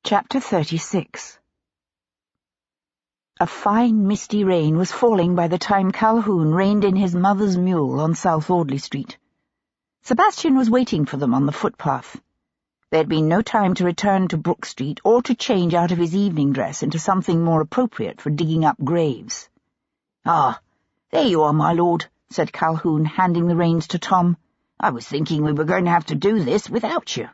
Chapter 36. A fine misty rain was falling by the time Calhoun reined in his mother's mule on South Audley Street. Sebastian was waiting for them on the footpath. There had been no time to return to Brook Street or to change out of his evening dress into something more appropriate for digging up graves. "Ah, there you are, my lord," said Calhoun, handing the reins to Tom. "I was thinking we were going to have to do this without you."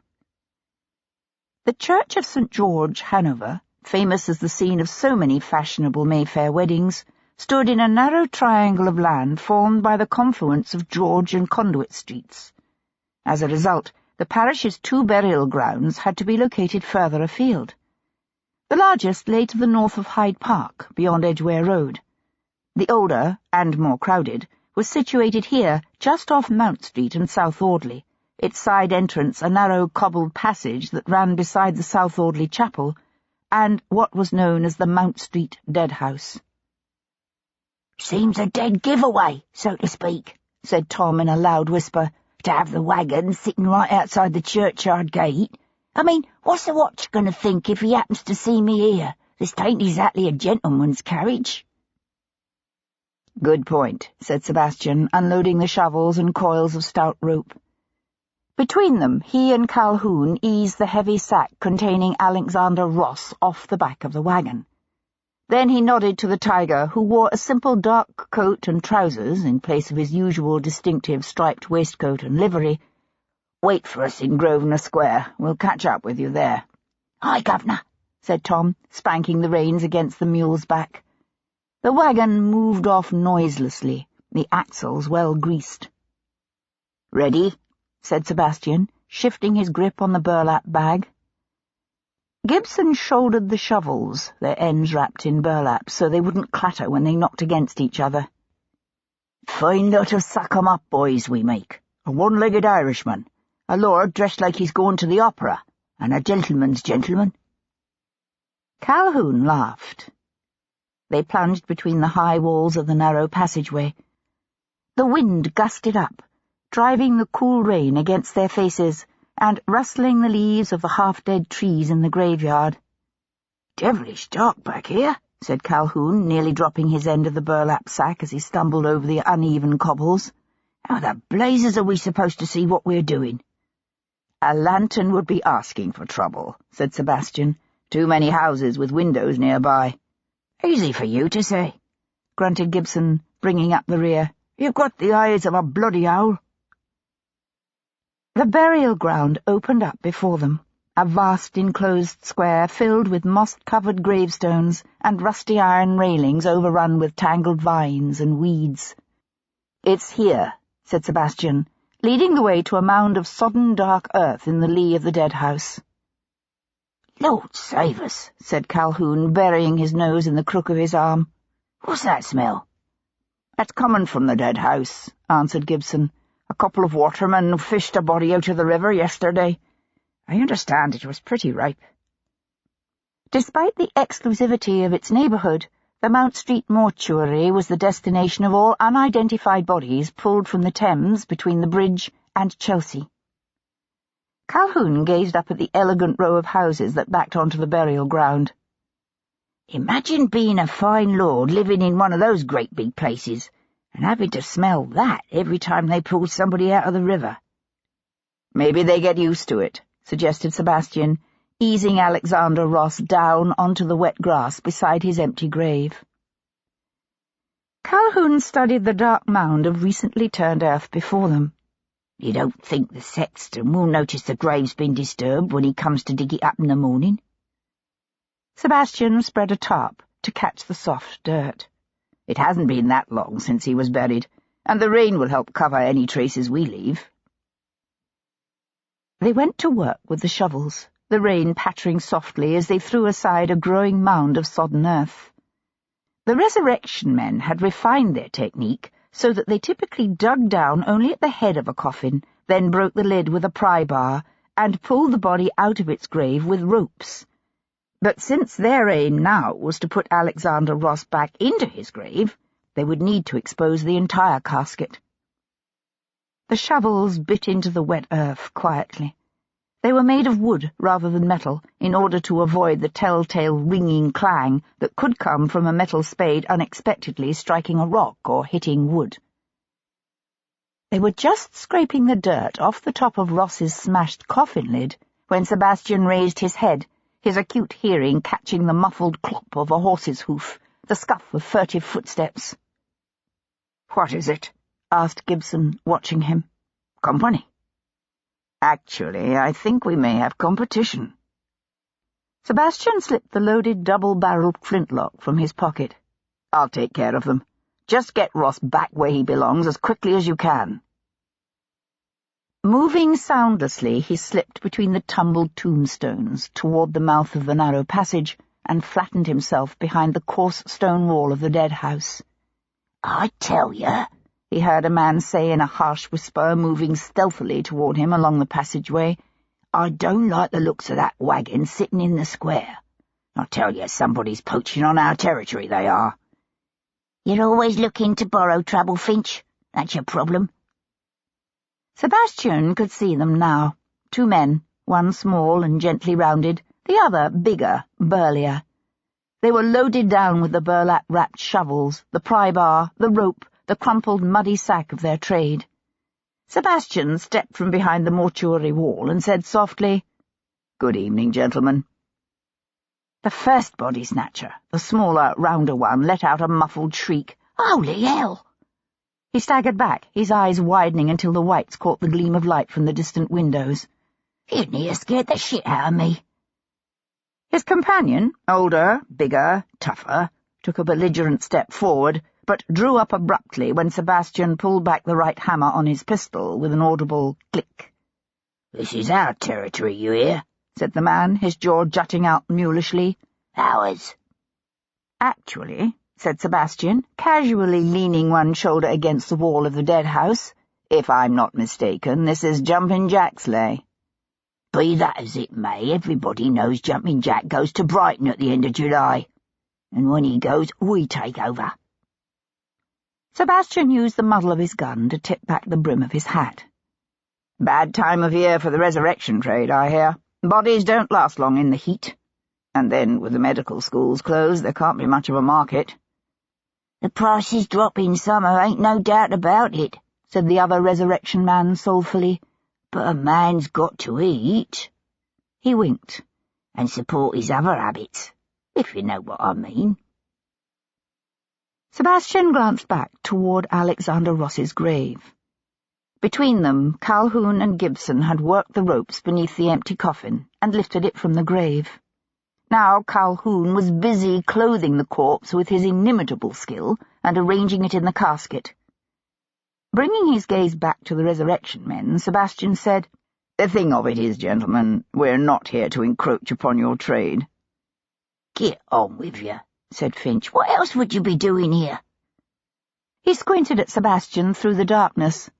The Church of St. George, Hanover, famous as the scene of so many fashionable Mayfair weddings, stood in a narrow triangle of land formed by the confluence of George and Conduit Streets. As a result, the parish's 2 burial grounds had to be located further afield. The largest lay to the north of Hyde Park, beyond Edgware Road. The older, and more crowded, was situated here, just off Mount Street and South Audley, its side entrance a narrow cobbled passage that ran beside the South Audley Chapel, and what was known as the Mount Street Dead House. "Seems a dead giveaway, so to speak," said Tom in a loud whisper, "to have the wagon sitting right outside the churchyard gate. I mean, what's the watch going to think if he happens to see me here? This ain't exactly a gentleman's carriage." "Good point," said Sebastian, unloading the shovels and coils of stout rope. Between them, he and Calhoun eased the heavy sack containing Alexander Ross off the back of the wagon. Then he nodded to the tiger, who wore a simple dark coat and trousers in place of his usual distinctive striped waistcoat and livery. "Wait for us in Grosvenor Square. We'll catch up with you there." "Aye, governor," said Tom, spanking the reins against the mule's back. The wagon moved off noiselessly, the axles well greased. "Ready?" said Sebastian, shifting his grip on the burlap bag. Gibson shouldered the shovels, their ends wrapped in burlap, so they wouldn't clatter when they knocked against each other. "Fine lot of suck-em-up boys we make. A one-legged Irishman, a lord dressed like he's going to the opera, and a gentleman's gentleman." Calhoun laughed. They plunged between the high walls of the narrow passageway. The wind gusted up, driving the cool rain against their faces and rustling the leaves of the half-dead trees in the graveyard. "Devilish dark back here," said Calhoun, nearly dropping his end of the burlap sack as he stumbled over the uneven cobbles. "How the blazes are we supposed to see what we're doing?" "A lantern would be asking for trouble," said Sebastian. "Too many houses with windows nearby." "Easy for you to say," grunted Gibson, bringing up the rear. "You've got the eyes of a bloody owl." The burial ground opened up before them, a vast enclosed square filled with moss-covered gravestones and rusty iron railings overrun with tangled vines and weeds. "It's here," said Sebastian, leading the way to a mound of sodden dark earth in the lee of the dead house. "Lord save us," said Calhoun, burying his nose in the crook of his arm. "What's that smell?" "That's coming from the dead house," answered Gibson. "A couple of watermen fished a body out of the river yesterday. I understand it was pretty ripe." Despite the exclusivity of its neighbourhood, the Mount Street mortuary was the destination of all unidentified bodies pulled from the Thames between the bridge and Chelsea. Calhoun gazed up at the elegant row of houses that backed onto the burial ground. "Imagine being a fine lord living in one of those great big places, and having to smell that every time they pulled somebody out of the river." "Maybe they get used to it," suggested Sebastian, easing Alexander Ross down onto the wet grass beside his empty grave. Calhoun studied the dark mound of recently turned earth before them. "You don't think the sexton will notice the grave's been disturbed when he comes to dig it up in the morning?" Sebastian spread a tarp to catch the soft dirt. "It hasn't been that long since he was buried, and the rain will help cover any traces we leave." They went to work with the shovels, the rain pattering softly as they threw aside a growing mound of sodden earth. The resurrection men had refined their technique so that they typically dug down only at the head of a coffin, then broke the lid with a pry bar, and pulled the body out of its grave with ropes. But since their aim now was to put Alexander Ross back into his grave, they would need to expose the entire casket. The shovels bit into the wet earth quietly. They were made of wood rather than metal, in order to avoid the telltale ringing clang that could come from a metal spade unexpectedly striking a rock or hitting wood. They were just scraping the dirt off the top of Ross's smashed coffin lid when Sebastian raised his head, his acute hearing catching the muffled clop of a horse's hoof, the scuff of furtive footsteps. "What is it?" asked Gibson, watching him. "Company." "Actually, I think we may have competition." Sebastian slipped the loaded double-barreled flintlock from his pocket. "I'll take care of them. Just get Ross back where he belongs as quickly as you can." Moving soundlessly, he slipped between the tumbled tombstones toward the mouth of the narrow passage and flattened himself behind the coarse stone wall of the dead house. "I tell you," he heard a man say in a harsh whisper, moving stealthily toward him along the passageway, "I don't like the looks of that wagon sitting in the square. I tell you, somebody's poaching on our territory, they are." "You're always looking to borrow trouble, Finch. That's your problem." Sebastian could see them now. 2 men, one small and gently rounded, the other bigger, burlier. They were loaded down with the burlap-wrapped shovels, the pry-bar, the rope, the crumpled muddy sack of their trade. Sebastian stepped from behind the mortuary wall and said softly, "Good evening, gentlemen." The first body-snatcher, the smaller, rounder one, let out a muffled shriek. "Holy hell!" He staggered back, his eyes widening until the whites caught the gleam of light from the distant windows. "You near scared the shit out of me." His companion, older, bigger, tougher, took a belligerent step forward, but drew up abruptly when Sebastian pulled back the right hammer on his pistol with an audible click. "This is our territory, you hear?" said the man, his jaw jutting out mulishly. "Ours." "Actually," said Sebastian, casually leaning one shoulder against the wall of the dead house, "if I'm not mistaken, this is Jumping Jack's lay." "Be that as it may, everybody knows Jumping Jack goes to Brighton at the end of July. And when he goes, we take over." Sebastian used the muzzle of his gun to tip back the brim of his hat. "Bad time of year for the resurrection trade, I hear. Bodies don't last long in the heat. And then, with the medical schools closed, there can't be much of a market." "The prices drop in summer, ain't no doubt about it," said the other resurrection man soulfully. "But a man's got to eat." He winked. "And support his other habits, if you know what I mean." Sebastian glanced back toward Alexander Ross's grave. Between them, Calhoun and Gibson had worked the ropes beneath the empty coffin and lifted it from the grave. Now Calhoun was busy clothing the corpse with his inimitable skill and arranging it in the casket. Bringing his gaze back to the resurrection men, Sebastian said, "The thing of it is, gentlemen, we're not here to encroach upon your trade." "Get on with you," said Finch. "What else would you be doing here?" He squinted at Sebastian through the darkness.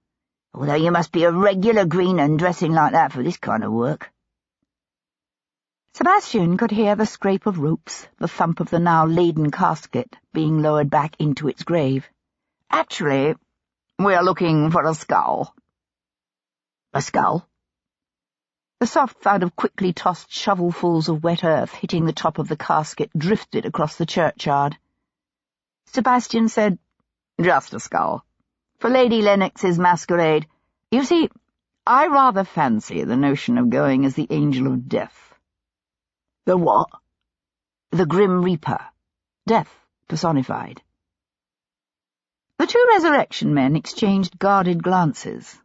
"Although you must be a regular green un dressing like that for this kind of work." Sebastian could hear the scrape of ropes, the thump of the now laden casket being lowered back into its grave. "Actually, we're looking for a skull." "A skull?" The soft thud of quickly tossed shovelfuls of wet earth hitting the top of the casket drifted across the churchyard. Sebastian said, "Just a skull. For Lady Lennox's masquerade. You see, I rather fancy the notion of going as the Angel of Death." "The what?" "The Grim Reaper. Death personified." The 2 resurrection men exchanged guarded glances.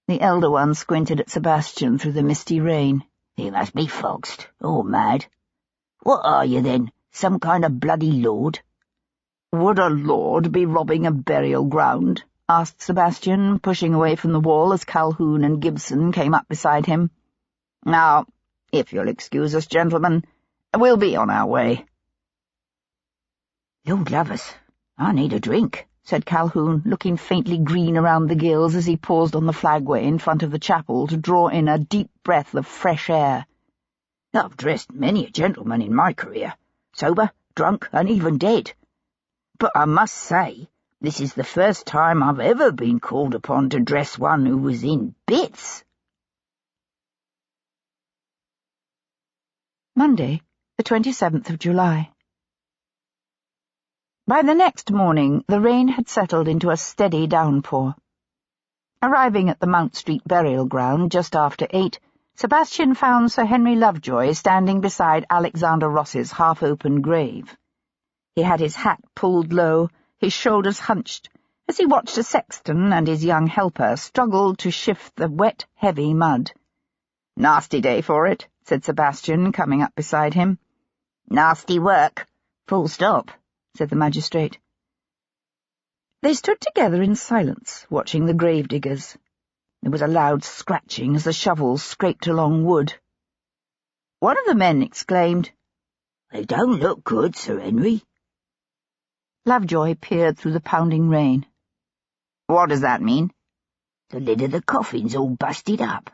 The elder one squinted at Sebastian through the misty rain. "He must be foxed, or mad. What are you, then? Some kind of bloody lord?" "Would a lord be robbing a burial ground?" asked Sebastian, pushing away from the wall as Calhoun and Gibson came up beside him. "Now, if you'll excuse us, gentlemen, we'll be on our way." "Lord love us, I need a drink," said Calhoun, looking faintly green around the gills as he paused on the flagway in front of the chapel to draw in a deep breath of fresh air. "I've dressed many a gentleman in my career, sober, drunk, and even dead. But I must say, this is the first time I've ever been called upon to dress one who was in bits." Monday, the 27th of July. By the next morning, the rain had settled into a steady downpour. Arriving at the Mount Street burial ground just after 8, Sebastian found Sir Henry Lovejoy standing beside Alexander Ross's half-open grave. He had his hat pulled low, his shoulders hunched, as he watched a sexton and his young helper struggle to shift the wet, heavy mud. "Nasty day for it," said Sebastian, coming up beside him. "Nasty work, full stop," said the magistrate. They stood together in silence, watching the gravediggers. There was a loud scratching as the shovels scraped along wood. One of the men exclaimed, "They don't look good, Sir Henry." Lovejoy peered through the pounding rain. "What does that mean?" "The lid of the coffin's all busted up."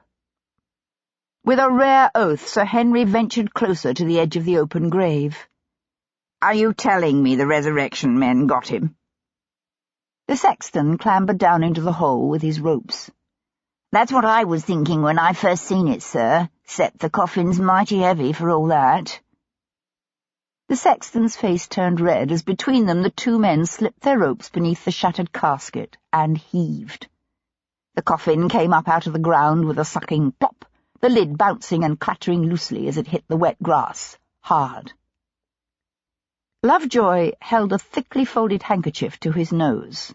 With a rare oath, Sir Henry ventured closer to the edge of the open grave. "Are you telling me the resurrection men got him?" The sexton clambered down into the hole with his ropes. "That's what I was thinking when I first seen it, sir, 'cept the coffin's mighty heavy for all that." The sexton's face turned red as between them the two men slipped their ropes beneath the shattered casket and heaved. The coffin came up out of the ground with a sucking plop, the lid bouncing and clattering loosely as it hit the wet grass, hard. Lovejoy held a thickly folded handkerchief to his nose.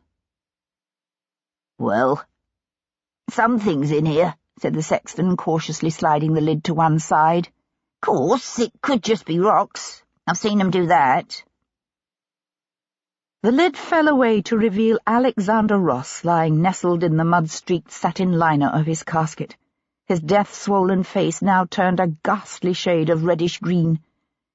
"Well, something's in here," said the sexton, cautiously sliding the lid to one side. "Course, it could just be rocks. I've seen 'em do that." The lid fell away to reveal Alexander Ross lying nestled in the mud-streaked satin liner of his casket, his death-swollen face now turned a ghastly shade of reddish-green,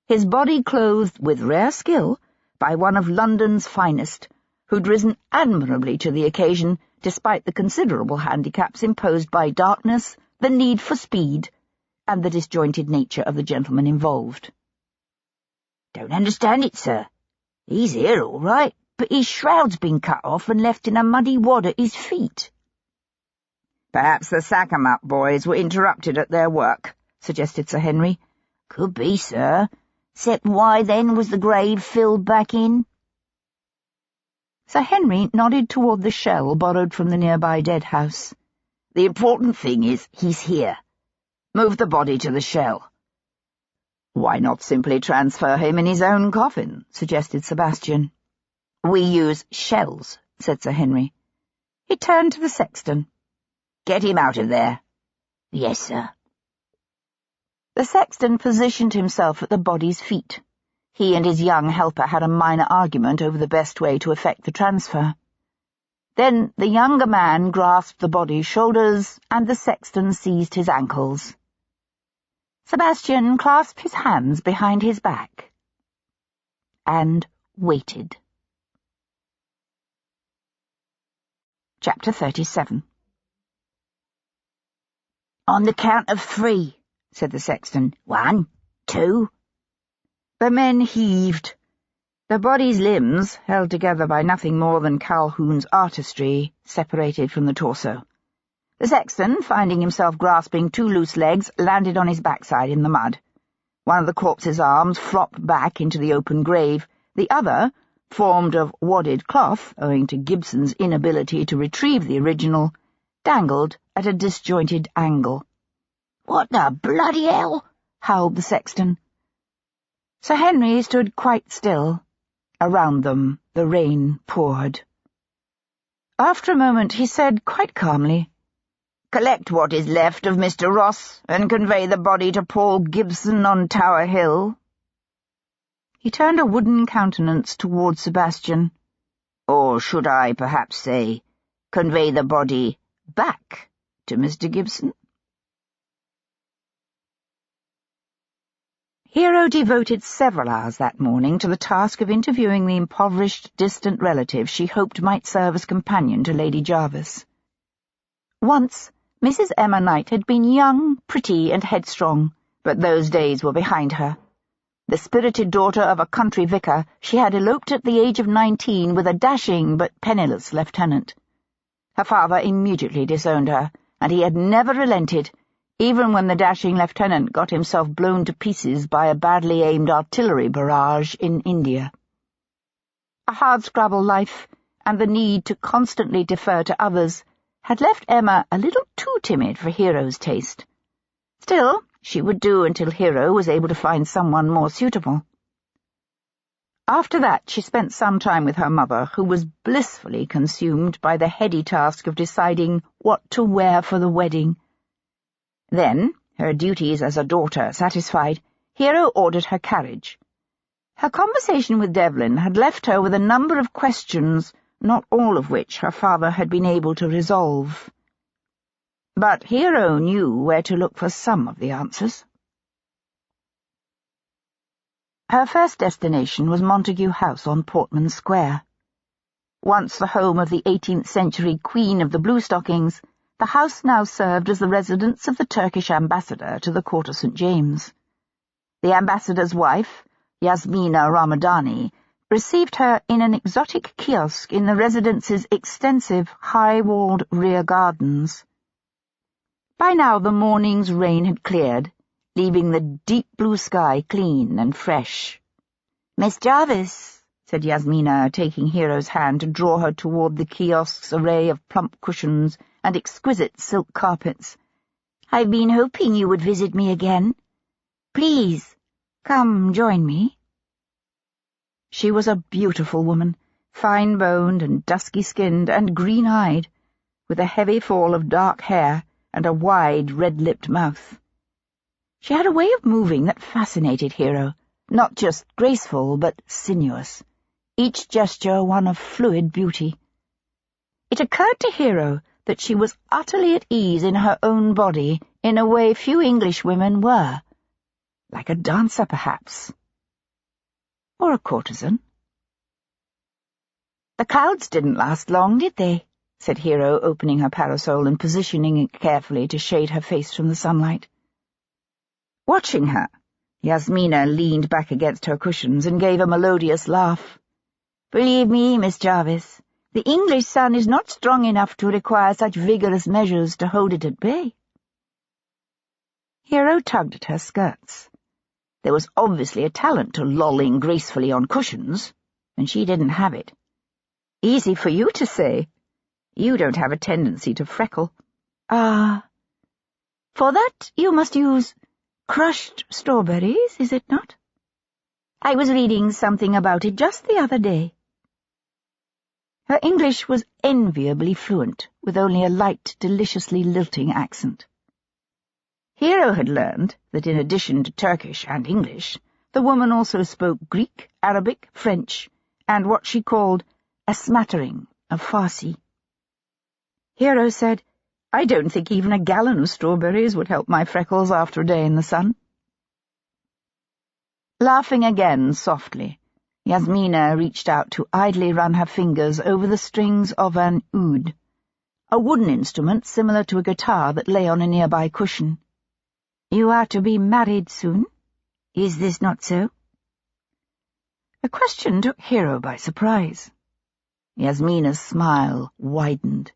his body clothed with rare skill by one of London's finest, who'd risen admirably to the occasion despite the considerable handicaps imposed by darkness, the need for speed, and the disjointed nature of the gentleman involved. "Don't understand it, sir. He's here all right, but his shroud's been cut off and left in a muddy wad at his feet." "Perhaps the sack-em-up boys were interrupted at their work," suggested Sir Henry. "Could be, sir. 'Cept why then was the grave filled back in?" Sir Henry nodded toward the shell borrowed from the nearby dead house. "The important thing is he's here. Move the body to the shell." "Why not simply transfer him in his own coffin?" suggested Sebastian. "We use shells," said Sir Henry. He turned to the sexton. "Get him out of there." "Yes, sir." The sexton positioned himself at the body's feet. He and his young helper had a minor argument over the best way to effect the transfer. Then the younger man grasped the body's shoulders, and the sexton seized his ankles. Sebastian clasped his hands behind his back and waited. Chapter 37. "On the count of 3, said the sexton. 1, 2. The men heaved. The body's limbs, held together by nothing more than Calhoun's artistry, separated from the torso. The sexton, finding himself grasping two loose legs, landed on his backside in the mud. One of the corpse's arms flopped back into the open grave. The other, formed of wadded cloth, owing to Gibson's inability to retrieve the original, dangled at a disjointed angle. "What the bloody hell?" howled the sexton. Sir Henry stood quite still. Around them the rain poured. After a moment he said quite calmly, "Collect what is left of Mr. Ross, and convey the body to Paul Gibson on Tower Hill." He turned a wooden countenance towards Sebastian. "Or should I perhaps say, convey the body back to Mr. Gibson?" Hero devoted several hours that morning to the task of interviewing the impoverished, distant relative she hoped might serve as companion to Lady Jarvis. Once, Mrs. Emma Knight had been young, pretty, and headstrong, but those days were behind her. The spirited daughter of a country vicar, she had eloped at the age of 19 with a dashing but penniless lieutenant. Her father immediately disowned her, and he had never relented, even when the dashing lieutenant got himself blown to pieces by a badly aimed artillery barrage in India. A hardscrabble life and the need to constantly defer to others had left Emma a little too timid for Hero's taste. Still, she would do until Hero was able to find someone more suitable. After that, she spent some time with her mother, who was blissfully consumed by the heady task of deciding what to wear for the wedding. Then, her duties as a daughter satisfied, Hero ordered her carriage. Her conversation with Devlin had left her with a number of questions, not all of which her father had been able to resolve. But Hero knew where to look for some of the answers. Her first destination was Montague House on Portman Square. Once the home of the 18th century Queen of the Bluestockings, the house now served as the residence of the Turkish ambassador to the court of St. James. The ambassador's wife, Yasmina Ramadani, received her in an exotic kiosk in the residence's extensive, high-walled rear gardens. By now the morning's rain had cleared, leaving the deep blue sky clean and fresh. "Miss Jarvis," said Yasmina, taking Hero's hand to draw her toward the kiosk's array of plump cushions and exquisite silk carpets, "I've been hoping you would visit me again. Please, come join me." She was a beautiful woman, fine-boned and dusky-skinned and green-eyed, with a heavy fall of dark hair and a wide, red-lipped mouth. She had a way of moving that fascinated Hero, not just graceful but sinuous, each gesture one of fluid beauty. It occurred to Hero that she was utterly at ease in her own body in a way few English women were. Like a dancer, perhaps. Or a courtesan. "The clouds didn't last long, did they?" said Hero, opening her parasol and positioning it carefully to shade her face from the sunlight. Watching her, Yasmina leaned back against her cushions and gave a melodious laugh. "Believe me, Miss Jarvis, the English sun is not strong enough to require such vigorous measures to hold it at bay." Hero tugged at her skirts. There was obviously a talent to lolling gracefully on cushions, and she didn't have it. "Easy for you to say. You don't have a tendency to freckle." "Ah, for that you must use crushed strawberries, is it not? I was reading something about it just the other day." Her English was enviably fluent, with only a light, deliciously lilting accent. Hero had learned that in addition to Turkish and English, the woman also spoke Greek, Arabic, French, and what she called a smattering of Farsi. Hero said, "I don't think even a gallon of strawberries would help my freckles after a day in the sun." Laughing again softly, Yasmina reached out to idly run her fingers over the strings of an oud, a wooden instrument similar to a guitar that lay on a nearby cushion. "You are to be married soon? Is this not so?" The question took Hero by surprise. Yasmina's smile widened.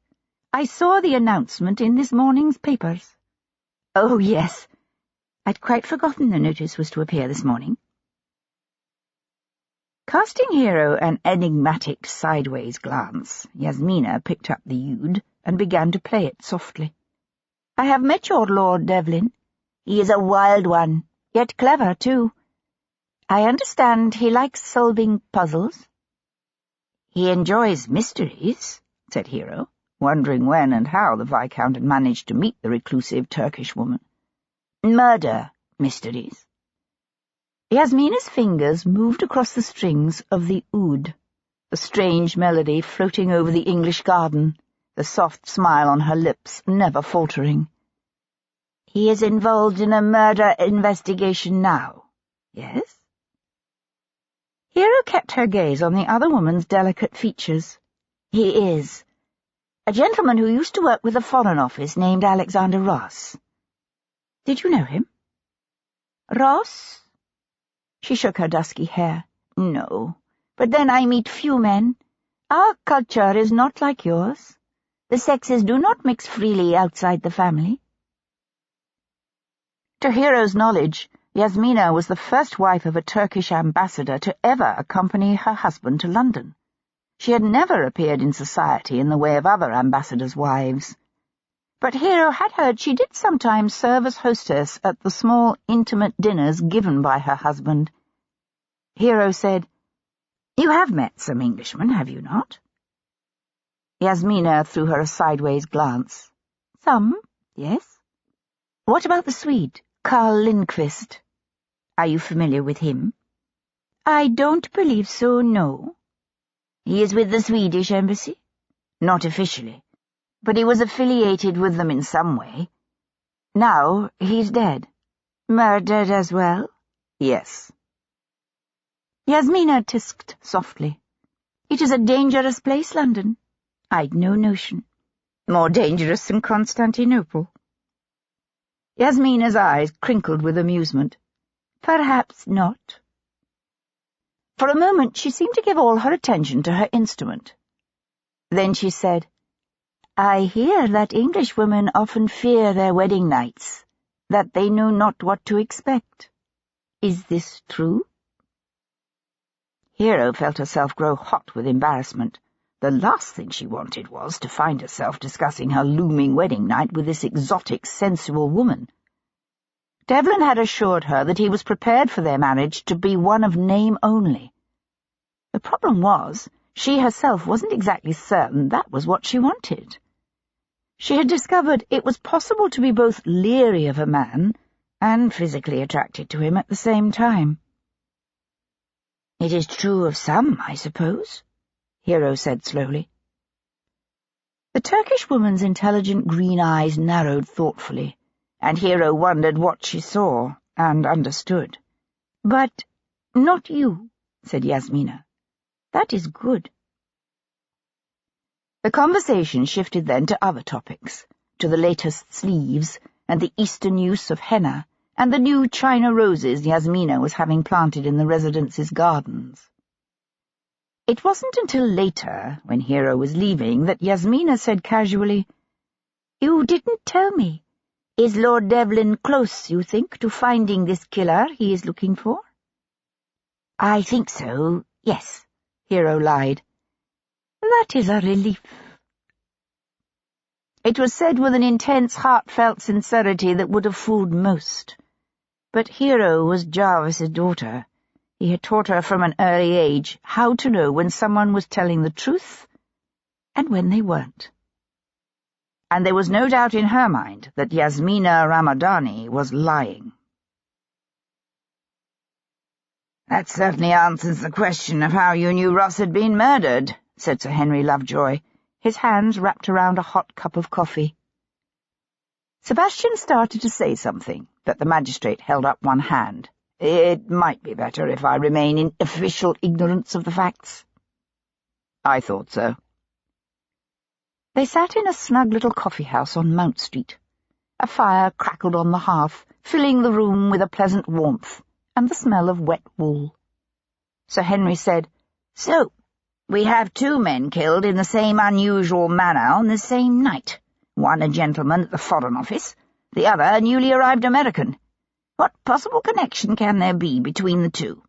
"I saw the announcement in this morning's papers." "Oh, yes. I'd quite forgotten the notice was to appear this morning." Casting Hero an enigmatic sideways glance, Yasmina picked up the oud and began to play it softly. "I have met your Lord Devlin. He is a wild one, yet clever, too. I understand he likes solving puzzles." "He enjoys mysteries," said Hero, wondering when and how the Viscount had managed to meet the reclusive Turkish woman. "Murder mysteries." Yasmina's fingers moved across the strings of the oud, the strange melody floating over the English garden, the soft smile on her lips never faltering. "He is involved in a murder investigation now, yes?" Hero kept her gaze on the other woman's delicate features. "He is. A gentleman who used to work with the Foreign Office named Alexander Ross." "Did you know him?" "Ross?" She shook her dusky hair. "No, but then I meet few men. Our culture is not like yours. The sexes do not mix freely outside the family." To Hero's knowledge, Yasmina was the first wife of a Turkish ambassador to ever accompany her husband to London. She had never appeared in society in the way of other ambassadors' wives. But Hero had heard she did sometimes serve as hostess at the small, intimate dinners given by her husband. Hero said, "You have met some Englishmen, have you not?" Yasmina threw her a sideways glance. "Some, yes." "What about the Swede, Carl Lindquist? Are you familiar with him?" "I don't believe so, no." "He is with the Swedish embassy?" "Not officially, but he was affiliated with them in some way. Now he's dead." "Murdered as well?" "Yes." Yasmina tisked softly. "It is a dangerous place, London. I'd no notion." "More dangerous than Constantinople?" Yasmina's eyes crinkled with amusement. "Perhaps not." For a moment she seemed to give all her attention to her instrument. Then she said, "I hear that Englishwomen often fear their wedding nights, that they know not what to expect. Is this true?" Hero felt herself grow hot with embarrassment. The last thing she wanted was to find herself discussing her looming wedding night with this exotic, sensual woman. Devlin had assured her that he was prepared for their marriage to be one of name only. The problem was, she herself wasn't exactly certain that was what she wanted. She had discovered it was possible to be both leery of a man and physically attracted to him at the same time. "It is true of some, I suppose," Hero said slowly. The Turkish woman's intelligent green eyes narrowed thoughtfully, and Hero wondered what she saw and understood. "But not you," said Yasmina. "That is good." The conversation shifted then to other topics, to the latest sleeves and the Eastern use of henna, and the new China roses Yasmina was having planted in the residence's gardens. It wasn't until later, when Hero was leaving, that Yasmina said casually, "You didn't tell me. Is Lord Devlin close, you think, to finding this killer he is looking for?" "I think so, yes," Hero lied. "That is a relief." It was said with an intense, heartfelt sincerity that would have fooled most. But Hero was Jarvis's daughter. He had taught her from an early age how to know when someone was telling the truth and when they weren't. And there was no doubt in her mind that Yasmina Ramadani was lying. "That certainly answers the question of how you knew Ross had been murdered," said Sir Henry Lovejoy, his hands wrapped around a hot cup of coffee. Sebastian started to say something, but the magistrate held up one hand. "It might be better if I remain in official ignorance of the facts." "I thought so." They sat in a snug little coffee-house on Mount Street. A fire crackled on the hearth, filling the room with a pleasant warmth and the smell of wet wool. Sir Henry said, "So, we have 2 men killed in the same unusual manner on the same night. One a gentleman at the Foreign Office, the other a newly arrived American. What possible connection can there be between the 2?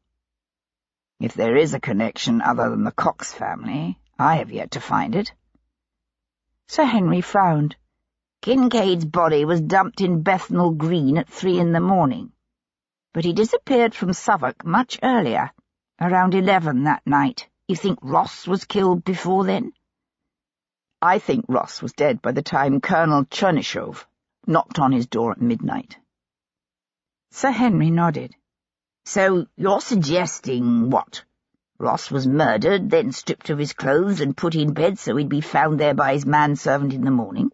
"If there is a connection other than the Cox family, I have yet to find it." Sir Henry frowned. "Kincaid's body was dumped in Bethnal Green at 3 in the morning, but he disappeared from Southwark much earlier, around 11 that night. You think Ross was killed before then?" "I think Ross was dead by the time Colonel Chernyshov knocked on his door at midnight." Sir Henry nodded. "So you're suggesting what? Ross was murdered, then stripped of his clothes and put in bed so he'd be found there by his manservant in the morning?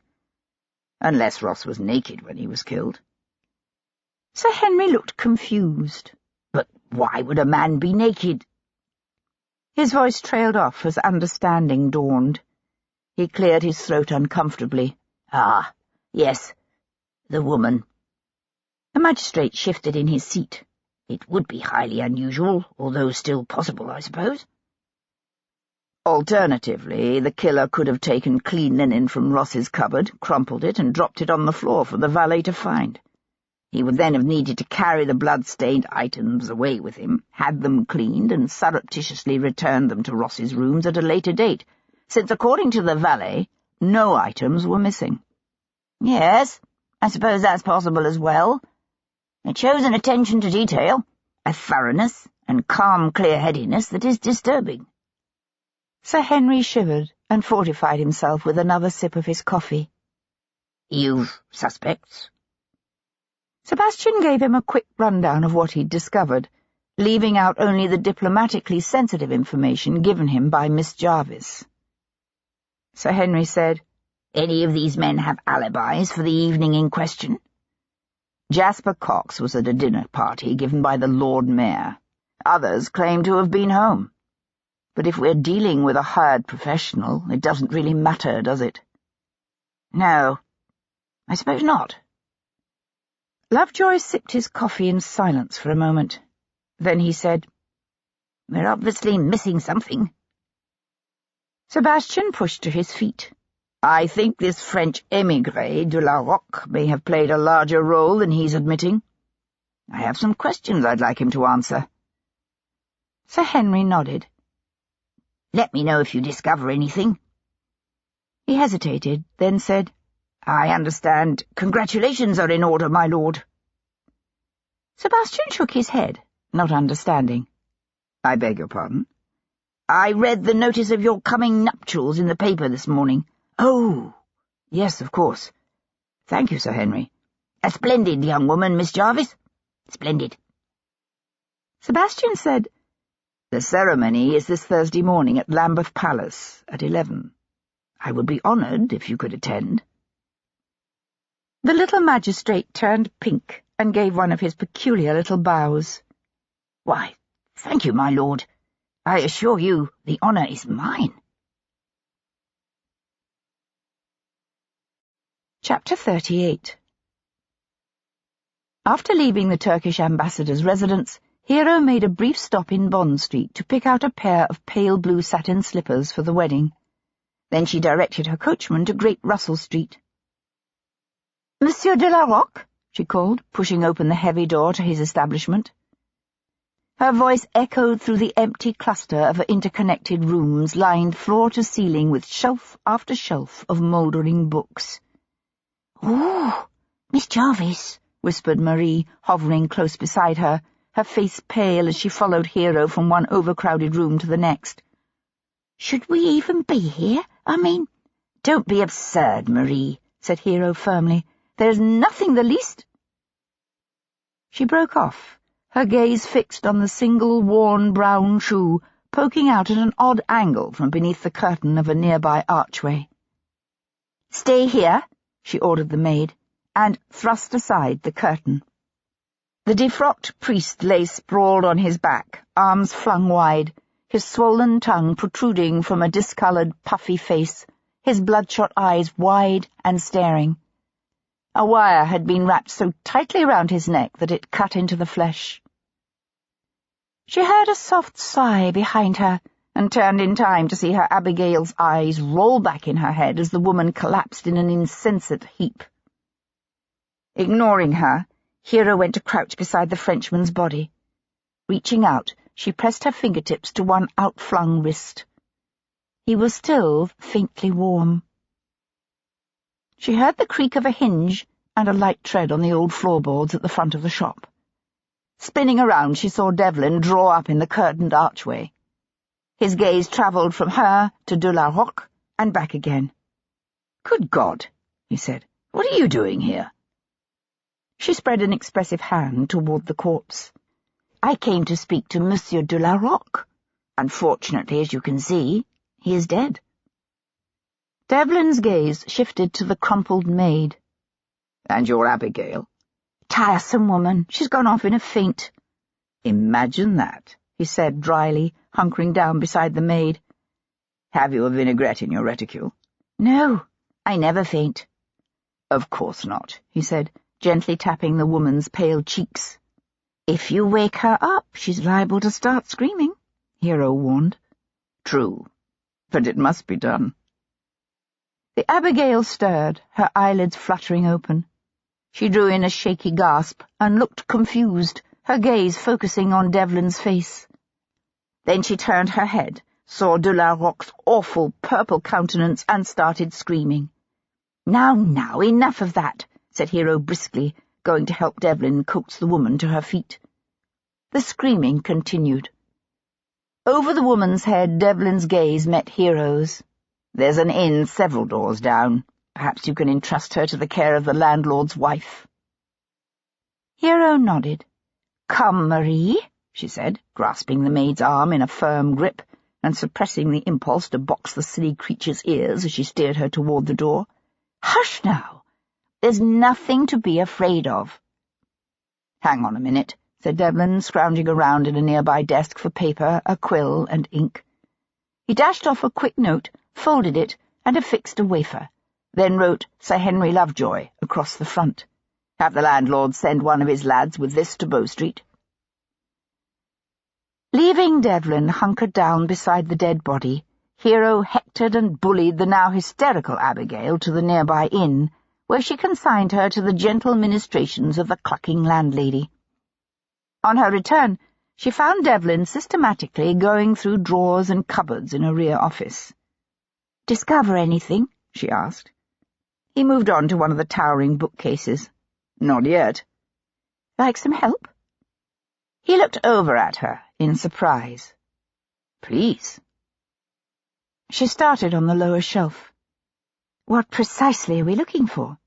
Unless Ross was naked when he was killed." Sir Henry looked confused. "But why would a man be naked?" His voice trailed off as understanding dawned. He cleared his throat uncomfortably. "Ah, yes, the woman." The magistrate shifted in his seat. "It would be highly unusual, although still possible, I suppose." "Alternatively, the killer could have taken clean linen from Ross's cupboard, crumpled it, and dropped it on the floor for the valet to find. He would then have needed to carry the blood-stained items away with him, had them cleaned, and surreptitiously returned them to Ross's rooms at a later date, since, according to the valet, no items were missing. Yes, I suppose that's possible as well. It shows an attention to detail, a thoroughness and calm clear-headedness that is disturbing. Sir Henry shivered and fortified himself with another sip of his coffee. You've suspects? Sebastian gave him a quick rundown of what he'd discovered, leaving out only the diplomatically sensitive information given him by Miss Jarvis. Sir Henry said, Any of these men have alibis for the evening in question? Jasper Cox was at a dinner party given by the Lord Mayor. Others claim to have been home. But if we're dealing with a hired professional, it doesn't really matter, does it? No, I suppose not. Lovejoy sipped his coffee in silence for a moment. Then he said, We're obviously missing something. Sebastian pushed to his feet. I think this French émigré de la Roque may have played a larger role than he's admitting. I have some questions I'd like him to answer. Sir Henry nodded. Let me know if you discover anything. He hesitated, then said, I understand. Congratulations are in order, my lord. Sebastian shook his head, not understanding. I beg your pardon? I read the notice of your coming nuptials in the paper this morning. Oh, yes, of course. Thank you, Sir Henry. A splendid young woman, Miss Jarvis. Splendid. Sebastian said, The ceremony is this Thursday morning at Lambeth Palace at 11. I would be honoured if you could attend. The little magistrate turned pink and gave one of his peculiar little bows. Why, thank you, my lord. I assure you the honour is mine. Chapter 38. After leaving the Turkish ambassador's residence, Hero made a brief stop in Bond Street to pick out a pair of pale blue satin slippers for the wedding. Then she directed her coachman to Great Russell Street. "Monsieur de la Roque?" she called, pushing open the heavy door to his establishment. Her voice echoed through the empty cluster of interconnected rooms lined floor to ceiling with shelf after shelf of mouldering books. "Ooh, Miss Jarvis," whispered Marie, hovering close beside her, her face pale as she followed Hero from one overcrowded room to the next. "Should we even be here? I mean—" "Don't be absurd, Marie," said Hero firmly. "There's nothing the least—" She broke off, her gaze fixed on the single worn brown shoe poking out at an odd angle from beneath the curtain of a nearby archway. "Stay here," she ordered the maid, and thrust aside the curtain. The defrocked priest lay sprawled on his back, arms flung wide, his swollen tongue protruding from a discoloured, puffy face, his bloodshot eyes wide and staring. A wire had been wrapped so tightly round his neck that it cut into the flesh. She heard a soft sigh behind her, and turned in time to see her Abigail's eyes roll back in her head as the woman collapsed in an insensate heap. Ignoring her, Hero went to crouch beside the Frenchman's body. Reaching out, she pressed her fingertips to one outflung wrist. He was still faintly warm. She heard the creak of a hinge and a light tread on the old floorboards at the front of the shop. Spinning around, she saw Devlin draw up in the curtained archway. His gaze travelled from her to de la Roque and back again. "Good God," he said. "What are you doing here?" She spread an expressive hand toward the corpse. "I came to speak to Monsieur de la Roque. Unfortunately, as you can see, he is dead." Devlin's gaze shifted to the crumpled maid. "And your Abigail?" "Tiresome woman. She's gone off in a faint." "Imagine that," he said dryly, hunkering down beside the maid. "Have you a vinaigrette in your reticule?" "No, I never faint." "Of course not," he said, gently tapping the woman's pale cheeks. "If you wake her up, she's liable to start screaming," Hero warned. "True, but it must be done." The Abigail stirred, her eyelids fluttering open. She drew in a shaky gasp and looked confused, her gaze focusing on Devlin's face. Then she turned her head, saw de la Roque's awful purple countenance, and started screaming. Now, enough of that," said Hero briskly, going to help Devlin coax the woman to her feet. The screaming continued. Over the woman's head, Devlin's gaze met Hero's. "There's an inn several doors down. Perhaps you can entrust her to the care of the landlord's wife." Hero nodded. "Come, Marie," she said, grasping the maid's arm in a firm grip and suppressing the impulse to box the silly creature's ears as she steered her toward the door. "Hush now! There's nothing to be afraid of." "Hang on a minute," said Devlin, scrounging around in a nearby desk for paper, a quill, and ink. He dashed off a quick note, folded it, and affixed a wafer, then wrote Sir Henry Lovejoy across the front. "Have the landlord send one of his lads with this to Bow Street." Leaving Devlin hunkered down beside the dead body, Hero hectored and bullied the now hysterical Abigail to the nearby inn, where she consigned her to the gentle ministrations of the clucking landlady. On her return, she found Devlin systematically going through drawers and cupboards in a rear office. "Discover anything?" she asked. He moved on to one of the towering bookcases. "Not yet." "Like some help?" He looked over at her in surprise. "Please." She started on the lower shelf. "What precisely are we looking for?"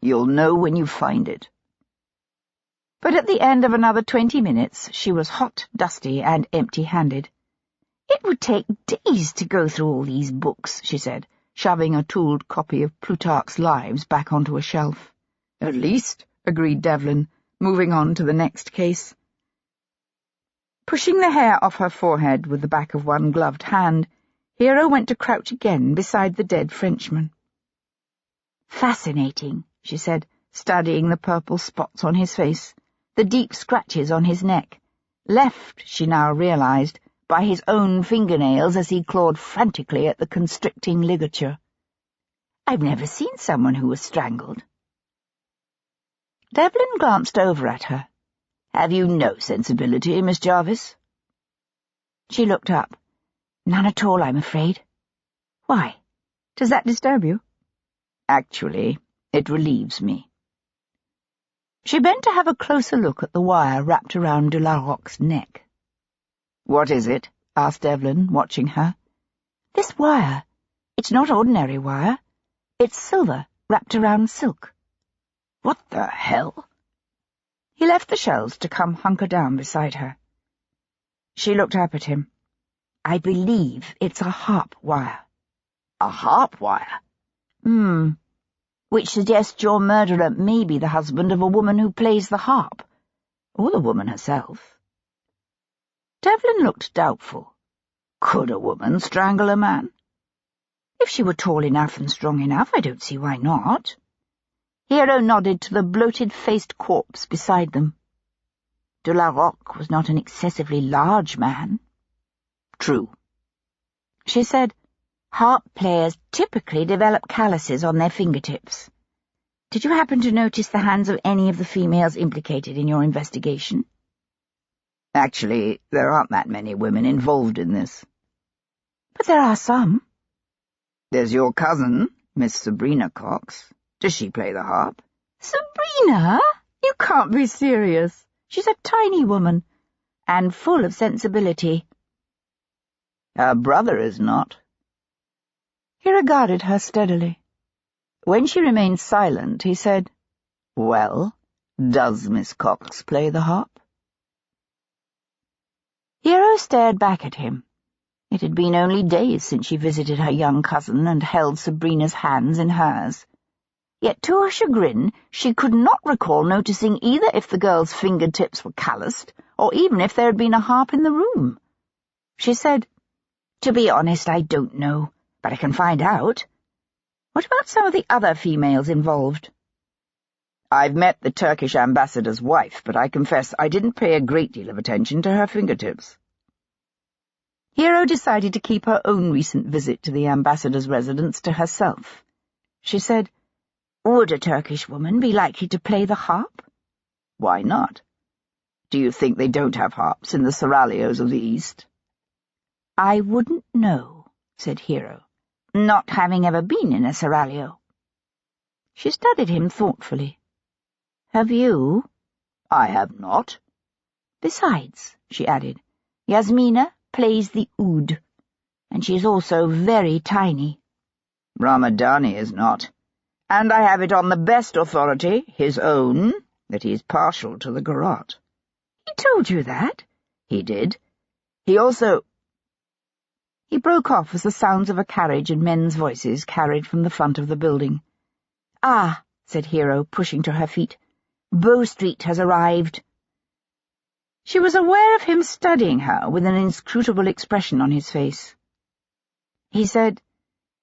"You'll know when you find it." But at the end of another 20 minutes, she was hot, dusty, and empty-handed. "It would take days to go through all these books," she said, shoving a tooled copy of Plutarch's Lives back onto a shelf. "At least," agreed Devlin, moving on to the next case. Pushing the hair off her forehead with the back of one gloved hand, Hero went to crouch again beside the dead Frenchman. "Fascinating," she said, studying the purple spots on his face, the deep scratches on his neck, left, she now realized, by his own fingernails as he clawed frantically at the constricting ligature. "I've never seen someone who was strangled." Devlin glanced over at her. "Have you no sensibility, Miss Jarvis?" She looked up. "None at all, I'm afraid." "Why? Does that disturb you?" "Actually, it relieves me." She bent to have a closer look at the wire wrapped around de la Roque's neck. "What is it?" asked Devlin, watching her. "This wire. It's not ordinary wire. It's silver, wrapped around silk." "What the hell?" He left the shelves to come hunker down beside her. She looked up at him. "I believe it's a harp wire." "A harp wire?" Which suggests your murderer may be the husband of a woman who plays the harp, or the woman herself." Devlin looked doubtful. Could a woman strangle a man? If she were tall enough and strong enough, I don't see why not. Hero nodded to the bloated-faced corpse beside them. De la Roque was not an excessively large man. "True," she said. "Harp players typically develop calluses on their fingertips. Did you happen to notice the hands of any of the females implicated in your investigation?" "Actually, there aren't that many women involved in this." "But there are some." "There's your cousin, Miss Sabrina Cox. Does she play the harp?" "Sabrina? You can't be serious. She's a tiny woman, and full of sensibility." "Her brother is not." He regarded her steadily. When she remained silent, he said, "Well, does Miss Cox play the harp?" Hero stared back at him. It had been only days since she visited her young cousin and held Sabrina's hands in hers. Yet to her chagrin, she could not recall noticing either if the girl's fingertips were calloused, or even if there had been a harp in the room. She said, "To be honest, I don't know, but I can find out. What about some of the other females involved?" "I've met the Turkish ambassador's wife, but I confess I didn't pay a great deal of attention to her fingertips." Hero decided to keep her own recent visit to the ambassador's residence to herself. She said, Would a Turkish woman be likely to play the harp? Why not? Do you think they don't have harps in the seraglios of the East? I wouldn't know, said Hero, not having ever been in a seraglio. She studied him thoughtfully. Have you? I have not. Besides, she added, Yasmina plays the oud, and she is also very tiny. Ramadani is not, and I have it on the best authority, his own, that he is partial to the garrote. He told you that? He did. He also— He broke off as the sounds of a carriage and men's voices carried from the front of the building. Ah, said Hero, pushing to her feet. Bow Street has arrived. She was aware of him studying her with an inscrutable expression on his face. He said,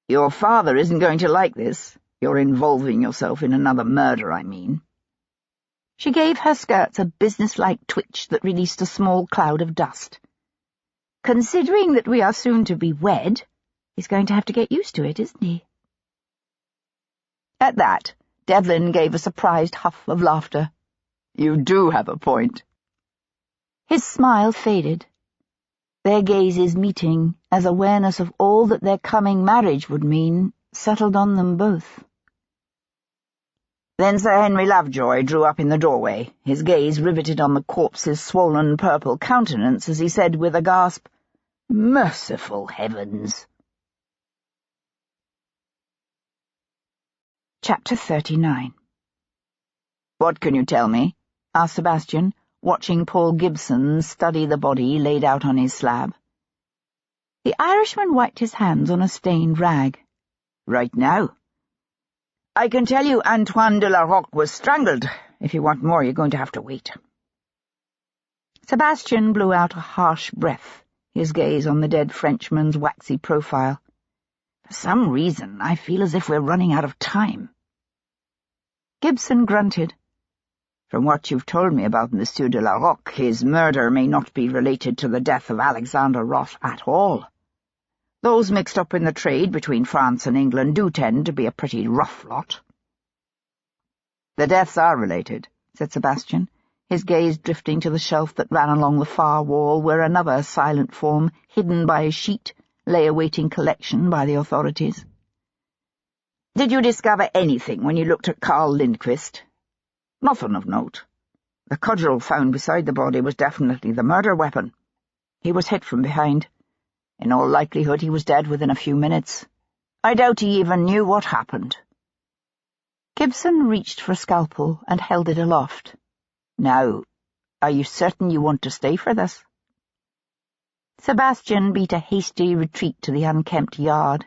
"Your father isn't going to like this. You're involving yourself in another murder, I mean." She gave her skirts a businesslike twitch that released a small cloud of dust. "Considering that we are soon to be wed, he's going to have to get used to it, isn't he?" At that, Devlin gave a surprised huff of laughter. "You do have a point." His smile faded. Their gazes meeting, as awareness of all that their coming marriage would mean, settled on them both. Then Sir Henry Lovejoy drew up in the doorway, his gaze riveted on the corpse's swollen purple countenance as he said with a gasp, "Merciful heavens!" Chapter 39. "What can you tell me?" asked Sebastian, watching Paul Gibson study the body laid out on his slab. The Irishman wiped his hands on a stained rag. "Right now. I can tell you Antoine de la Roque was strangled. If you want more, you're going to have to wait." Sebastian blew out a harsh breath, his gaze on the dead Frenchman's waxy profile. "For some reason, I feel as if we're running out of time." Gibson grunted. "From what you've told me about Monsieur de la Roque, his murder may not be related to the death of Alexander Ross at all. Those mixed up in the trade between France and England do tend to be a pretty rough lot." "The deaths are related," said Sebastian, his gaze drifting to the shelf that ran along the far wall where another silent form, hidden by a sheet, lay awaiting collection by the authorities. "Did you discover anything when you looked at Carl Lindquist?" "Nothing of note. The cudgel found beside the body was definitely the murder weapon. He was hit from behind. In all likelihood he was dead within a few minutes. I doubt he even knew what happened." Gibson reached for a scalpel and held it aloft. "Now, are you certain you want to stay for this?" Sebastian beat a hasty retreat to the unkempt yard.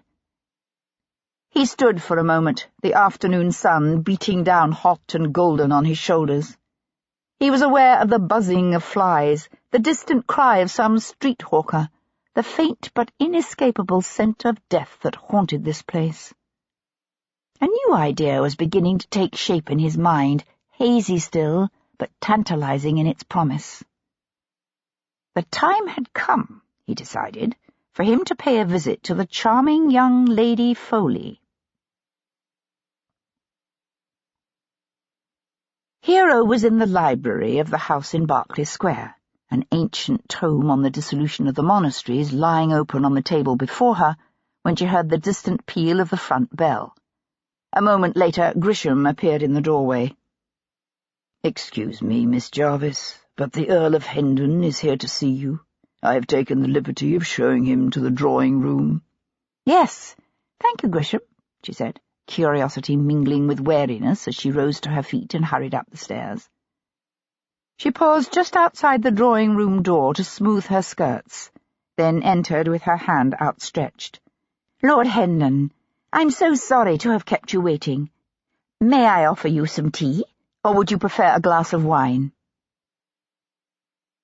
He stood for a moment, the afternoon sun beating down hot and golden on his shoulders. He was aware of the buzzing of flies, the distant cry of some street hawker, the faint but inescapable scent of death that haunted this place. A new idea was beginning to take shape in his mind, hazy still, but tantalizing in its promise. The time had come, he decided, for him to pay a visit to the charming young Lady Foley. Hero was in the library of the house in Berkeley Square, an ancient tome on the dissolution of the monasteries lying open on the table before her, when she heard the distant peal of the front bell. A moment later, Grisham appeared in the doorway. "Excuse me, Miss Jarvis, but the Earl of Hendon is here to see you. I have taken the liberty of showing him to the drawing-room." "Yes, thank you, Grisham," she said, curiosity mingling with wariness as she rose to her feet and hurried up the stairs. She paused just outside the drawing-room door to smooth her skirts, then entered with her hand outstretched. "Lord Hendon, I'm so sorry to have kept you waiting. May I offer you some tea, or would you prefer a glass of wine?"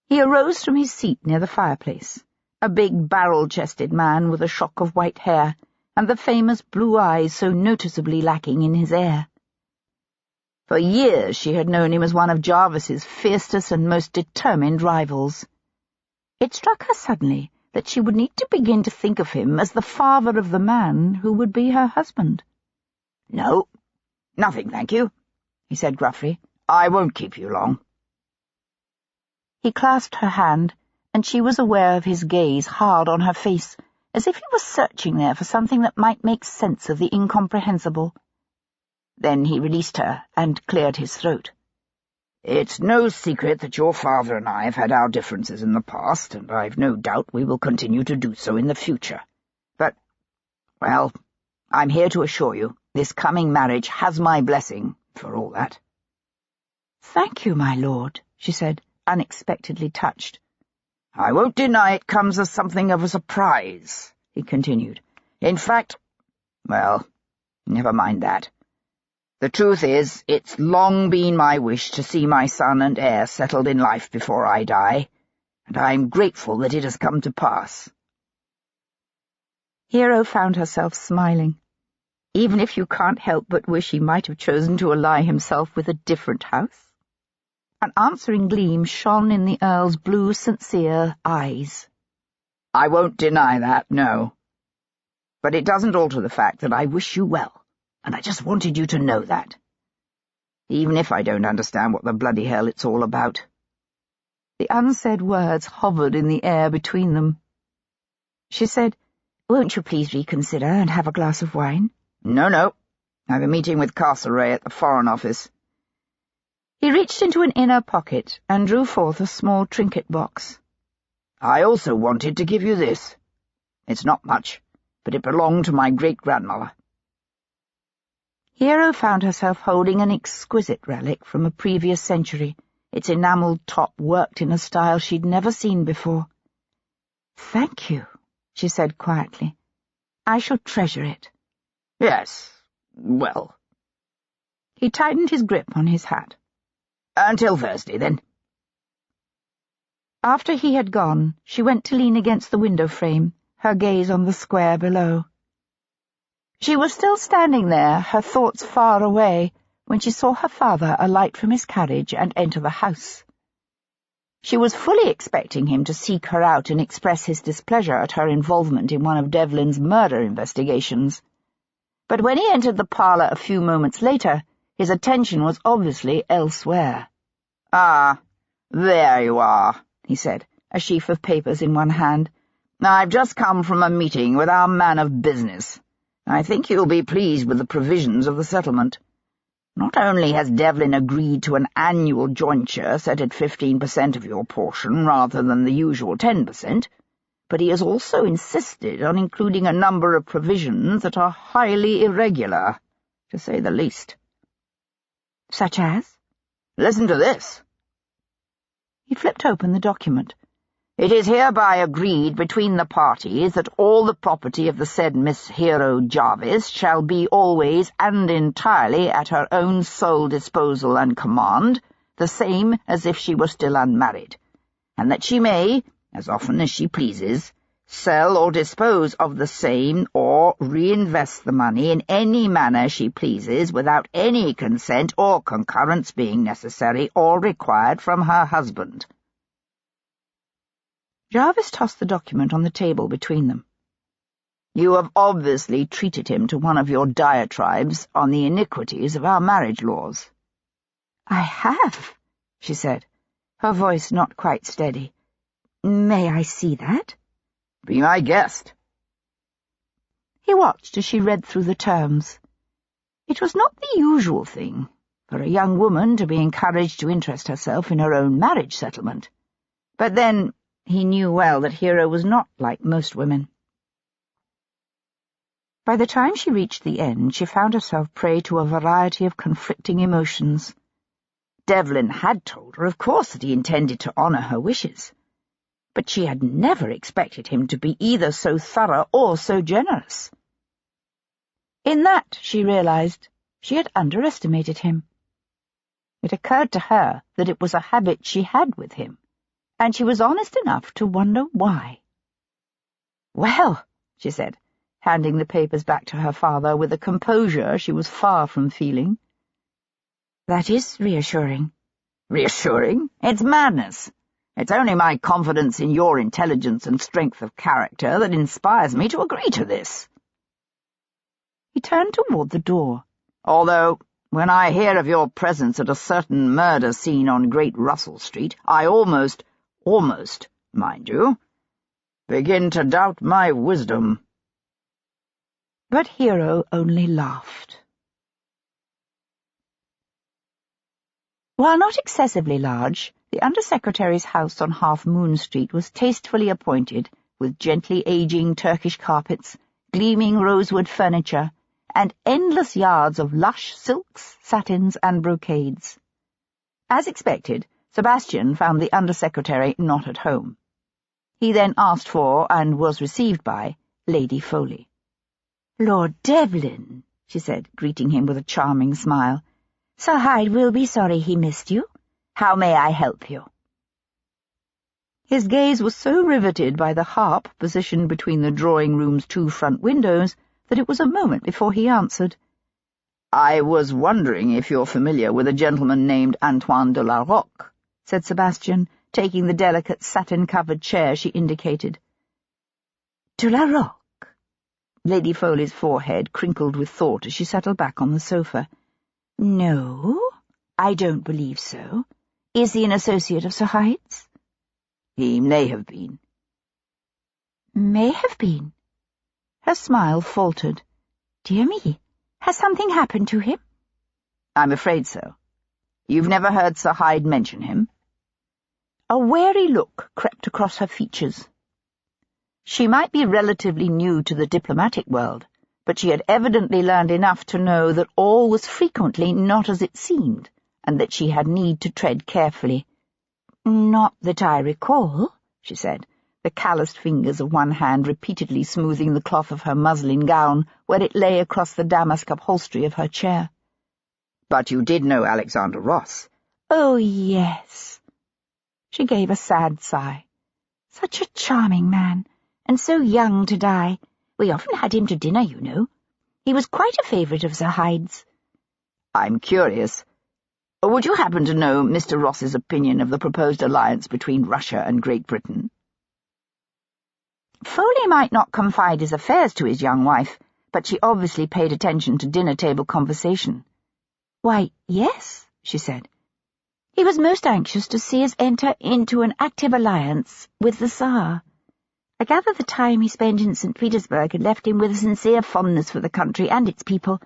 He arose from his seat near the fireplace, a big barrel-chested man with a shock of white hair, and the famous blue eyes so noticeably lacking in his air. For years she had known him as one of Jarvis's fiercest and most determined rivals. It struck her suddenly that she would need to begin to think of him as the father of the man who would be her husband. "No," "Nothing, thank you," he said gruffly. "I won't keep you long." He clasped her hand, and she was aware of his gaze hard on her face, as if he was searching there for something that might make sense of the incomprehensible. Then he released her and cleared his throat. "It's no secret that your father and I have had our differences in the past, and I've no doubt we will continue to do so in the future. But, well, I'm here to assure you, this coming marriage has my blessing, for all that." "Thank you, my lord," she said, unexpectedly touched. "I won't deny it comes as something of a surprise," he continued. "In fact, well, never mind that. The truth is, it's long been my wish to see my son and heir settled in life before I die, and I'm grateful that it has come to pass." Hero found herself smiling. Even if you can't help but wish he might have chosen to ally himself with a different house. An answering gleam shone in the Earl's blue, sincere eyes. "I won't deny that, no. But it doesn't alter the fact that I wish you well, and I just wanted you to know that. Even if I don't understand what the bloody hell it's all about." The unsaid words hovered in the air between them. She said, "Won't you please reconsider and have a glass of wine?" No. I have a meeting with Castlereagh at the Foreign Office." He reached into an inner pocket and drew forth a small trinket box. "I also wanted to give you this. It's not much, but it belonged to my great-grandmother." Hero found herself holding an exquisite relic from a previous century, its enamelled top worked in a style she'd never seen before. "Thank you," she said quietly. "I shall treasure it." "Yes, well." He tightened his grip on his hat. "Until Thursday, then." After he had gone, she went to lean against the window frame, her gaze on the square below. She was still standing there, her thoughts far away, when she saw her father alight from his carriage and enter the house. She was fully expecting him to seek her out and express his displeasure at her involvement in one of Devlin's murder investigations. But when he entered the parlour a few moments later, his attention was obviously elsewhere. "Ah, there you are," he said, a sheaf of papers in one hand. "I've just come from a meeting with our man of business. I think you'll be pleased with the provisions of the settlement. Not only has Devlin agreed to an annual jointure set at 15% of your portion rather than the usual 10%, but he has also insisted on including a number of provisions that are highly irregular, to say the least." "Such as?" "Listen to this." He flipped open the document. "It is hereby agreed between the parties that all the property of the said Miss Hero Jarvis shall be always and entirely at her own sole disposal and command, the same as if she were still unmarried, and that she may, as often as she pleases, sell or dispose of the same or reinvest the money in any manner she pleases without any consent or concurrence being necessary or required from her husband." Jarvis tossed the document on the table between them. "You have obviously treated him to one of your diatribes on the iniquities of our marriage laws." "I have," she said, her voice not quite steady. "May I see that?" "Be my guest." He watched as she read through the terms. It was not the usual thing for a young woman to be encouraged to interest herself in her own marriage settlement. But then he knew well that Hero was not like most women. By the time she reached the end, she found herself prey to a variety of conflicting emotions. Devlin had told her, of course, that he intended to honour her wishes, but she had never expected him to be either so thorough or so generous. In that, she realized, she had underestimated him. It occurred to her that it was a habit she had with him, and she was honest enough to wonder why. "Well," she said, handing the papers back to her father with a composure she was far from feeling. "That is reassuring." "Reassuring? It's madness. It's only my confidence in your intelligence and strength of character that inspires me to agree to this." He turned toward the door. "Although, When I hear of your presence at a certain murder scene on Great Russell Street, I almost, mind you, begin to doubt my wisdom." But Hero only laughed. While not excessively large, the Under-Secretary's house on Half Moon Street was tastefully appointed, with gently aging Turkish carpets, gleaming rosewood furniture, and endless yards of lush silks, satins, and brocades. As expected, Sebastian found the Under-Secretary not at home. He then asked for, and was received by, Lady Foley. "Lord Devlin," she said, greeting him with a charming smile. "Sir Hyde will be sorry he missed you. How may I help you?" His gaze was so riveted by the harp positioned between the drawing-room's 2 front windows that it was a moment before he answered. "I was wondering if you're familiar with a gentleman named Antoine de la Roque," said Sebastian, taking the delicate satin-covered chair she indicated. "De la Roque?" Lady Foley's forehead crinkled with thought as she settled back on the sofa. "No, I don't believe so. Is he an associate of Sir Hyde's?" "He may have been." "May have been?" Her smile faltered. "Dear me, has something happened to him?" "I'm afraid so. You've never heard Sir Hyde mention him?" A wary look crept across her features. She might be relatively new to the diplomatic world, but she had evidently learned enough to know that all was frequently not as it seemed, and that she had need to tread carefully. "Not that I recall," she said, the calloused fingers of one hand repeatedly smoothing the cloth of her muslin gown where it lay across the damask upholstery of her chair. "But you did know Alexander Ross?" "Oh, yes." She gave a sad sigh. "Such a charming man, and so young to die. We often had him to dinner, you know. He was quite a favourite of Sir Hyde's." "I'm curious. Would you happen to know Mr. Ross's opinion of the proposed alliance between Russia and Great Britain?" Foley might not confide his affairs to his young wife, but she obviously paid attention to dinner-table conversation. "Why, yes," she said. "He was most anxious to see us enter into an active alliance with the Tsar. I gather the time he spent in St. Petersburg had left him with a sincere fondness for the country and its people.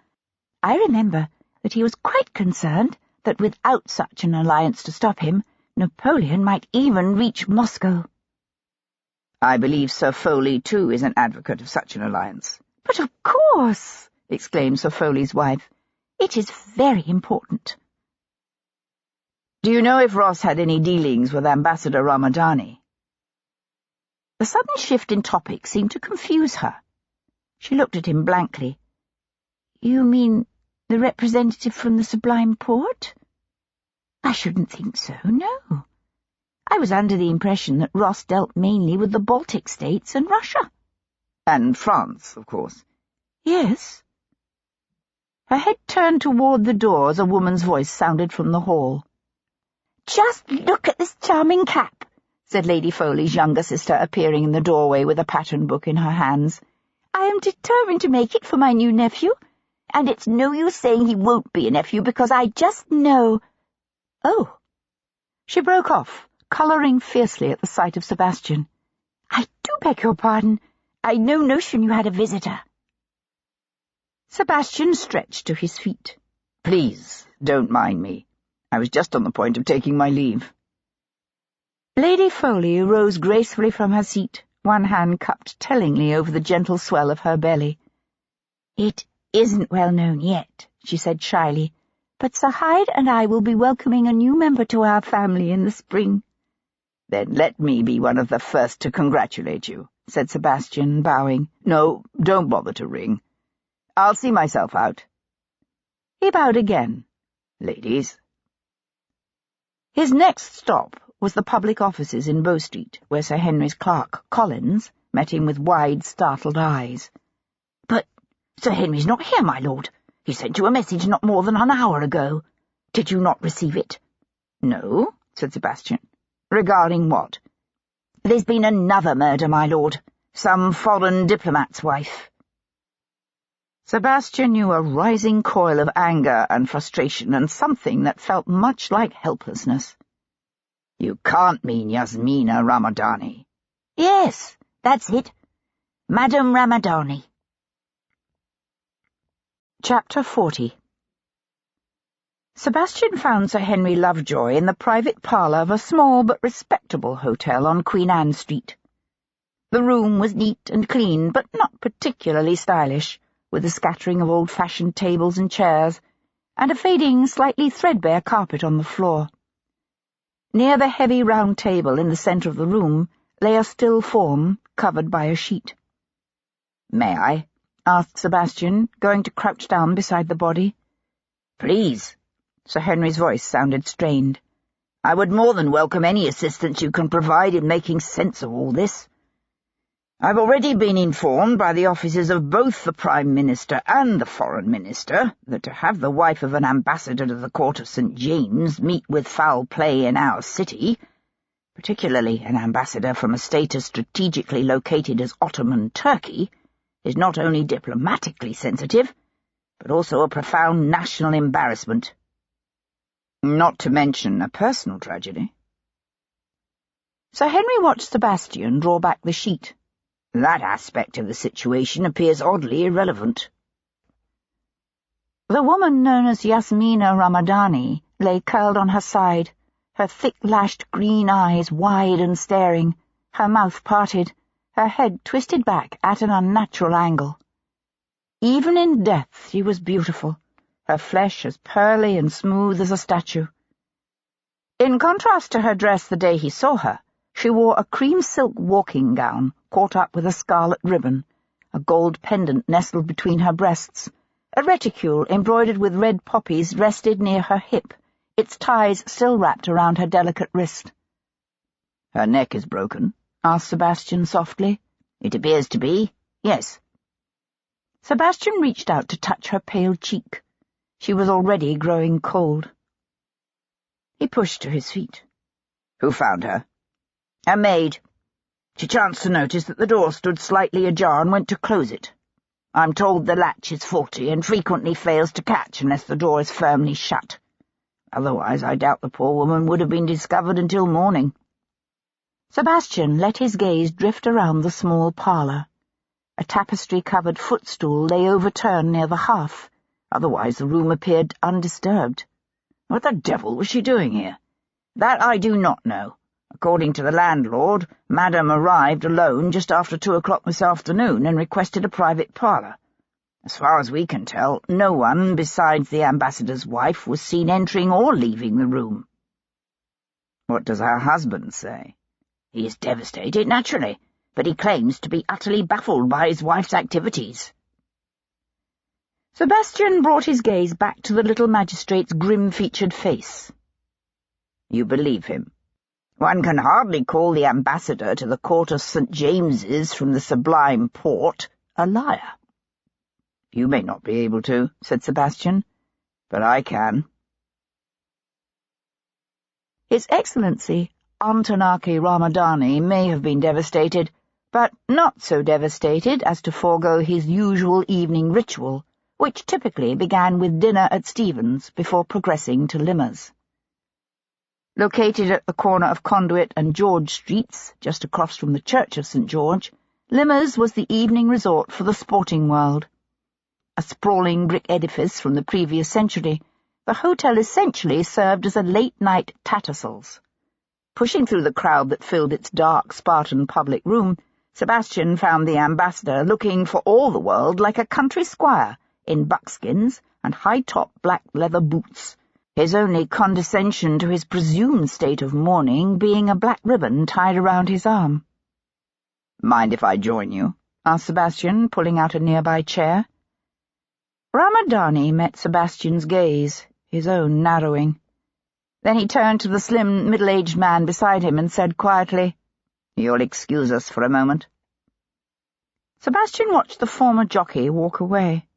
I remember that he was quite concerned that without such an alliance to stop him, Napoleon might even reach Moscow." "I believe Sir Foley, too, is an advocate of such an alliance." "But of course," exclaimed Sir Foley's wife. "It is very important." "Do you know if Ross had any dealings with Ambassador Ramadani?" The sudden shift in topic seemed to confuse her. She looked at him blankly. "You mean the representative from the Sublime Porte?" "I shouldn't think so, no. I was under the impression that Ross dealt mainly with the Baltic states and Russia." "And France, of course." "Yes." Her head turned toward the door as a woman's voice sounded from the hall. "Just look at this charming cap," said Lady Foley's younger sister, appearing in the doorway with a pattern book in her hands. "I am determined to make it for my new nephew, and it's no use saying he won't be a nephew, because I just know—" "Oh." She broke off, colouring fiercely at the sight of Sebastian. "I do beg your pardon. I'd no notion you had a visitor." Sebastian stretched to his feet. "Please, don't mind me. I was just on the point of taking my leave." Lady Foley rose gracefully from her seat, one hand cupped tellingly over the gentle swell of her belly. "It isn't well known yet," she said shyly, "but Sir Hyde and I will be welcoming a new member to our family in the spring." "Then let me be one of the first to congratulate you," said Sebastian, bowing. "No, don't bother to ring. I'll see myself out." He bowed again. "Ladies." His next stop was the public offices in Bow Street, where Sir Henry's clerk, Collins, met him with wide, startled eyes. "But Sir Henry's not here, my lord. He sent you a message not more than an hour ago. Did you not receive it?" "No," said Sebastian. "Regarding what?" "There's been another murder, my lord. Some foreign diplomat's wife." Sebastian knew a rising coil of anger and frustration and something that felt much like helplessness. "You can't mean Yasmina Ramadani." "Yes, that's it. Madam Ramadani." Chapter 40. Sebastian found Sir Henry Lovejoy in the private parlour of a small but respectable hotel on Queen Anne Street. The room was neat and clean, but not particularly stylish, with a scattering of old-fashioned tables and chairs, and a fading, slightly threadbare carpet on the floor. Near the heavy round table in the centre of the room lay a still form covered by a sheet. "May I?" asked Sebastian, going to crouch down beside the body. "Please." Sir Henry's voice sounded strained. "I would more than welcome any assistance you can provide in making sense of all this. I've already been informed by the officers of both the Prime Minister and the Foreign Minister that to have the wife of an ambassador to the court of St. James meet with foul play in our city, particularly an ambassador from a state as strategically located as Ottoman Turkey, is not only diplomatically sensitive, but also a profound national embarrassment. Not to mention a personal tragedy." Sir Henry watched Sebastian draw back the sheet. That aspect of the situation appears oddly irrelevant." The woman known as Yasmina Ramadani lay curled on her side, her thick-lashed green eyes wide and staring, her mouth parted, her head twisted back at an unnatural angle. Even in death she was beautiful, her flesh as pearly and smooth as a statue. In contrast to her dress the day he saw her, she wore a cream silk walking gown caught up with a scarlet ribbon, a gold pendant nestled between her breasts, a reticule embroidered with red poppies rested near her hip, its ties still wrapped around her delicate wrist. "Her neck is broken?" asked Sebastian softly. "It appears to be, yes." Sebastian reached out to touch her pale cheek. She was already growing cold. He pushed to his feet. "Who found her?" "A maid. She chanced to notice that the door stood slightly ajar and went to close it. I'm told the latch is faulty and frequently fails to catch unless the door is firmly shut. Otherwise, I doubt the poor woman would have been discovered until morning." Sebastian let his gaze drift around the small parlour. A tapestry-covered footstool lay overturned near the hearth. Otherwise, the room appeared undisturbed. What the devil was she doing here? That I do not know. According to the landlord, Madame arrived alone just after 2 o'clock this afternoon and requested a private parlour. As far as we can tell, no one besides the ambassador's wife was seen entering or leaving the room." "What does her husband say?" "He is devastated, naturally, but he claims to be utterly baffled by his wife's activities." Sebastian brought his gaze back to the little magistrate's grim-featured face. "You believe him? One can hardly call the ambassador to the court of St. James's from the Sublime Porte a liar." "You may not be able to," said Sebastian, "but I can." His Excellency, Antonaki Ramadani, may have been devastated, but not so devastated as to forego his usual evening ritual, which typically began with dinner at Stephen's before progressing to Limmer's. Located at the corner of Conduit and George Streets, just across from the Church of St. George, Limmer's was the evening resort for the sporting world. A sprawling brick edifice from the previous century, the hotel essentially served as a late-night Tattersall's. Pushing through the crowd that filled its dark, Spartan public room, Sebastian found the ambassador looking for all the world like a country squire in buckskins and high-top black leather boots, his only condescension to his presumed state of mourning being a black ribbon tied around his arm. "Mind if I join you?" asked Sebastian, pulling out a nearby chair. Ramadani met Sebastian's gaze, his own narrowing. Then he turned to the slim, middle-aged man beside him and said quietly, "You'll excuse us for a moment." Sebastian watched the former jockey walk away.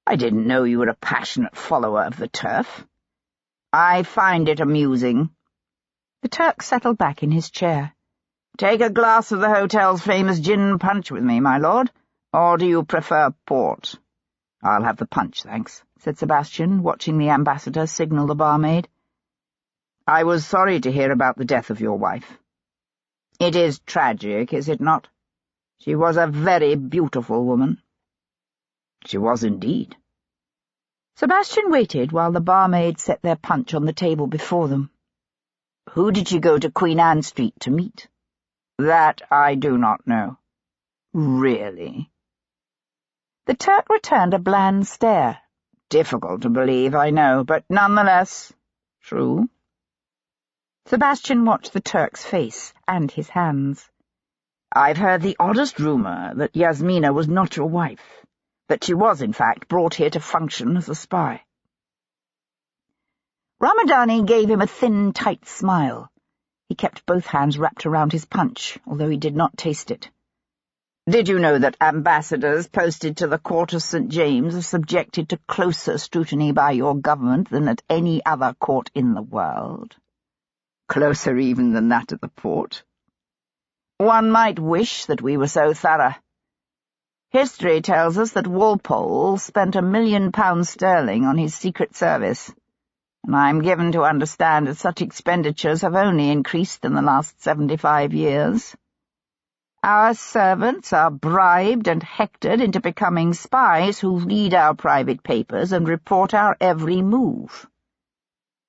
"I didn't know you were a passionate follower of the turf." "I find it amusing." The Turk settled back in his chair. "Take a glass of the hotel's famous gin punch with me, my lord, or do you prefer port? "I'll have the punch, thanks," said Sebastian, watching the ambassador signal the barmaid. "I was sorry to hear about the death of your wife. It is tragic, is it not? She was a very beautiful woman." "She was indeed." Sebastian waited while the barmaid set their punch on the table before them. "Who did she go to Queen Anne Street to meet?" "That I do not know." "Really?" The Turk returned a bland stare. "Difficult to believe, I know, but nonetheless true." Sebastian watched the Turk's face and his hands. "I've heard the oddest rumour that Yasmina was not your wife, that she was, in fact, brought here to function as a spy." Ramadani gave him a thin, tight smile. He kept both hands wrapped around his punch, although he did not taste it. "Did you know that ambassadors posted to the court of St. James are subjected to closer scrutiny by your government than at any other court in the world? Closer even than that at the port? One might wish that we were so thorough. History tells us that Walpole spent £1 million on his secret service, and I am given to understand that such expenditures have only increased in the last 75 years. Our servants are bribed and hectored into becoming spies who read our private papers and report our every move.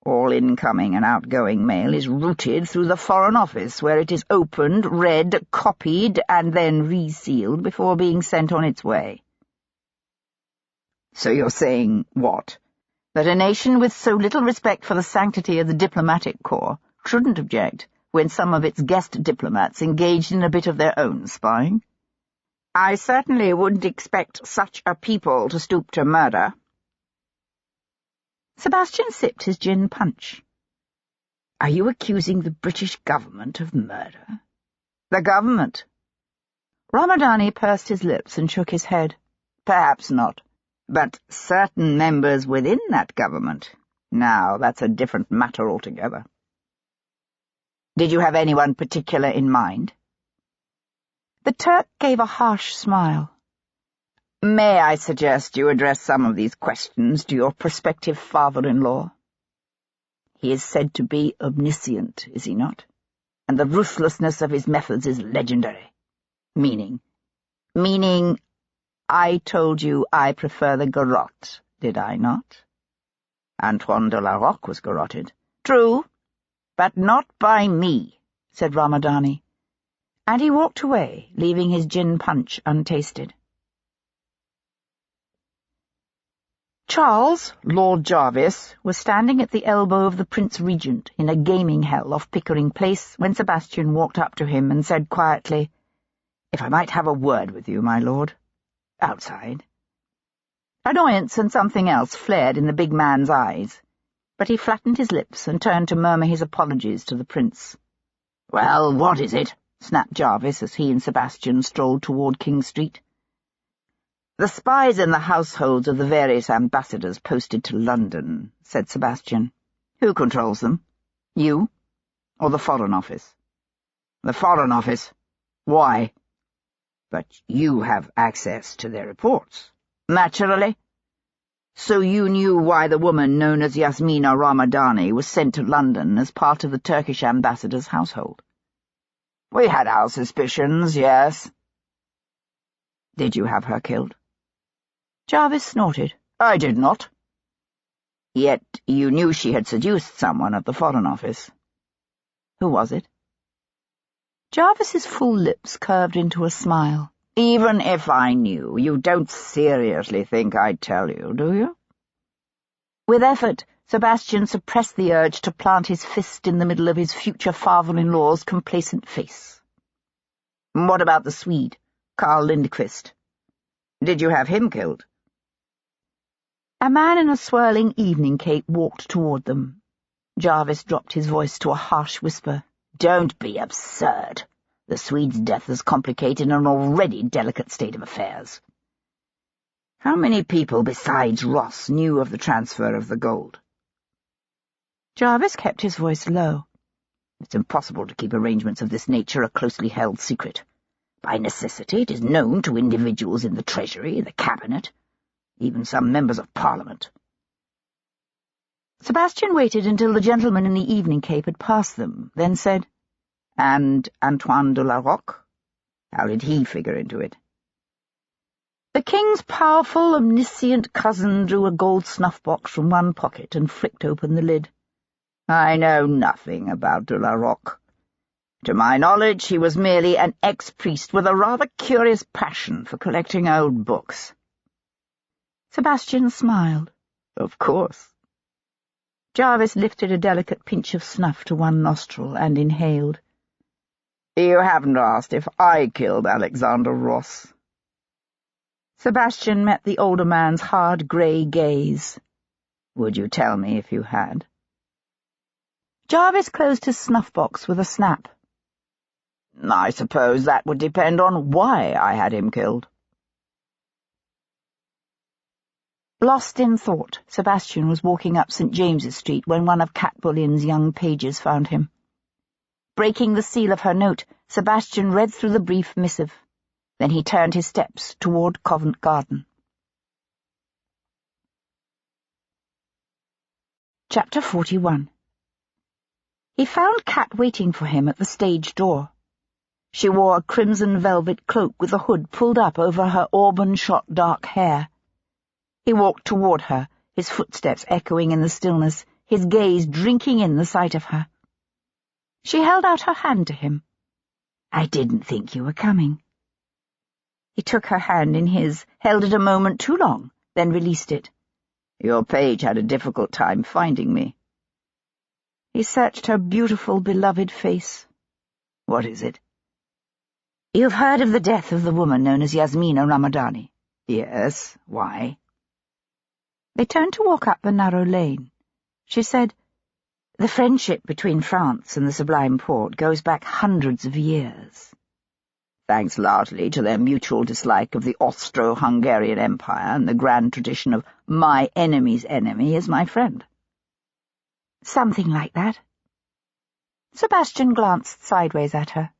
All incoming and outgoing mail is routed through the Foreign Office, where it is opened, read, copied, and then resealed before being sent on its way." "So you're saying what? That a nation with so little respect for the sanctity of the diplomatic corps shouldn't object when some of its guest diplomats engaged in a bit of their own spying?" "I certainly wouldn't expect such a people to stoop to murder." Sebastian sipped his gin punch. "Are you accusing the British government of murder?" "The government?" Ramadani pursed his lips and shook his head. "Perhaps not, but certain members within that government. Now, that's a different matter altogether." "Did you have anyone particular in mind?" The Turk gave a harsh smile. "May I suggest you address some of these questions to your prospective father-in-law? He is said to be omniscient, is he not? And the ruthlessness of his methods is legendary. Meaning, I told you I prefer the garrote, did I not? Antoine de la Roque was garroted. True, but not by me," said Ramadani, and he walked away, leaving his gin punch untasted. Charles, Lord Jarvis, was standing at the elbow of the Prince Regent in a gaming hell off Pickering Place when Sebastian walked up to him and said quietly, "If I might have a word with you, my lord. Outside." Annoyance and something else flared in the big man's eyes, but he flattened his lips and turned to murmur his apologies to the prince. "Well, what is it?" snapped Jarvis as he and Sebastian strolled toward King Street. "The spies in the households of the various ambassadors posted to London," said Sebastian. "Who controls them? You? Or the Foreign Office?" "The Foreign Office. Why?" "But you have access to their reports." "Naturally. So you knew why the woman known as Yasmina Ramadani was sent to London as part of the Turkish ambassador's household?" "We had our suspicions, yes." "Did you have her killed?" Jarvis snorted. "I did not." "Yet you knew she had seduced someone at the Foreign Office. Who was it?" Jarvis's full lips curved into a smile. "Even if I knew, you don't seriously think I'd tell you, do you?" With effort, Sebastian suppressed the urge to plant his fist in the middle of his future father-in-law's complacent face. "What about the Swede, Karl Lindquist? Did you have him killed?" A man in a swirling evening cape walked toward them. Jarvis dropped his voice to a harsh whisper. "Don't be absurd. The Swede's death has complicated an already delicate state of affairs. How many people besides Ross knew of the transfer of the gold?" Jarvis kept his voice low. "It's impossible to keep arrangements of this nature a closely held secret. By necessity, it is known to individuals in the Treasury, the Cabinet. even some members of Parliament." Sebastian waited until the gentleman in the evening cape had passed them, then said, "And Antoine de la Roque? How did he figure into it?" The king's powerful, omniscient cousin drew a gold snuff-box from one pocket and flicked open the lid. "I know nothing about de la Roque. To my knowledge, he was merely an ex-priest with a rather curious passion for collecting old books." Sebastian smiled. "Of course." Jarvis lifted a delicate pinch of snuff to one nostril and inhaled. "You haven't asked if I killed Alexander Ross." Sebastian met the older man's hard grey gaze. "Would you tell me if you had?" Jarvis closed his snuff-box with a snap. "I suppose that would depend on why I had him killed." Lost in thought, Sebastian was walking up St. James's Street when one of Cat Bullion's young pages found him. Breaking the seal of her note, Sebastian read through the brief missive. Then he turned his steps toward Covent Garden. Chapter 41. He found Cat waiting for him at the stage door. She wore a crimson velvet cloak with the hood pulled up over her auburn-shot dark hair. He walked toward her, his footsteps echoing in the stillness, his gaze drinking in the sight of her. She held out her hand to him. "I didn't think you were coming." He took her hand in his, held it a moment too long, then released it. "Your page had a difficult time finding me." He searched her beautiful, beloved face. "What is it?" "You've heard of the death of the woman known as Yasmina Ramadani?" "Yes. Why?" They turned to walk up the narrow lane. She said, "The friendship between France and the Sublime Porte goes back hundreds of years." "Thanks largely to their mutual dislike of the Austro-Hungarian Empire and the grand tradition of my enemy's enemy is my friend." "Something like that." Sebastian glanced sideways at her.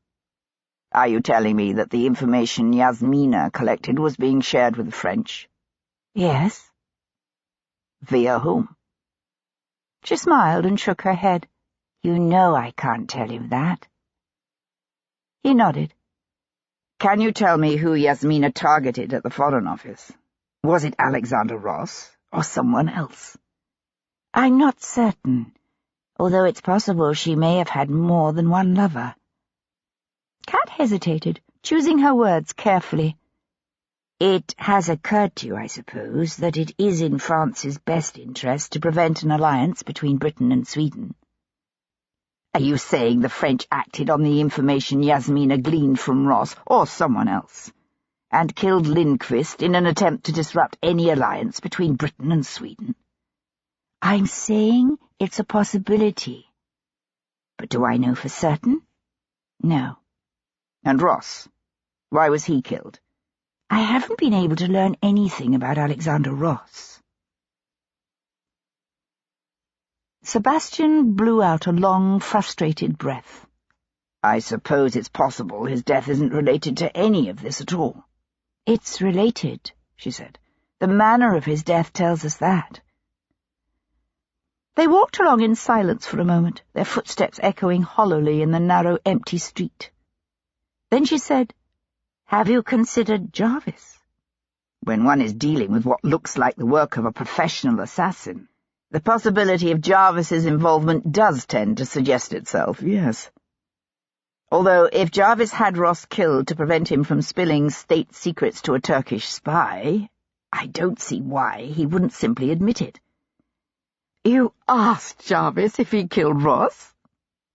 "Are you telling me that the information Yasmina collected was being shared with the French?" "Yes." "Via whom?" She smiled and shook her head. "You know I can't tell you that." He nodded. "Can you tell me who Yasmina targeted at the Foreign Office? Was it Alexander Ross or someone else?" "I'm not certain, although it's possible she may have had more than one lover." Cat hesitated, choosing her words carefully. "It has occurred to you, I suppose, that it is in France's best interest to prevent an alliance between Britain and Sweden." "Are you saying the French acted on the information Yasmina gleaned from Ross or someone else, and killed Lindquist in an attempt to disrupt any alliance between Britain and Sweden?" "I'm saying it's a possibility. But do I know for certain? No." "And Ross? Why was he killed?" "I haven't been able to learn anything about Alexander Ross." Sebastian blew out a long, frustrated breath. "I suppose it's possible his death isn't related to any of this at all." "It's related," she said. "The manner of his death tells us that." They walked along in silence for a moment, their footsteps echoing hollowly in the narrow, empty street. Then she said, "Have you considered Jarvis?" "When one is dealing with what looks like the work of a professional assassin, the possibility of Jarvis's involvement does tend to suggest itself, yes. Although if Jarvis had Ross killed to prevent him from spilling state secrets to a Turkish spy, I don't see why he wouldn't simply admit it." "You asked Jarvis if he killed Ross?"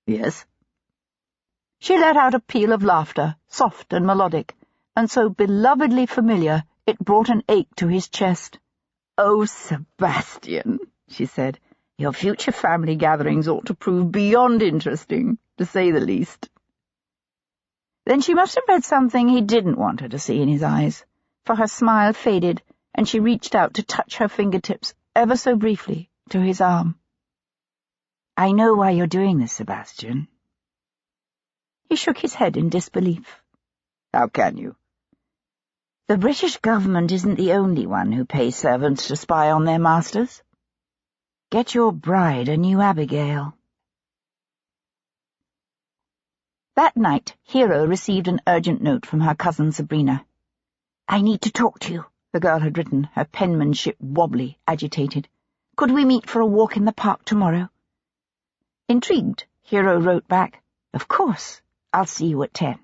"Yes." She let out a peal of laughter, soft and melodic, and so belovedly familiar it brought an ache to his chest. "Oh, Sebastian," she said, "your future family gatherings ought to prove beyond interesting, to say the least." Then she must have read something he didn't want her to see in his eyes, for her smile faded, and she reached out to touch her fingertips, ever so briefly, to his arm. "I know why you're doing this, Sebastian." He shook his head in disbelief. "How can you?" The British government isn't the only one who pays servants to spy on their masters. Get your bride a new Abigail. That night, Hero received an urgent note from her cousin Sabrina. "I need to talk to you," the girl had written, her penmanship wobbly, agitated. "Could we meet for a walk in the park tomorrow?" Intrigued, Hero wrote back, "Of course, I'll see you at 10.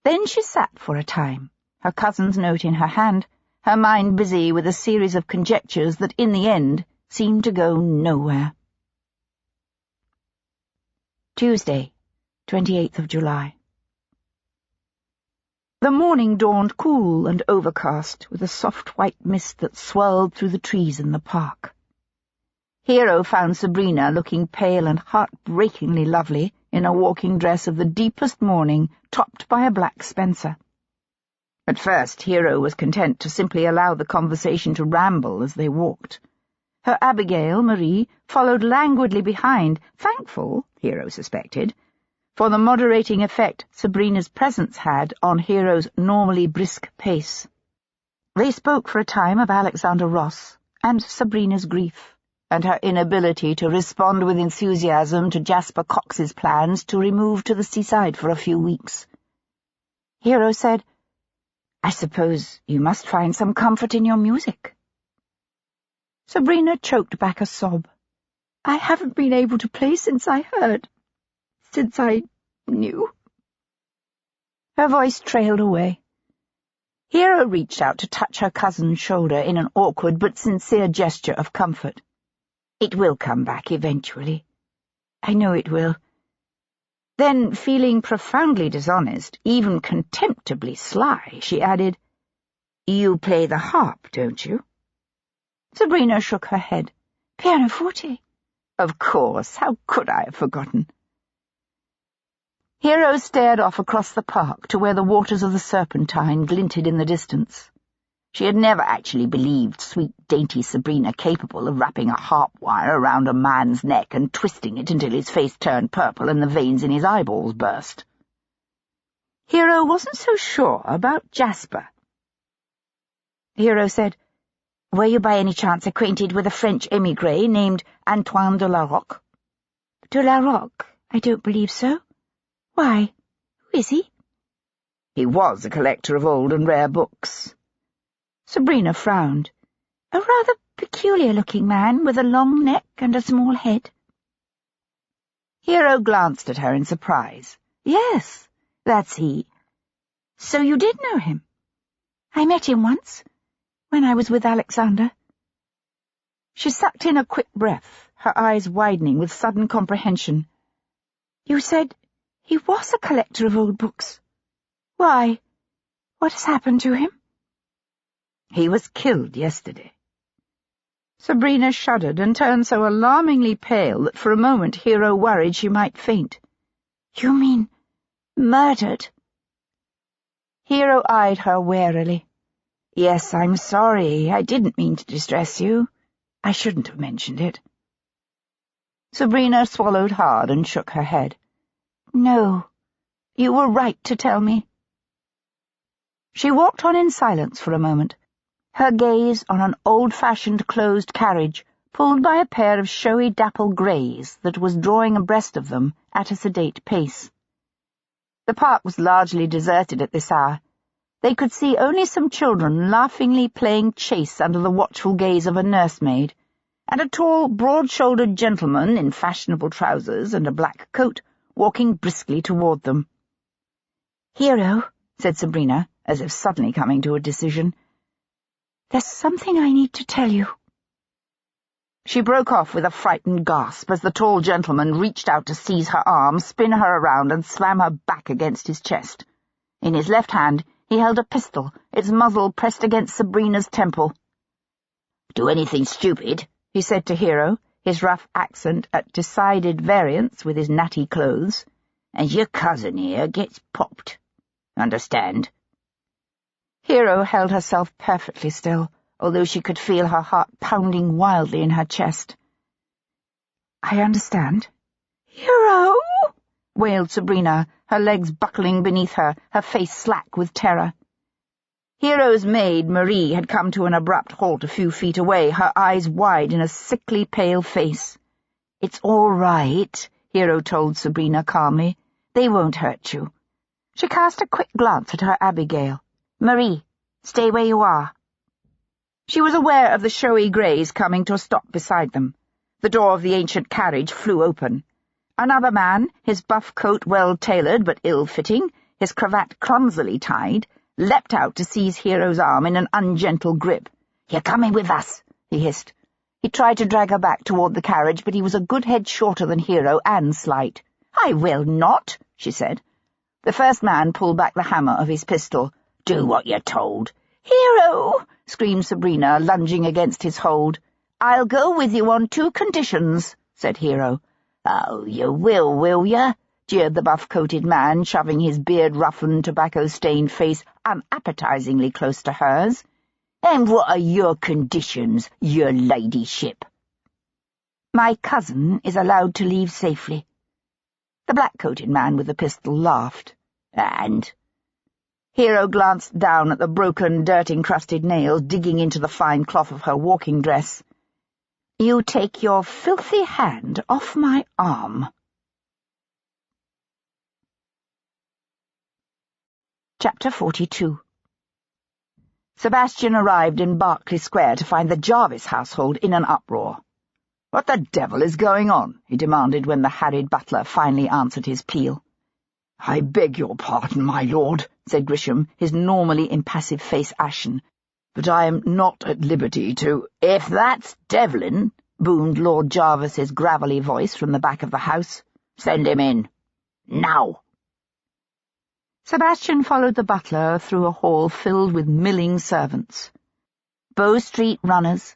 Then she sat for a time, her cousin's note in her hand, her mind busy with a series of conjectures that in the end seemed to go nowhere. Tuesday, 28th of July. The morning dawned cool and overcast, with a soft white mist that swirled through the trees in the park. Hero found Sabrina looking pale and heartbreakingly lovely in a walking dress of the deepest mourning, topped by a black spencer. At first, Hero was content to simply allow the conversation to ramble as they walked. Her Abigail, Marie, followed languidly behind, thankful, Hero suspected, for the moderating effect Sabrina's presence had on Hero's normally brisk pace. They spoke for a time of Alexander Ross and Sabrina's grief, and her inability to respond with enthusiasm to Jasper Cox's plans to remove to the seaside for a few weeks. Hero said, "I suppose you must find some comfort in your music." Sabrina choked back a sob. "I haven't been able to play since I heard. Since I knew." Her voice trailed away. Hero reached out to touch her cousin's shoulder in an awkward but sincere gesture of comfort. "It will come back eventually. I know it will." Then, feeling profoundly dishonest, even contemptibly sly, she added, "You play the harp, don't you?" Sabrina shook her head. "Pianoforte." "Of course, how could I have forgotten?" Hero stared off across the park to where the waters of the Serpentine glinted in the distance. She had never actually believed sweet, dainty Sabrina capable of wrapping a harp wire around a man's neck and twisting it until his face turned purple and the veins in his eyeballs burst. Hero wasn't so sure about Jasper. Hero said, "Were you by any chance acquainted with a French émigré named Antoine de la Roque?" "De la Roque? I don't believe so. Why? Who is he?" "He was a collector of old and rare books." Sabrina frowned. "A rather peculiar-looking man with a long neck and a small head." Hero glanced at her in surprise. "Yes, that's he. So you did know him?" "I met him once, when I was with Alexander." She sucked in a quick breath, her eyes widening with sudden comprehension. "You said he was a collector of old books. Why? What has happened to him?" "He was killed yesterday." Sabrina shuddered and turned so alarmingly pale that for a moment Hero worried she might faint. "You mean murdered?" Hero eyed her warily. "Yes, I'm sorry. I didn't mean to distress you. I shouldn't have mentioned it." Sabrina swallowed hard and shook her head. "No, you were right to tell me." She walked on in silence for a moment, her gaze on an old-fashioned closed carriage pulled by a pair of showy dapple greys that was drawing abreast of them at a sedate pace. The park was largely deserted at this hour. They could see only some children laughingly playing chase under the watchful gaze of a nursemaid, and a tall, broad-shouldered gentleman in fashionable trousers and a black coat walking briskly toward them. "Hero," said Sabrina, as if suddenly coming to a decision, "there's something I need to tell you." She broke off with a frightened gasp as the tall gentleman reached out to seize her arm, spin her around, and slam her back against his chest. In his left hand he held a pistol, its muzzle pressed against Sabrina's temple. "Do anything stupid," he said to Hero, his rough accent at decided variance with his natty clothes, "and your cousin here gets popped. Understand?" Hero held herself perfectly still, although she could feel her heart pounding wildly in her chest. "I understand." "Hero!" wailed Sabrina, her legs buckling beneath her, her face slack with terror. Hero's maid, Marie, had come to an abrupt halt a few feet away, her eyes wide in a sickly pale face. "It's all right," Hero told Sabrina calmly. "They won't hurt you." She cast a quick glance at her Abigail. "Marie, stay where you are." She was aware of the showy greys coming to a stop beside them. The door of the ancient carriage flew open. Another man, his buff coat well-tailored but ill-fitting, his cravat clumsily tied, leapt out to seize Hero's arm in an ungentle grip. "You're coming with us," he hissed. He tried to drag her back toward the carriage, but he was a good head shorter than Hero and slight. "I will not," she said. The first man pulled back the hammer of his pistol. "Do what you're told." "Hero!" screamed Sabrina, lunging against his hold. "I'll go with you on 2 conditions," said Hero. "Oh, you will ya?" jeered the buff-coated man, shoving his beard-roughened, tobacco-stained face unappetizingly close to hers. "And what are your conditions, your ladyship?" "My cousin is allowed to leave safely." The black-coated man with the pistol laughed. "And?" Hero glanced down at the broken, dirt-encrusted nails digging into the fine cloth of her walking dress. "You take your filthy hand off my arm." Chapter 42. Sebastian arrived in Berkeley Square to find the Jarvis household in an uproar. "What the devil is going on?" he demanded when the harried butler finally answered his peal. "I beg your pardon, my lord," said Grisham, his normally impassive face ashen, "but I am not at liberty to—" "If that's Devlin," boomed Lord Jarvis's gravelly voice from the back of the house, "send him in. Now." Sebastian followed the butler through a hall filled with milling servants, Bow Street runners,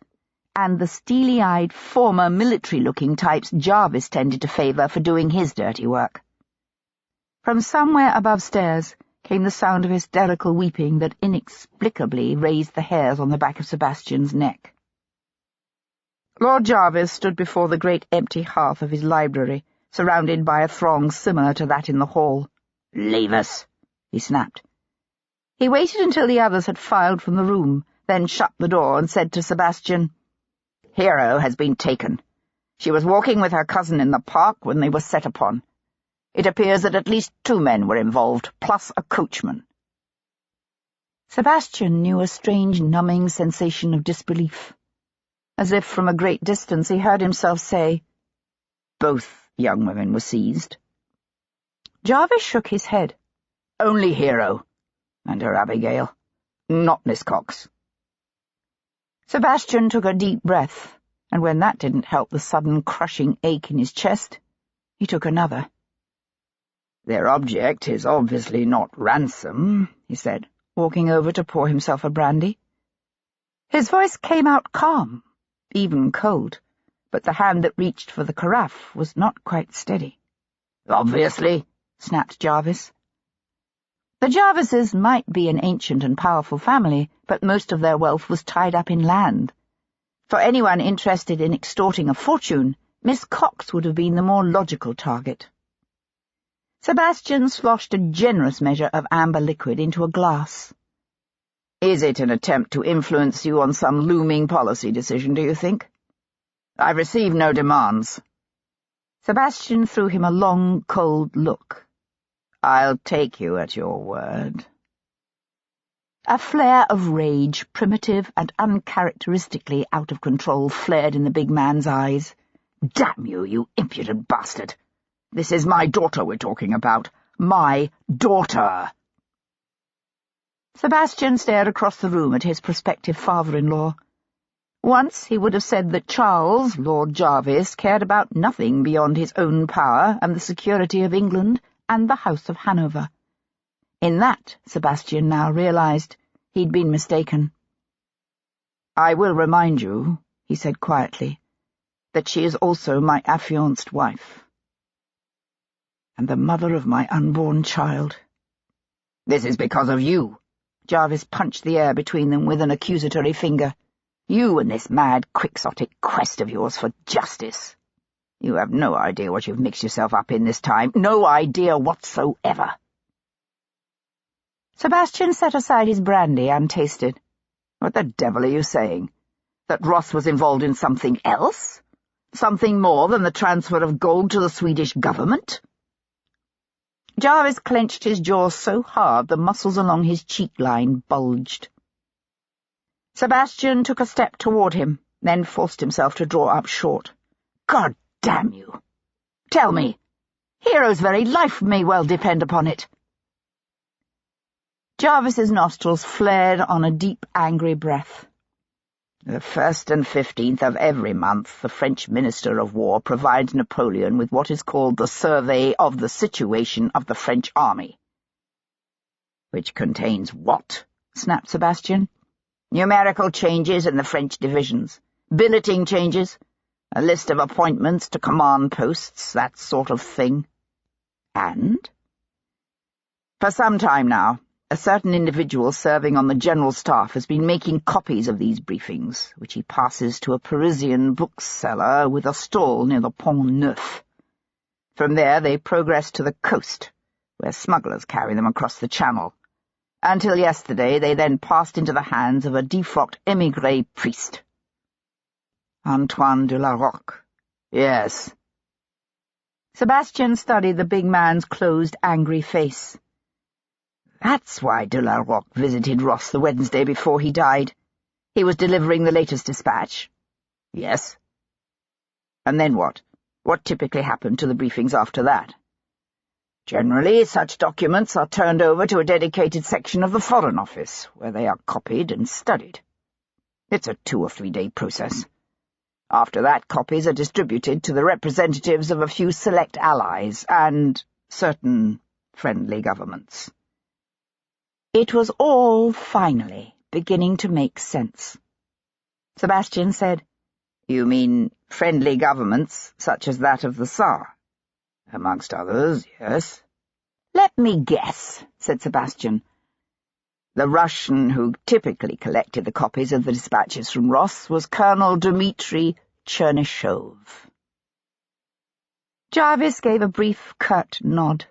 and the steely-eyed, former military-looking types Jarvis tended to favour for doing his dirty work. From somewhere above stairs came the sound of hysterical weeping that inexplicably raised the hairs on the back of Sebastian's neck. Lord Jarvis stood before the great empty hearth of his library, surrounded by a throng similar to that in the hall. "Leave us," he snapped. He waited until the others had filed from the room, then shut the door and said to Sebastian, "Hero has been taken. She was walking with her cousin in the park when they were set upon. It appears that at least 2 men were involved, plus a coachman." Sebastian knew a strange numbing sensation of disbelief. As if from a great distance he heard himself say, "Both young women were seized." Jarvis shook his head. "Only Hero, and her Abigail, not Miss Cox." Sebastian took a deep breath, and when that didn't help the sudden crushing ache in his chest, he took another. "Their object is obviously not ransom," he said, walking over to pour himself a brandy. His voice came out calm, even cold, but the hand that reached for the carafe was not quite steady. "Obviously," snapped Jarvis. The Jarvises might be an ancient and powerful family, but most of their wealth was tied up in land. For anyone interested in extorting a fortune, Miss Cox would have been the more logical target. Sebastian sloshed a generous measure of amber liquid into a glass. "Is it an attempt to influence you on some looming policy decision, do you think?" "I've received no demands." Sebastian threw him a long, cold look. "I'll take you at your word." A flare of rage, primitive and uncharacteristically out of control, flared in the big man's eyes. "Damn you, you impudent bastard! This is my daughter we're talking about. My daughter!" Sebastian stared across the room at his prospective father-in-law. Once he would have said that Charles, Lord Jarvis, cared about nothing beyond his own power and the security of England and the House of Hanover. In that, Sebastian now realized, he'd been mistaken. "I will remind you," he said quietly, "that she is also my affianced wife, and the mother of my unborn child." "This is because of you." Jarvis punched the air between them with an accusatory finger. "You and this mad, quixotic quest of yours for justice. You have no idea what you've mixed yourself up in this time. No idea whatsoever." Sebastian set aside his brandy untasted. "What the devil are you saying? That Ross was involved in something else? Something more than the transfer of gold to the Swedish government?" Jarvis clenched his jaw so hard the muscles along his cheek line bulged. Sebastian took a step toward him, then forced himself to draw up short. "God damn you! Tell me! Hero's very life may well depend upon it." Jarvis's nostrils flared on a deep, angry breath. "The 1st and 15th of every month, the French Minister of War provides Napoleon with what is called the Survey of the Situation of the French Army." "Which contains what?" snapped Sebastian. "Numerical changes in the French divisions, billeting changes, a list of appointments to command posts, that sort of thing." "And?" "For some time now, a certain individual serving on the general staff has been making copies of these briefings, which he passes to a Parisian bookseller with a stall near the Pont Neuf. From there they progress to the coast, where smugglers carry them across the Channel. Until yesterday they then passed into the hands of a defrocked émigré priest." "Antoine de la Roque." "Yes." Sebastian studied the big man's closed, angry face. "That's why de la Roque visited Ross the Wednesday before he died. He was delivering the latest dispatch." "Yes." "And then what? What typically happened to the briefings after that?" "Generally, such documents are turned over to a dedicated section of the Foreign Office, where they are copied and studied. It's a 2 or 3 day process. After that, copies are distributed to the representatives of a few select allies and certain friendly governments." It was all, finally, beginning to make sense. Sebastian said, "You mean friendly governments, such as that of the Tsar?" "Amongst others, yes." "Let me guess," said Sebastian. "The Russian who typically collected the copies of the dispatches from Ross was Colonel Dmitri Chernyshov." Jarvis gave a brief, curt nod.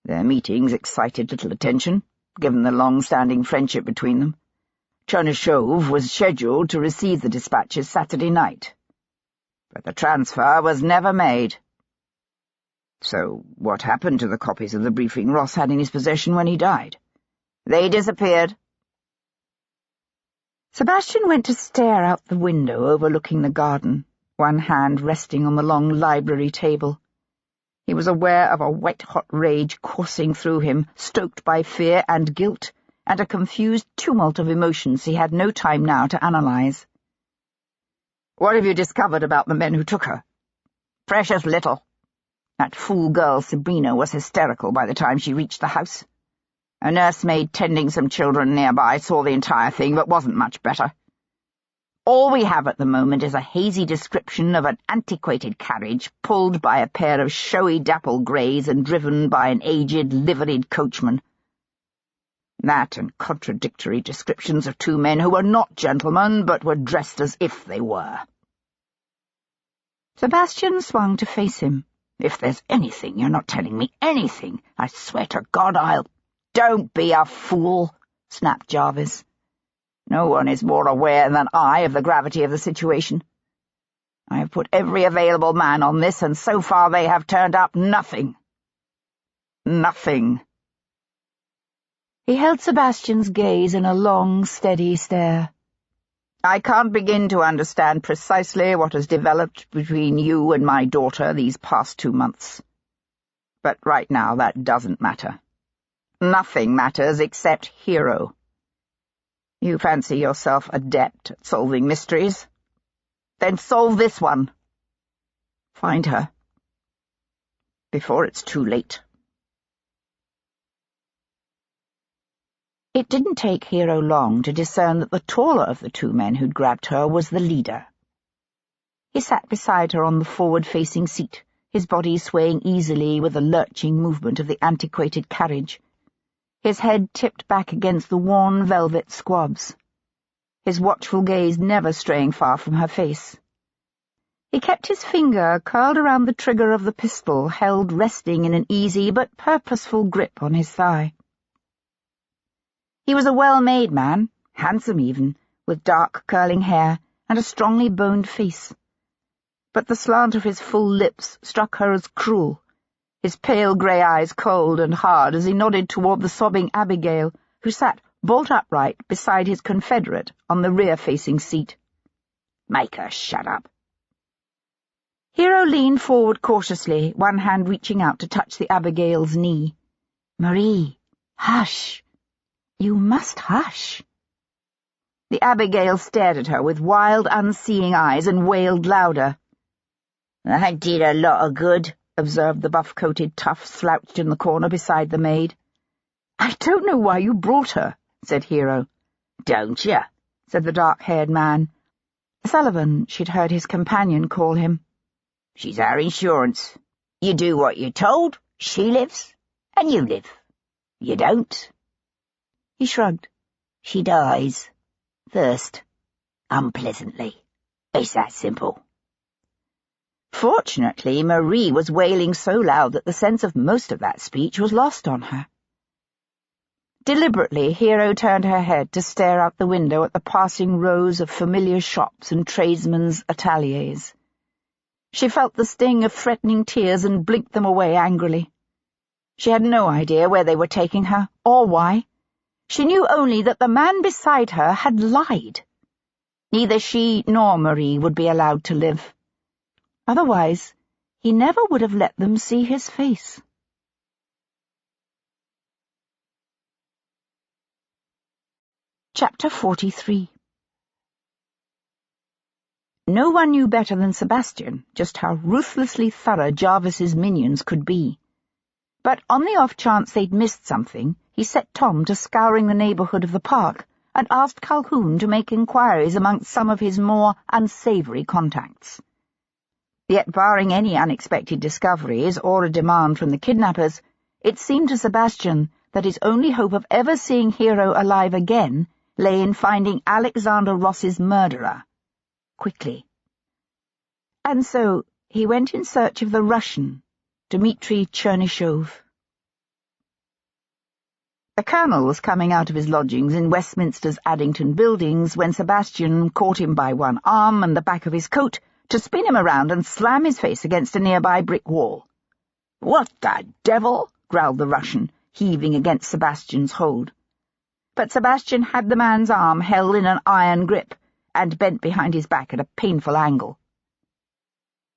Their meetings excited little attention, given the long-standing friendship between them. Chernyshov was scheduled to receive the dispatches Saturday night, but the transfer was never made. "So what happened to the copies of the briefing Ross had in his possession when he died?" "They disappeared." Sebastian went to stare out the window overlooking the garden, one hand resting on the long library table. He was aware of a white-hot rage coursing through him, stoked by fear and guilt, and a confused tumult of emotions he had no time now to analyze. "What have you discovered about the men who took her?" "Precious little. That fool girl Sabrina was hysterical by the time she reached the house. A nursemaid tending some children nearby saw the entire thing, but wasn't much better. All we have at the moment is a hazy description of an antiquated carriage pulled by a pair of showy dapple greys and driven by an aged, liveried coachman. That and contradictory descriptions of 2 men who were not gentlemen, but were dressed as if they were." Sebastian swung to face him. "If there's anything you're not telling me, anything, I swear to God I'll—" "Don't be a fool," snapped Jarvis. "No one is more aware than I of the gravity of the situation. I have put every available man on this, and so far they have turned up nothing. Nothing." He held Sebastian's gaze in a long, steady stare. "I can't begin to understand precisely what has developed between you and my daughter these past 2 months. But right now that doesn't matter. Nothing matters except Hero. You fancy yourself adept at solving mysteries? Then solve this one. Find her. Before it's too late." It didn't take Hero long to discern that the taller of the 2 men who'd grabbed her was the leader. He sat beside her on the forward-facing seat, his body swaying easily with the lurching movement of the antiquated carriage, his head tipped back against the worn velvet squabs, his watchful gaze never straying far from her face. He kept his finger curled around the trigger of the pistol, held resting in an easy but purposeful grip on his thigh. He was a well-made man, handsome even, with dark curling hair and a strongly boned face. But the slant of his full lips struck her as cruel, his pale grey eyes cold and hard as he nodded toward the sobbing Abigail, who sat bolt upright beside his confederate on the rear-facing seat. "Make her shut up." Hero leaned forward cautiously, one hand reaching out to touch the Abigail's knee. "Marie, hush. You must hush." The Abigail stared at her with wild, unseeing eyes and wailed louder. "I did a lot of good," observed the buff-coated tough slouched in the corner beside the maid. "I don't know why you brought her," said Hero. "Don't you?" said the dark-haired man. Sullivan, she'd heard his companion call him. "She's our insurance. You do what you're told, she lives, and you live. You don't." He shrugged. "She dies. First. Unpleasantly. It's that simple." Fortunately, Marie was wailing so loud that the sense of most of that speech was lost on her. Deliberately, Hero turned her head to stare out the window at the passing rows of familiar shops and tradesmen's ateliers. She felt the sting of threatening tears and blinked them away angrily. She had no idea where they were taking her, or why. She knew only that the man beside her had lied. Neither she nor Marie would be allowed to live. Otherwise, he never would have let them see his face. Chapter 43. No one knew better than Sebastian just how ruthlessly thorough Jarvis's minions could be. But on the off chance they'd missed something, he set Tom to scouring the neighbourhood of the park and asked Calhoun to make inquiries amongst some of his more unsavoury contacts. Yet barring any unexpected discoveries or a demand from the kidnappers, it seemed to Sebastian that his only hope of ever seeing Hero alive again lay in finding Alexander Ross's murderer. Quickly. And so he went in search of the Russian, Dmitri Chernyshov. The colonel was coming out of his lodgings in Westminster's Addington buildings when Sebastian caught him by one arm and the back of his coat to spin him around and slam his face against a nearby brick wall. "What the devil?" growled the Russian, heaving against Sebastian's hold. But Sebastian had the man's arm held in an iron grip and bent behind his back at a painful angle.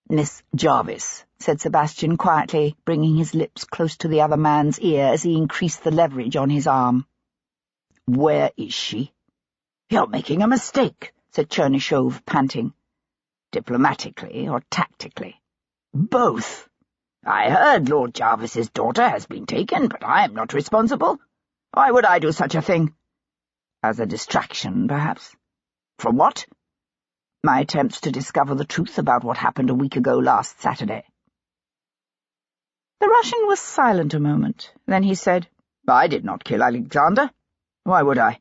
"Miss Jarvis," said Sebastian quietly, bringing his lips close to the other man's ear as he increased the leverage on his arm. "Where is she?" "You're making a mistake," said Chernyshov, panting. "Diplomatically or tactically?" "Both. I heard Lord Jarvis's daughter has been taken, but I am not responsible. Why would I do such a thing?" "As a distraction, perhaps." "From what?" "My attempts to discover the truth about what happened a week ago last Saturday." The Russian was silent a moment. Then he said, "I did not kill Alexander. Why would I?"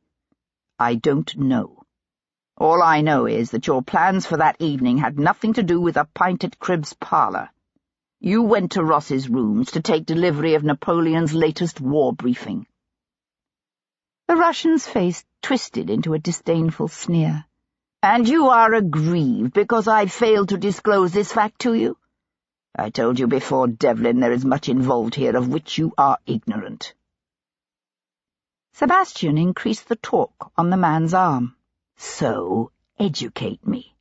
"I don't know. All I know is that your plans for that evening had nothing to do with a pint at Cribb's parlour. You went to Ross's rooms to take delivery of Napoleon's latest war briefing." The Russian's face twisted into a disdainful sneer. "And you are aggrieved because I failed to disclose this fact to you? I told you before, Devlin, there is much involved here of which you are ignorant." Sebastian increased the torque on the man's arm. "So, educate me."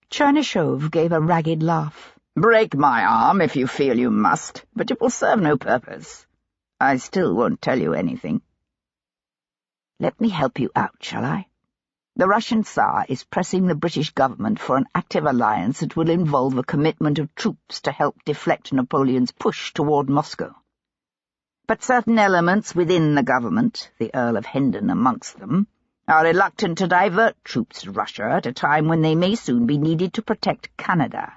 Chernyshov gave a ragged laugh. "Break my arm if you feel you must, but it will serve no purpose. I still won't tell you anything." "Let me help you out, shall I? The Russian Tsar is pressing the British government for an active alliance that will involve a commitment of troops to help deflect Napoleon's push toward Moscow. But certain elements within the government, the Earl of Hendon amongst them, are reluctant to divert troops to Russia at a time when they may soon be needed to protect Canada.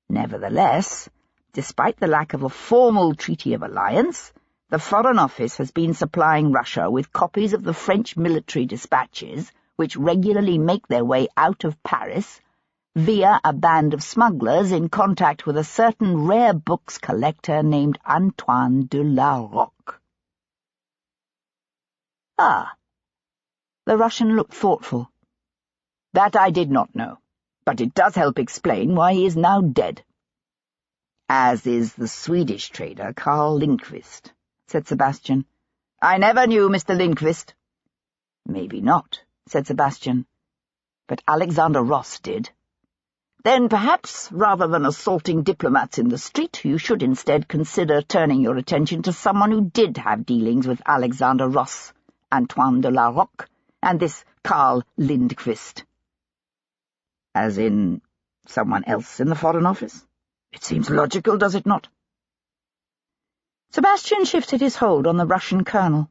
Nevertheless, despite the lack of a formal treaty of alliance, the Foreign Office has been supplying Russia with copies of the French military dispatches which regularly make their way out of Paris via a band of smugglers in contact with a certain rare books collector named Antoine de la Roque. Ah. The Russian looked thoughtful. That I did not know, but it does help explain why he is now dead. As is the Swedish trader Karl Lindqvist, said Sebastian. I never knew Mr. Lindqvist. Maybe not, said Sebastian, but Alexander Ross did. Then perhaps, rather than assaulting diplomats in the street, you should instead consider turning your attention to someone who did have dealings with Alexander Ross, Antoine de la Roque, and this Karl Lindqvist. As in someone else in the Foreign Office? It seems logical, does it not? Sebastian shifted his hold on the Russian colonel.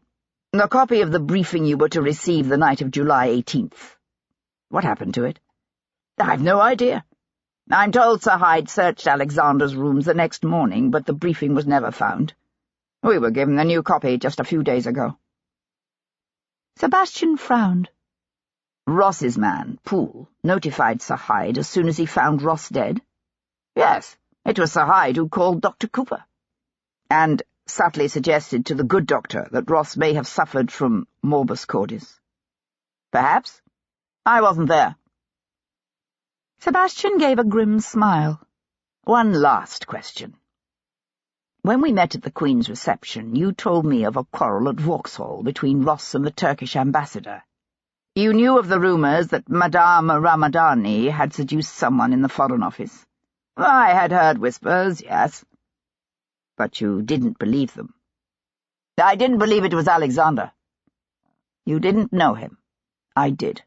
The copy of the briefing you were to receive the night of July 18th. What happened to it? I've no idea. I'm told Sir Hyde searched Alexander's rooms the next morning, but the briefing was never found. We were given a new copy just a few days ago. Sebastian frowned. Ross's man, Poole, notified Sir Hyde as soon as he found Ross dead? Yes, it was Sir Hyde who called Dr. Cooper, and subtly suggested to the good doctor that Ross may have suffered from morbus cordis. Perhaps. I wasn't there. Sebastian gave a grim smile. One last question. When we met at the Queen's reception, you told me of a quarrel at Vauxhall between Ross and the Turkish ambassador. You knew of the rumours that Madame Ramadani had seduced someone in the Foreign Office. I had heard whispers, yes. But you didn't believe them. I didn't believe it was Alexander. You didn't know him. I did.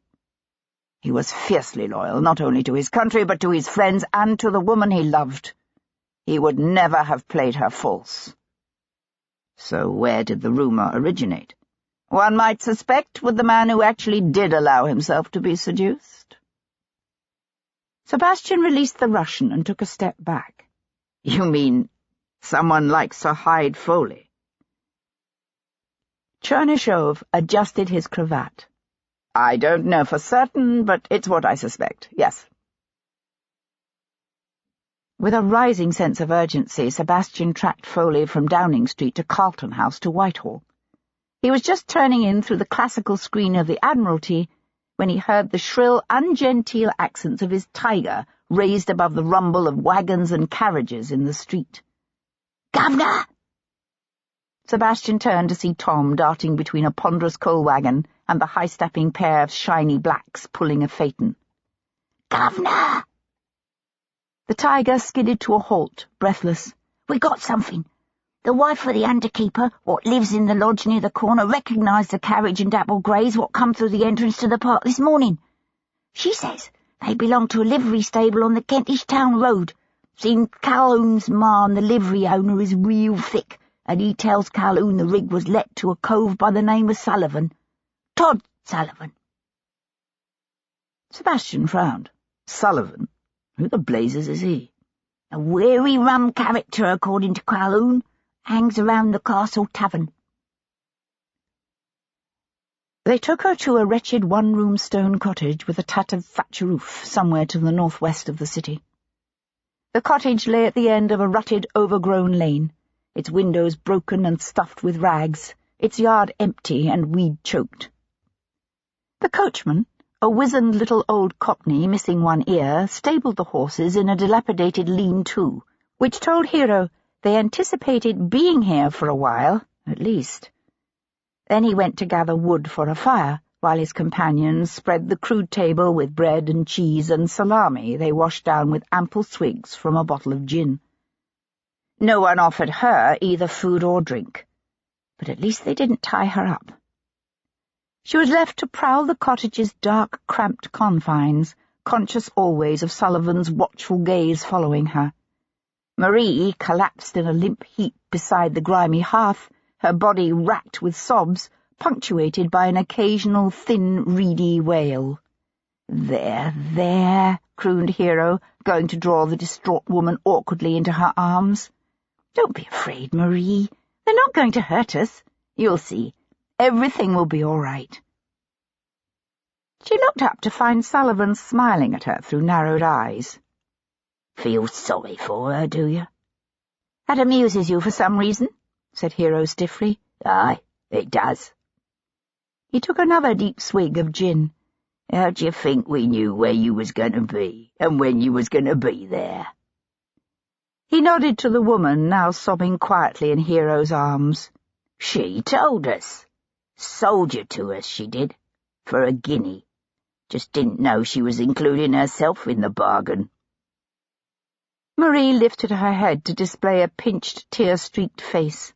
He was fiercely loyal, not only to his country, but to his friends and to the woman he loved. He would never have played her false. So where did the rumour originate? One might suspect with the man who actually did allow himself to be seduced. Sebastian released the Russian and took a step back. You mean someone like Sir Hyde Foley? Chernyshov adjusted his cravat. I don't know for certain, but it's what I suspect, yes. With a rising sense of urgency, Sebastian tracked Foley from Downing Street to Carlton House to Whitehall. He was just turning in through the classical screen of the Admiralty when he heard the shrill, ungenteel accents of his tiger raised above the rumble of wagons and carriages in the street. "Governor!" Sebastian turned to see Tom darting between a ponderous coal wagon and the high-stepping pair of shiny blacks pulling a phaeton. "Governor!" The tiger skidded to a halt, breathless. "We got something. The wife of the underkeeper, what lives in the lodge near the corner, recognised the carriage and dapple greys what come through the entrance to the park this morning. She says they belong to a livery stable on the Kentish Town Road. Seems Calhoun's ma and the livery owner is real thick, and he tells Calhoun the rig was let to a cove by the name of Sullivan. Todd Sullivan." Sebastian frowned. Sullivan? Who the blazes is he? "A weary rum character, according to Calhoun. Hangs around the Castle Tavern." They took her to a wretched one-room stone cottage with a tattered thatch roof somewhere to the northwest of the city. The cottage lay at the end of a rutted, overgrown lane, its windows broken and stuffed with rags, its yard empty and weed-choked. The coachman, a wizened little old cockney missing one ear, stabled the horses in a dilapidated lean-to, which told Hero they anticipated being here for a while, at least. Then he went to gather wood for a fire, while his companions spread the crude table with bread and cheese and salami they washed down with ample swigs from a bottle of gin. No one offered her either food or drink, but at least they didn't tie her up. She was left to prowl the cottage's dark, cramped confines, conscious always of Sullivan's watchful gaze following her. Marie collapsed in a limp heap beside the grimy hearth, her body racked with sobs, punctuated by an occasional thin, reedy wail. There, crooned Hero, going to draw the distraught woman awkwardly into her arms. "Don't be afraid, Marie. They're not going to hurt us. You'll see. Everything will be all right." She looked up to find Sullivan smiling at her through narrowed eyes. "Feel sorry for her, do you?" "That amuses you for some reason," said Hero stiffly. "Aye, it does." He took another deep swig of gin. "How d'you think we knew where you was going to be, and when you was going to be there?" He nodded to the woman, now sobbing quietly in Hero's arms. "She told us. Sold you to us, she did, for a guinea. Just didn't know she was including herself in the bargain." Marie lifted her head to display a pinched, tear-streaked face.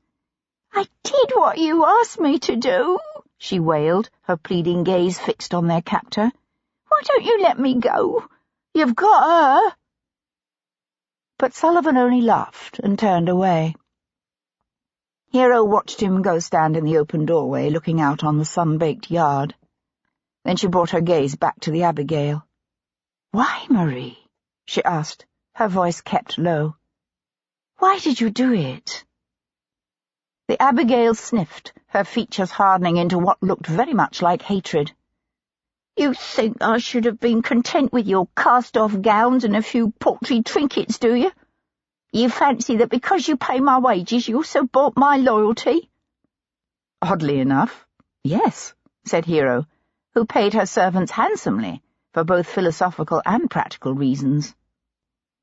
"I did what you asked me to do," she wailed, her pleading gaze fixed on their captor. "Why don't you let me go? You've got her." But Sullivan only laughed and turned away. Hero watched him go stand in the open doorway, looking out on the sun-baked yard. Then she brought her gaze back to the Abigail. "Why, Marie?" she asked, her voice kept low. "Why did you do it?" The Abigail sniffed, her features hardening into what looked very much like hatred. "You think I should have been content with your cast-off gowns and a few paltry trinkets, do you? You fancy that because you pay my wages you also bought my loyalty?" "Oddly enough, yes," said Hero, who paid her servants handsomely for both philosophical and practical reasons.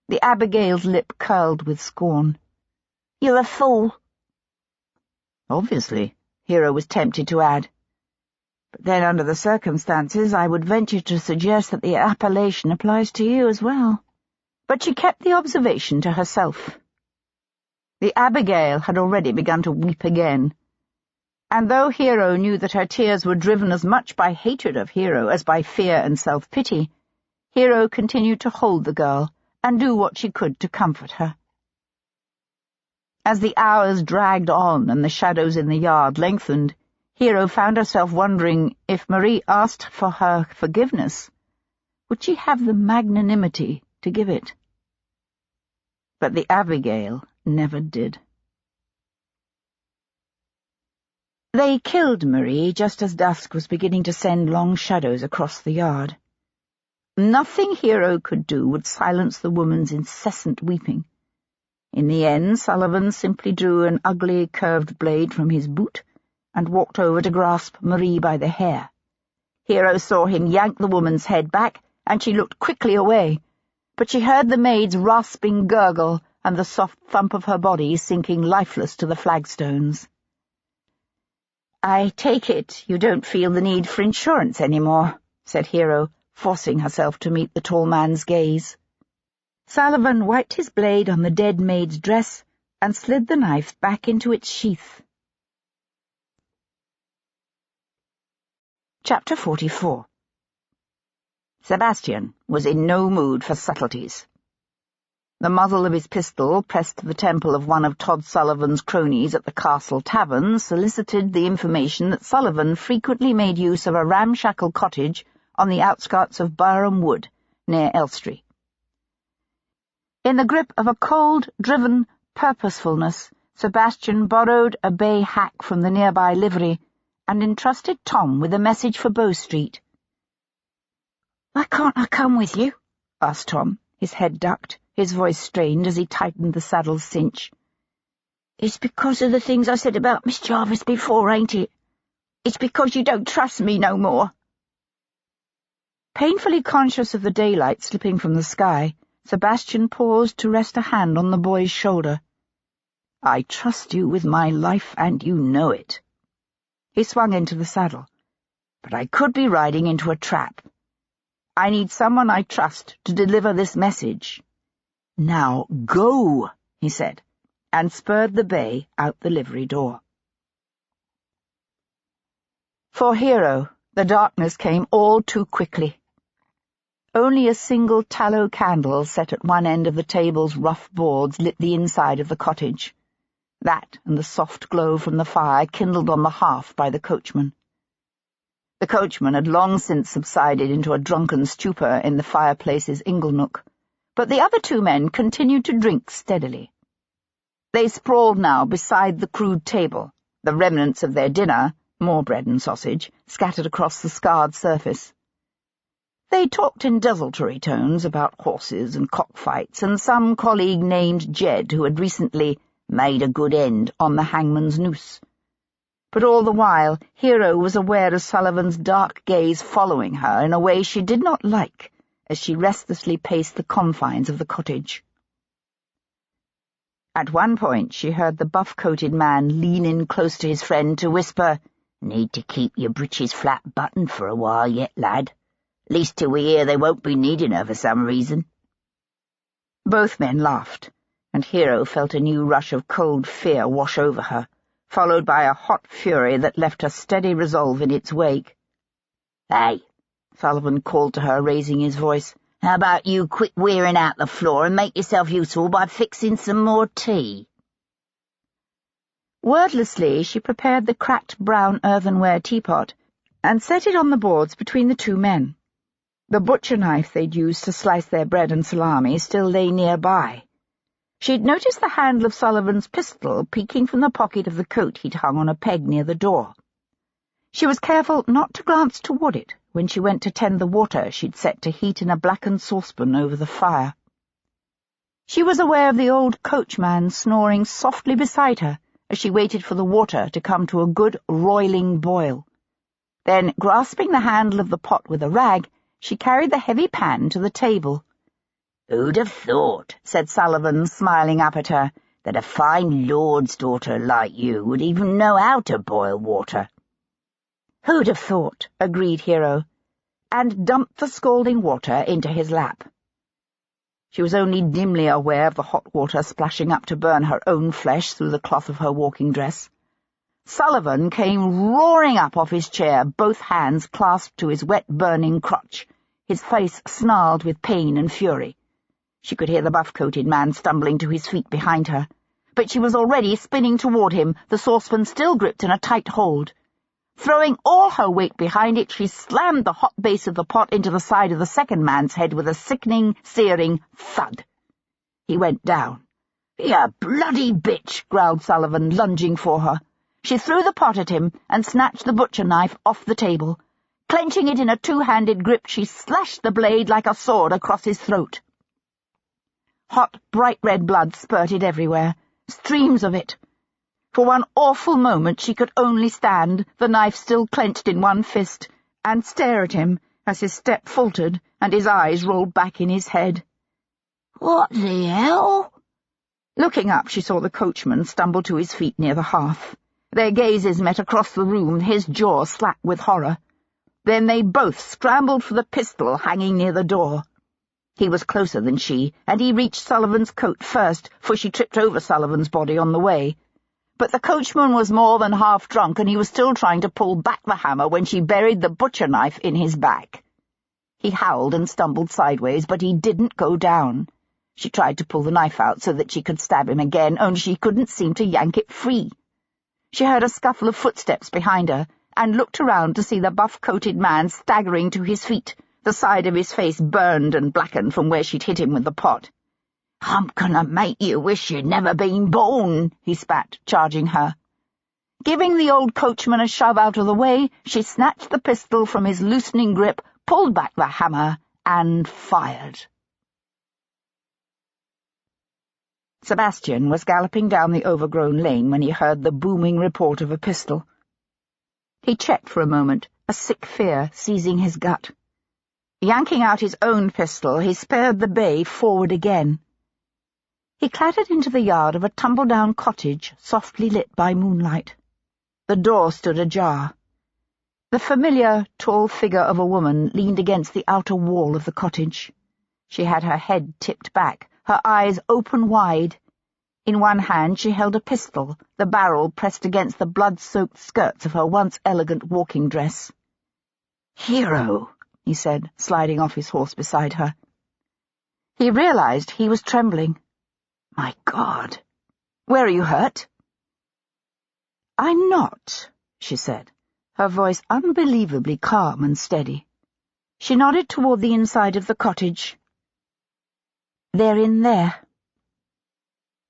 The Abigail's lip curled with scorn. "You're a fool." "Obviously," Hero was tempted to add. "But then, under the circumstances, I would venture to suggest that the appellation applies to you as well." But she kept the observation to herself. The Abigail had already begun to weep again, and though Hero knew that her tears were driven as much by hatred of Hero as by fear and self-pity, Hero continued to hold the girl and do what she could to comfort her. As the hours dragged on and the shadows in the yard lengthened, Hero found herself wondering if Marie asked for her forgiveness, would she have the magnanimity to give it? But the Abigail never did. They killed Marie just as dusk was beginning to send long shadows across the yard. Nothing Hero could do would silence the woman's incessant weeping. In the end, Sullivan simply drew an ugly, curved blade from his boot and walked over to grasp Marie by the hair. Hero saw him yank the woman's head back, and she looked quickly away, but she heard the maid's rasping gurgle and the soft thump of her body sinking lifeless to the flagstones. "I take it you don't feel the need for insurance any more," said Hero, forcing herself to meet the tall man's gaze. Sullivan wiped his blade on the dead maid's dress and slid the knife back into its sheath. Chapter 44. Sebastian was in no mood for subtleties. The muzzle of his pistol, pressed to the temple of one of Todd Sullivan's cronies at the Castle Tavern, solicited the information that Sullivan frequently made use of a ramshackle cottage on the outskirts of Barham Wood, near Elstree. In the grip of a cold-driven purposefulness, Sebastian borrowed a bay hack from the nearby livery and entrusted Tom with a message for Bow Street. "Why can't I come with you?" asked Tom, his head ducked, his voice strained as he tightened the saddle's cinch. "It's because of the things I said about Miss Jarvis before, ain't it? It's because you don't trust me no more." Painfully conscious of the daylight slipping from the sky, Sebastian paused to rest a hand on the boy's shoulder. "I trust you with my life, and you know it." He swung into the saddle. "But I could be riding into a trap. I need someone I trust to deliver this message. Now go," he said, and spurred the bay out the livery door. For Hero, the darkness came all too quickly. Only a single tallow candle set at one end of the table's rough boards lit the inside of the cottage. That and the soft glow from the fire kindled on the hearth by the coachman. The coachman had long since subsided into a drunken stupor in the fireplace's inglenook, but the other two men continued to drink steadily. They sprawled now beside the crude table, the remnants of their dinner, more bread and sausage, scattered across the scarred surface. They talked in desultory tones about horses and cockfights and some colleague named Jed who had recently made a good end on the hangman's noose. But all the while, Hero was aware of Sullivan's dark gaze following her in a way she did not like, as she restlessly paced the confines of the cottage. At one point she heard the buff-coated man lean in close to his friend to whisper, "Need to keep your breeches flat buttoned for a while yet, lad. Least till we hear they won't be needing her for some reason." Both men laughed, and Hero felt a new rush of cold fear wash over her, followed by a hot fury that left a steady resolve in its wake. "Hey," Sullivan called to her, raising his voice, "how about you quit wearing out the floor and make yourself useful by fixing some more tea?" Wordlessly she prepared the cracked brown earthenware teapot and set it on the boards between the two men. The butcher knife they'd used to slice their bread and salami still lay nearby. She'd noticed the handle of Sullivan's pistol peeking from the pocket of the coat he'd hung on a peg near the door. She was careful not to glance toward it when she went to tend the water she'd set to heat in a blackened saucepan over the fire. She was aware of the old coachman snoring softly beside her as she waited for the water to come to a good roiling boil. Then, grasping the handle of the pot with a rag, she carried the heavy pan to the table. "Who'd have thought," said Sullivan, smiling up at her, "that a fine lord's daughter like you would even know how to boil water?" "Who'd have thought," agreed Hero, and dumped the scalding water into his lap. She was only dimly aware of the hot water splashing up to burn her own flesh through the cloth of her walking dress. Sullivan came roaring up off his chair, both hands clasped to his wet, burning crotch, his face snarled with pain and fury. She could hear the buff-coated man stumbling to his feet behind her, but she was already spinning toward him, the saucepan still gripped in a tight hold. Throwing all her weight behind it, she slammed the hot base of the pot into the side of the second man's head with a sickening, searing thud. He went down. "You bloody bitch!" growled Sullivan, lunging for her. She threw the pot at him and snatched the butcher knife off the table. Clenching it in a two-handed grip, she slashed the blade like a sword across his throat. Hot, bright red blood spurted everywhere, streams of it. For one awful moment she could only stand, the knife still clenched in one fist, and stare at him as his step faltered and his eyes rolled back in his head. "What the hell?" Looking up, she saw the coachman stumble to his feet near the hearth. Their gazes met across the room, his jaw slack with horror. Then they both scrambled for the pistol hanging near the door. He was closer than she, and he reached Sullivan's coat first, for she tripped over Sullivan's body on the way. But the coachman was more than half drunk, and he was still trying to pull back the hammer when she buried the butcher knife in his back. He howled and stumbled sideways, but he didn't go down. She tried to pull the knife out so that she could stab him again, only she couldn't seem to yank it free. She heard a scuffle of footsteps behind her, and looked around to see the buff-coated man staggering to his feet, the side of his face burned and blackened from where she'd hit him with the pot. "I'm gonna make you wish you'd never been born," he spat, charging her. Giving the old coachman a shove out of the way, she snatched the pistol from his loosening grip, pulled back the hammer, and fired. Sebastian was galloping down the overgrown lane when he heard the booming report of a pistol. He checked for a moment, a sick fear seizing his gut. Yanking out his own pistol, he spurred the bay forward again. He clattered into the yard of a tumble-down cottage, softly lit by moonlight. The door stood ajar. The familiar, tall figure of a woman leaned against the outer wall of the cottage. She had her head tipped back, her eyes open wide. In one hand she held a pistol, the barrel pressed against the blood-soaked skirts of her once elegant walking dress. "Hero," he said, sliding off his horse beside her. He realized he was trembling. "My God! Where are you hurt?" "I'm not," she said, her voice unbelievably calm and steady. She nodded toward the inside of the cottage. "They're in there."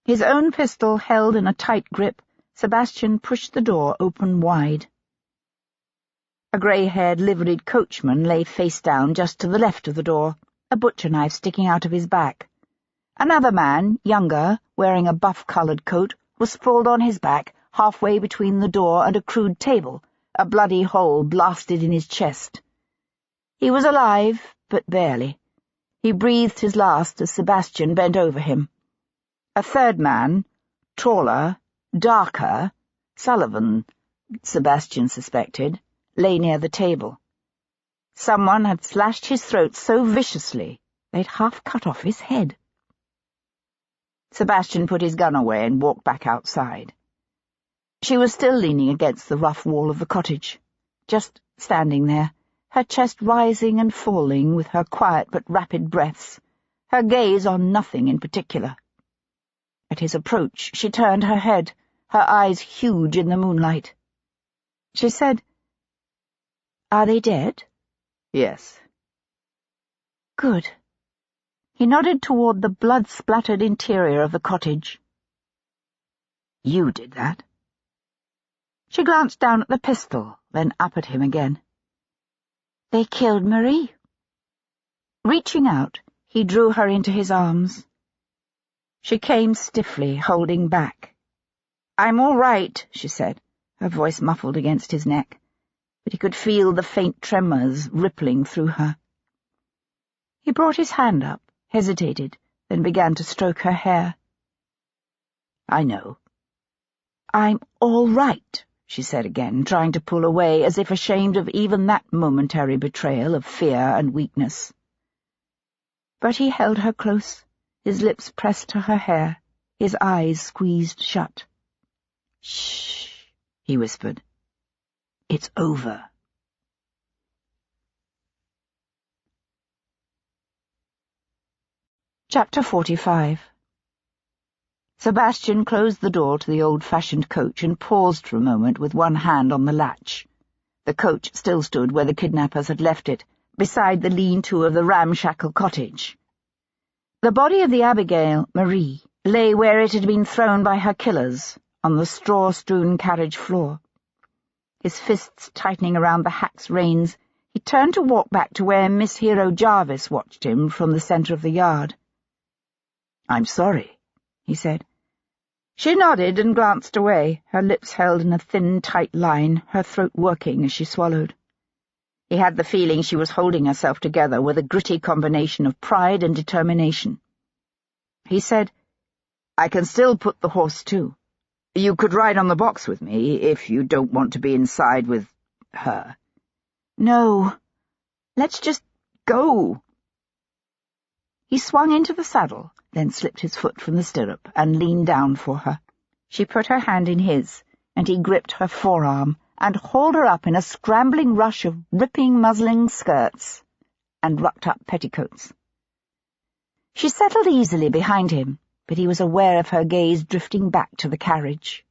His own pistol held in a tight grip, Sebastian pushed the door open wide. A grey-haired, liveried coachman lay face down just to the left of the door, a butcher knife sticking out of his back. Another man, younger, wearing a buff-coloured coat, was sprawled on his back, halfway between the door and a crude table, a bloody hole blasted in his chest. He was alive, but barely. He breathed his last as Sebastian bent over him. A third man, taller, darker, Sullivan, Sebastian suspected, lay near the table. Someone had slashed his throat so viciously they'd half cut off his head. Sebastian put his gun away and walked back outside. She was still leaning against the rough wall of the cottage, just standing there, her chest rising and falling with her quiet but rapid breaths, her gaze on nothing in particular. At his approach, she turned her head, her eyes huge in the moonlight. She said, "Are they dead?" "Yes." "Good." He nodded toward the blood-splattered interior of the cottage. "You did that?" She glanced down at the pistol, then up at him again. "They killed Marie." Reaching out, he drew her into his arms. She came stiffly, holding back. "I'm all right," she said, her voice muffled against his neck, but he could feel the faint tremors rippling through her. He brought his hand up, hesitated, then began to stroke her hair. "I know." "I'm all right," she said again, trying to pull away, as if ashamed of even that momentary betrayal of fear and weakness. But he held her close, his lips pressed to her hair, his eyes squeezed shut. "Shh," he whispered. "It's over." Chapter 45. Sebastian closed the door to the old-fashioned coach and paused for a moment with one hand on the latch. The coach still stood where the kidnappers had left it, beside the lean-to of the ramshackle cottage. The body of the Abigail, Marie, lay where it had been thrown by her killers, on the straw-strewn carriage floor. His fists tightening around the hack's reins, he turned to walk back to where Miss Hero Jarvis watched him from the centre of the yard. "I'm sorry," he said. She nodded and glanced away, her lips held in a thin, tight line, her throat working as she swallowed. He had the feeling she was holding herself together with a gritty combination of pride and determination. He said, "I can still put the horse to. You could ride on the box with me, if you don't want to be inside with her." "No. Let's just go." He swung into the saddle, then slipped his foot from the stirrup and leaned down for her. She put her hand in his, and he gripped her forearm and hauled her up in a scrambling rush of ripping muslin skirts and rucked-up petticoats. She settled easily behind him, but he was aware of her gaze drifting back to the carriage.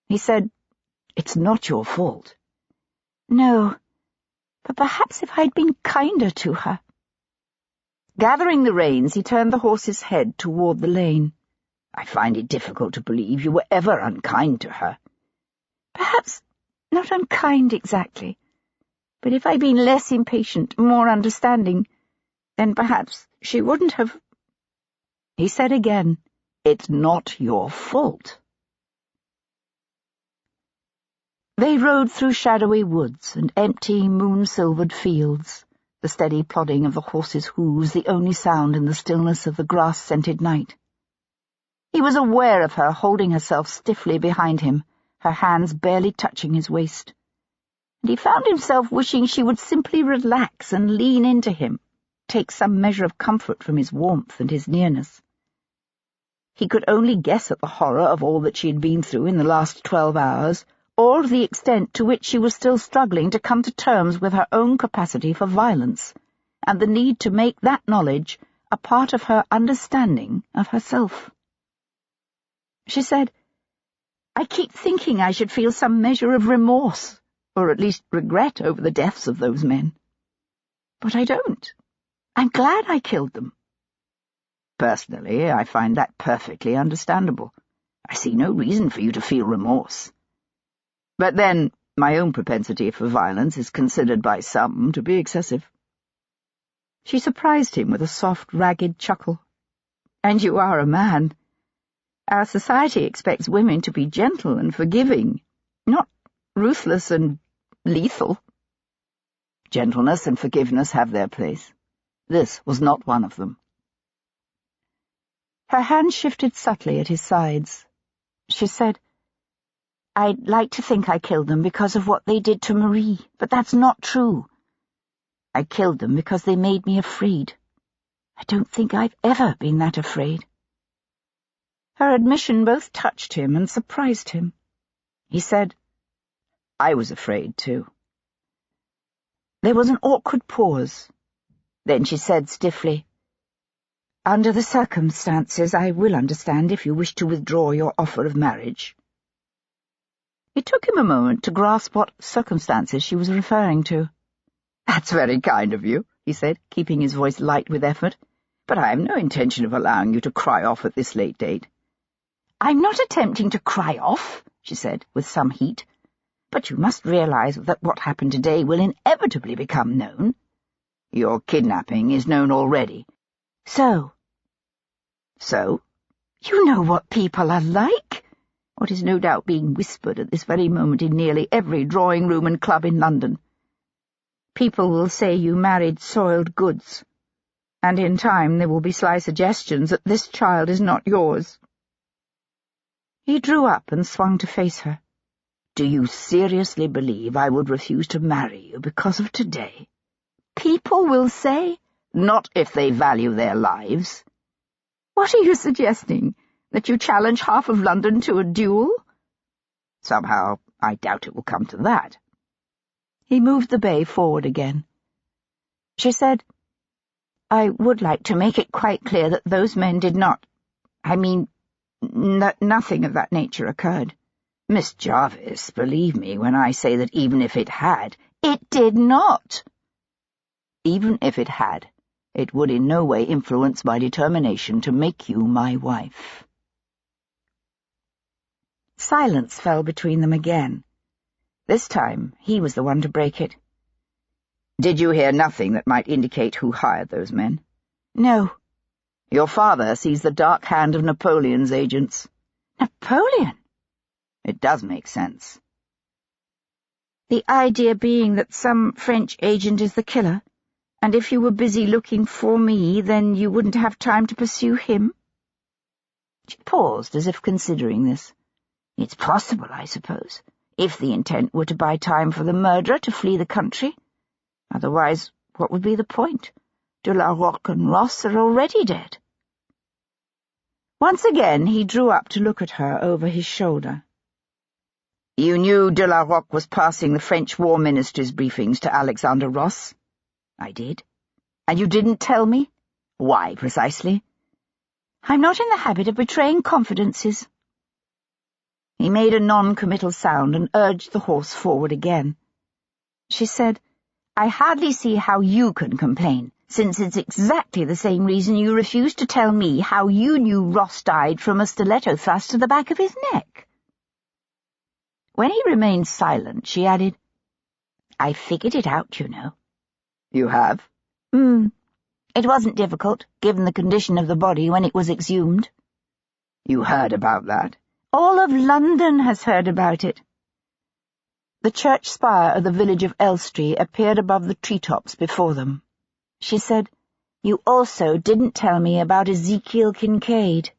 He said, "It's not your fault." "No, but perhaps if I'd been kinder to her." Gathering the reins, he turned the horse's head toward the lane. "I find it difficult to believe you were ever unkind to her." "Perhaps not unkind exactly, but if I'd been less impatient, more understanding, then perhaps she wouldn't have—" He said again, "It's not your fault." They rode through shadowy woods and empty, moon-silvered fields, the steady plodding of the horses' hooves the only sound in the stillness of the grass-scented night. He was aware of her holding herself stiffly behind him, her hands barely touching his waist, and he found himself wishing she would simply relax and lean into him, take some measure of comfort from his warmth and his nearness. He could only guess at the horror of all that she had been through in the last 12 hours, or the extent to which she was still struggling to come to terms with her own capacity for violence, and the need to make that knowledge a part of her understanding of herself. She said, "I keep thinking I should feel some measure of remorse, or at least regret over the deaths of those men. But I don't. I'm glad I killed them." "Personally, I find that perfectly understandable. I see no reason for you to feel remorse. But then, my own propensity for violence is considered by some to be excessive." She surprised him with a soft, ragged chuckle. "And you are a man." Our society expects women to be gentle and forgiving, not ruthless and lethal. Gentleness and forgiveness have their place. This was not one of them. Her hand shifted subtly at his sides. She said, "I'd like to think I killed them because of what they did to Marie, but that's not true. I killed them because they made me afraid. I don't think I've ever been that afraid." Her admission both touched him and surprised him. He said, "I was afraid, too." There was an awkward pause. Then she said stiffly, "Under the circumstances, I will understand if you wish to withdraw your offer of marriage." It took him a moment to grasp what circumstances she was referring to. "That's very kind of you," he said, keeping his voice light with effort, "but I have no intention of allowing you to cry off at this late date." "I'm not attempting to cry off," she said, with some heat, "but you must realize that what happened today will inevitably become known." "Your kidnapping is known already." So? You know what people are like. What is no doubt being whispered at this very moment in nearly every drawing-room and club in London. People will say you married soiled goods, and in time there will be sly suggestions that this child is not yours. He drew up and swung to face her. "Do you seriously believe I would refuse to marry you because of today?" "People will say?" "Not if they value their lives." "What are you suggesting? That you challenge half of London to a duel?" "Somehow, I doubt it will come to that." He moved the bay forward again. She said, "I would like to make it quite clear that those men did not— nothing of that nature occurred." "Miss Jarvis, believe me when I say that even if it had—" "It did not." "Even if it had, it would in no way influence my determination to make you my wife." Silence fell between them again. This time he was the one to break it. "Did you hear nothing that might indicate who hired those men?" "No." "Your father sees the dark hand of Napoleon's agents." "Napoleon?" "It does make sense." "The idea being that some French agent is the killer, and if you were busy looking for me, then you wouldn't have time to pursue him?" She paused as if considering this. "It's possible, I suppose, if the intent were to buy time for the murderer to flee the country. Otherwise, what would be the point? De la Roque and Ross are already dead." Once again he drew up to look at her over his shoulder. "You knew de la Roque was passing the French War Minister's briefings to Alexander Ross?" "I did." "And you didn't tell me? Why, precisely?" "I'm not in the habit of betraying confidences." He made a non-committal sound and urged the horse forward again. She said, "I hardly see how you can complain, since it's exactly the same reason you refused to tell me how you knew Ross died from a stiletto thrust to the back of his neck." When he remained silent, she added, "I figured it out, you know." "You have?" It wasn't difficult, given the condition of the body when it was exhumed." "You heard about that?" "All of London has heard about it." The church spire of the village of Elstree appeared above the treetops before them. She said, "You also didn't tell me about Ezekiel Kincaid."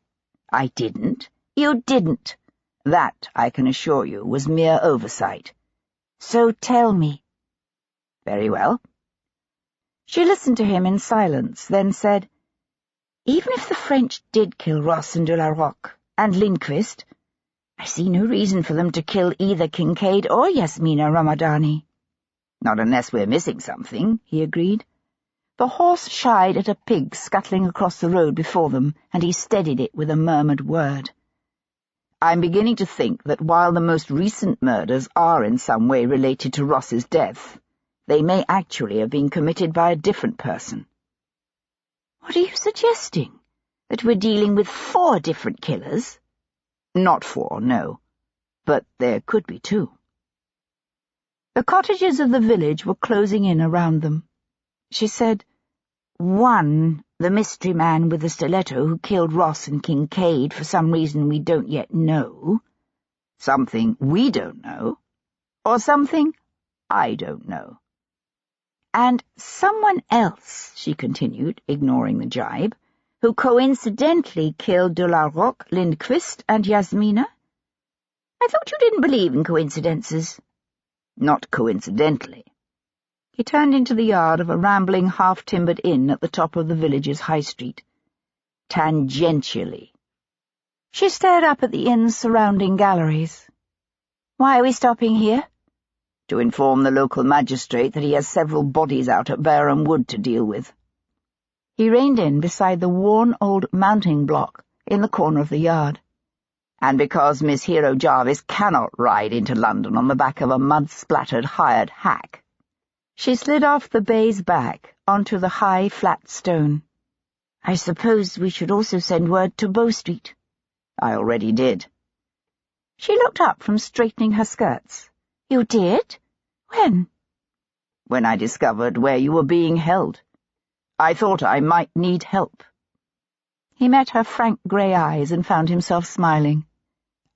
"I didn't?" "You didn't." "That, I can assure you, was mere oversight." "So tell me." "Very well." She listened to him in silence, then said, "Even if the French did kill Ross and de la Roque, and Lindquist, I see no reason for them to kill either Kincaid or Yasmina Ramadani." "Not unless we're missing something," he agreed. The horse shied at a pig scuttling across the road before them, and he steadied it with a murmured word. "I'm beginning to think that while the most recent murders are in some way related to Ross's death, they may actually have been committed by a different person." "What are you suggesting? That we're dealing with 4 different killers?" "Not 4, no. But there could be 2. The cottages of the village were closing in around them. She said, "One The mystery man with the stiletto who killed Ross and Kincaid for some reason we don't yet know. Something we don't know, or something I don't know. And someone else, she continued, ignoring the jibe, who coincidentally killed de la Roque, Lindquist, and Yasmina? I thought you didn't believe in coincidences. Not coincidentally. He turned into the yard of a rambling, half-timbered inn at the top of the village's high street. Tangentially. She stared up at the inn's surrounding galleries. Why are we stopping here? To inform the local magistrate that he has several bodies out at Bareham Wood to deal with. He reined in beside the worn old mounting block in the corner of the yard. And because Miss Hero Jarvis cannot ride into London on the back of a mud-splattered hired hack. She slid off the bay's back onto the high, flat stone. I suppose we should also send word to Bow Street. I already did. She looked up from straightening her skirts. You did? When? When I discovered where you were being held. I thought I might need help. He met her frank grey eyes and found himself smiling.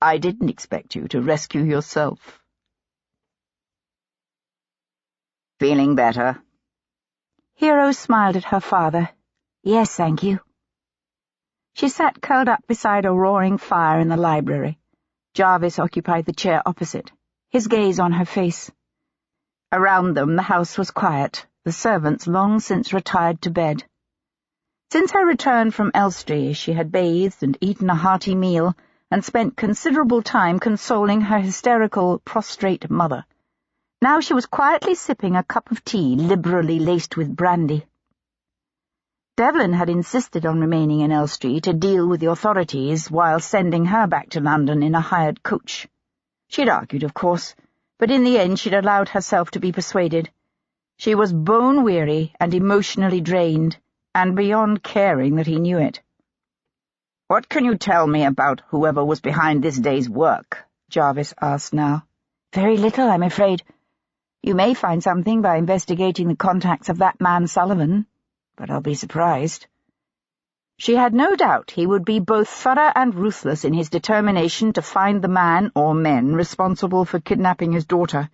I didn't expect you to rescue yourself. Feeling better? Hero smiled at her father. Yes, thank you. She sat curled up beside a roaring fire in the library. Jarvis occupied the chair opposite, his gaze on her face. Around them the house was quiet, the servants long since retired to bed. Since her return from Elstree, she had bathed and eaten a hearty meal and spent considerable time consoling her hysterical, prostrate mother. Now she was quietly sipping a cup of tea liberally laced with brandy. Devlin had insisted on remaining in Elstree to deal with the authorities while sending her back to London in a hired coach. She'd argued, of course, but in the end she'd allowed herself to be persuaded. She was bone-weary and emotionally drained, and beyond caring that he knew it. "What can you tell me about whoever was behind this day's work?" Jarvis asked now. Very little, I'm afraid. You may find something by investigating the contacts of that man Sullivan, but I'll be surprised. She had no doubt he would be both thorough and ruthless in his determination to find the man or men responsible for kidnapping his daughter.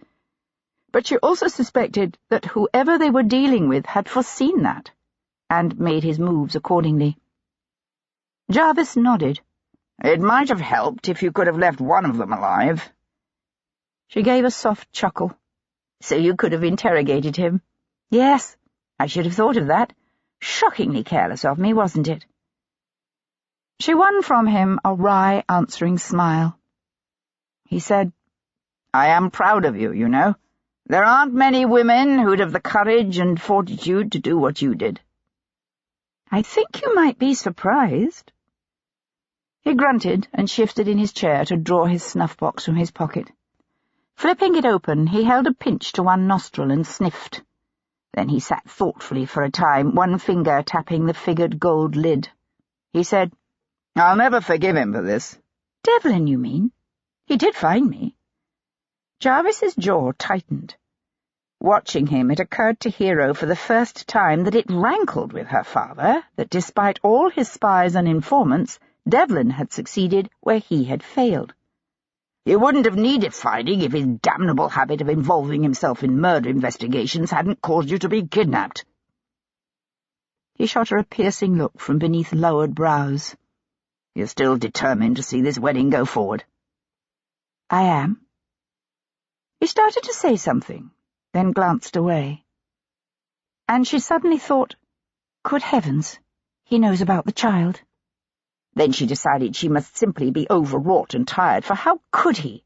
But she also suspected that whoever they were dealing with had foreseen that, and made his moves accordingly. Jarvis nodded. "It might have helped if you could have left one of them alive." She gave a soft chuckle. So you could have interrogated him? Yes, I should have thought of that. Shockingly careless of me, wasn't it? She won from him a wry, answering smile. He said, "I am proud of you, you know. There aren't many women who'd have the courage and fortitude to do what you did." "I think you might be surprised." He grunted and shifted in his chair to draw his snuff-box from his pocket. Flipping it open, he held a pinch to one nostril and sniffed. Then he sat thoughtfully for a time, one finger tapping the figured gold lid. He said, "I'll never forgive him for this." "Devlin, you mean? He did find me." Jarvis's jaw tightened. Watching him, it occurred to Hero for the first time that it rankled with her father that despite all his spies and informants, Devlin had succeeded where he had failed. "You wouldn't have needed finding if his damnable habit of involving himself in murder investigations hadn't caused you to be kidnapped." He shot her a piercing look from beneath lowered brows. "You're still determined to see this wedding go forward?" "I am." He started to say something, then glanced away. And she suddenly thought, good heavens, he knows about the child. Then she decided she must simply be overwrought and tired, for how could he?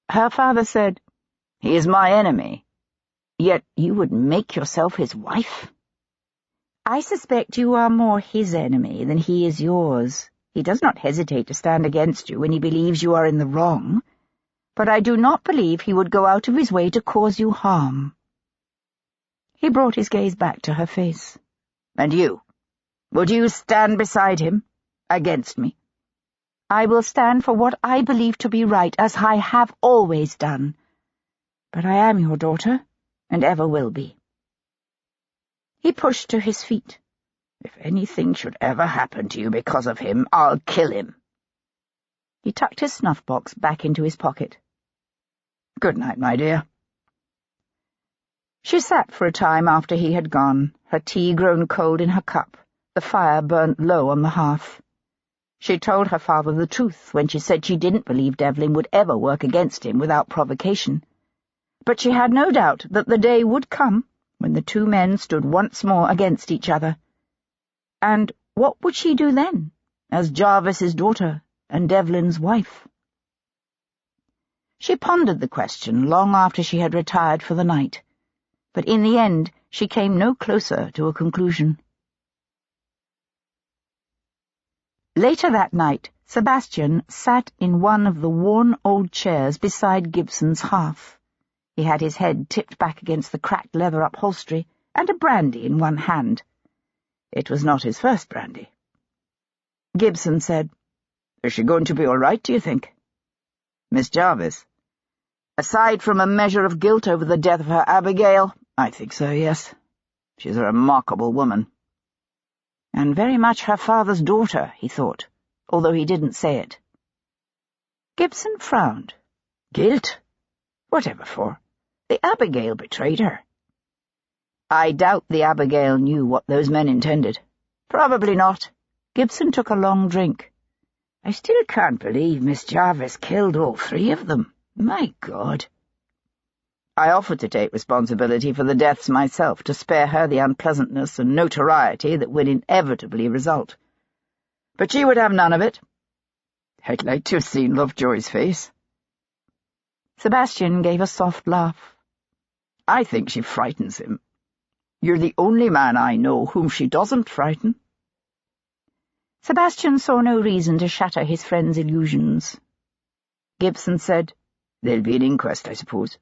Her father said, "He is my enemy." "Yet you would make yourself his wife?" "I suspect you are more his enemy than he is yours. He does not hesitate to stand against you when he believes you are in the wrong. But I do not believe he would go out of his way to cause you harm." He brought his gaze back to her face. "And you? Would you stand beside him? Against me?" "I will stand for what I believe to be right, as I have always done. But I am your daughter, and ever will be." He pushed to his feet. If anything should ever happen to you because of him, I'll kill him." He tucked his snuff-box back into his pocket. "Good night, my dear." She sat for a time after he had gone, her tea grown cold in her cup, the fire burnt low on the hearth. She told her father the truth when she said she didn't believe Devlin would ever work against him without provocation. But she had no doubt that the day would come when the two men stood once more against each other. And what would she do then, as Jarvis's daughter and Devlin's wife? She pondered the question long after she had retired for the night, but in the end she came no closer to a conclusion. Later that night, Sebastian sat in one of the worn old chairs beside Gibson's hearth. He had his head tipped back against the cracked leather upholstery and a brandy in one hand. It was not his first brandy. Gibson said, "Is she going to be all right, do you think?" "Miss Jarvis? Aside from a measure of guilt over the death of her Abigail, I think so, yes. She's a remarkable woman." And very much her father's daughter, he thought, although he didn't say it. Gibson frowned. "Guilt? Whatever for? The Abigail betrayed her." "I doubt the Abigail knew what those men intended." "Probably not." Gibson took a long drink. "I still can't believe Miss Jarvis killed all three of them. My God." "I offered to take responsibility for the deaths myself, to spare her the unpleasantness and notoriety that would inevitably result. But she would have none of it." "I'd like to have seen Lovejoy's face." Sebastian gave a soft laugh. "I think she frightens him. You're the only man I know whom she doesn't frighten." Sebastian saw no reason to shatter his friend's illusions. Gibson said, "There'll be an inquest, I suppose."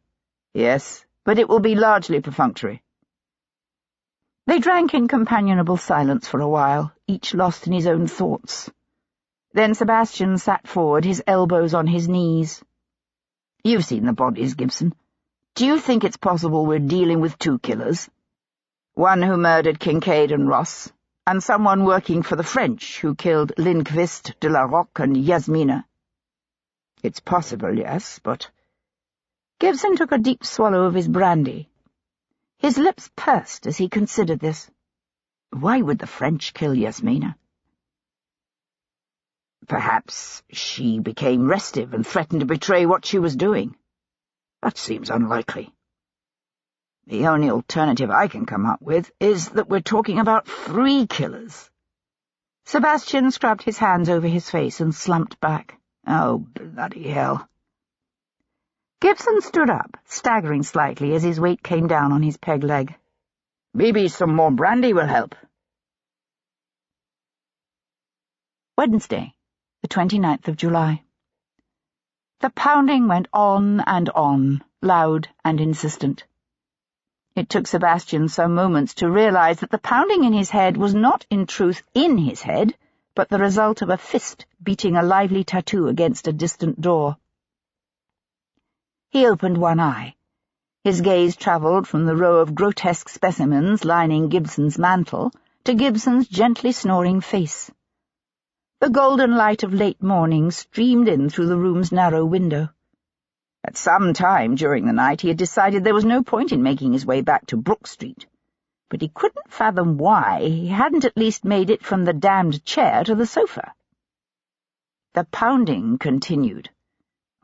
"Yes, but it will be largely perfunctory." They drank in companionable silence for a while, each lost in his own thoughts. Then Sebastian sat forward, his elbows on his knees. "You've seen the bodies, Gibson. Do you think it's possible we're dealing with two killers? One who murdered Kincaid and Ross, and someone working for the French who killed Lindqvist, de la Roque, and Yasmina?" "It's possible, yes, but—" Gibson took a deep swallow of his brandy. His lips pursed as he considered this. "Why would the French kill Yasmina?" "Perhaps she became restive and threatened to betray what she was doing." "That seems unlikely." "The only alternative I can come up with is that we're talking about three killers." Sebastian scrubbed his hands over his face and slumped back. "Oh, bloody hell." Gibson stood up, staggering slightly as his weight came down on his peg leg. "Maybe some more brandy will help." Wednesday, the 29th of July. The pounding went on and on, loud and insistent. It took Sebastian some moments to realize that the pounding in his head was not in truth in his head, but the result of a fist beating a lively tattoo against a distant door. He opened one eye. His gaze travelled from the row of grotesque specimens lining Gibson's mantel to Gibson's gently snoring face. The golden light of late morning streamed in through the room's narrow window. At some time during the night he had decided there was no point in making his way back to Brook Street, but he couldn't fathom why he hadn't at least made it from the damned chair to the sofa. The pounding continued.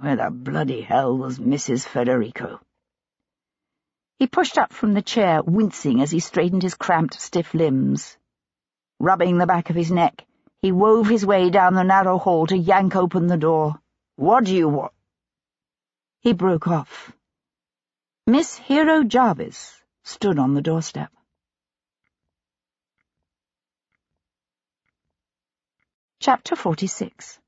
Where the bloody hell was Mrs. Federico? He pushed up from the chair, wincing as he straightened his cramped, stiff limbs. Rubbing the back of his neck, he wove his way down the narrow hall to yank open the door. "What do you want?" He broke off. Miss Hero Jarvis stood on the doorstep. Chapter 46.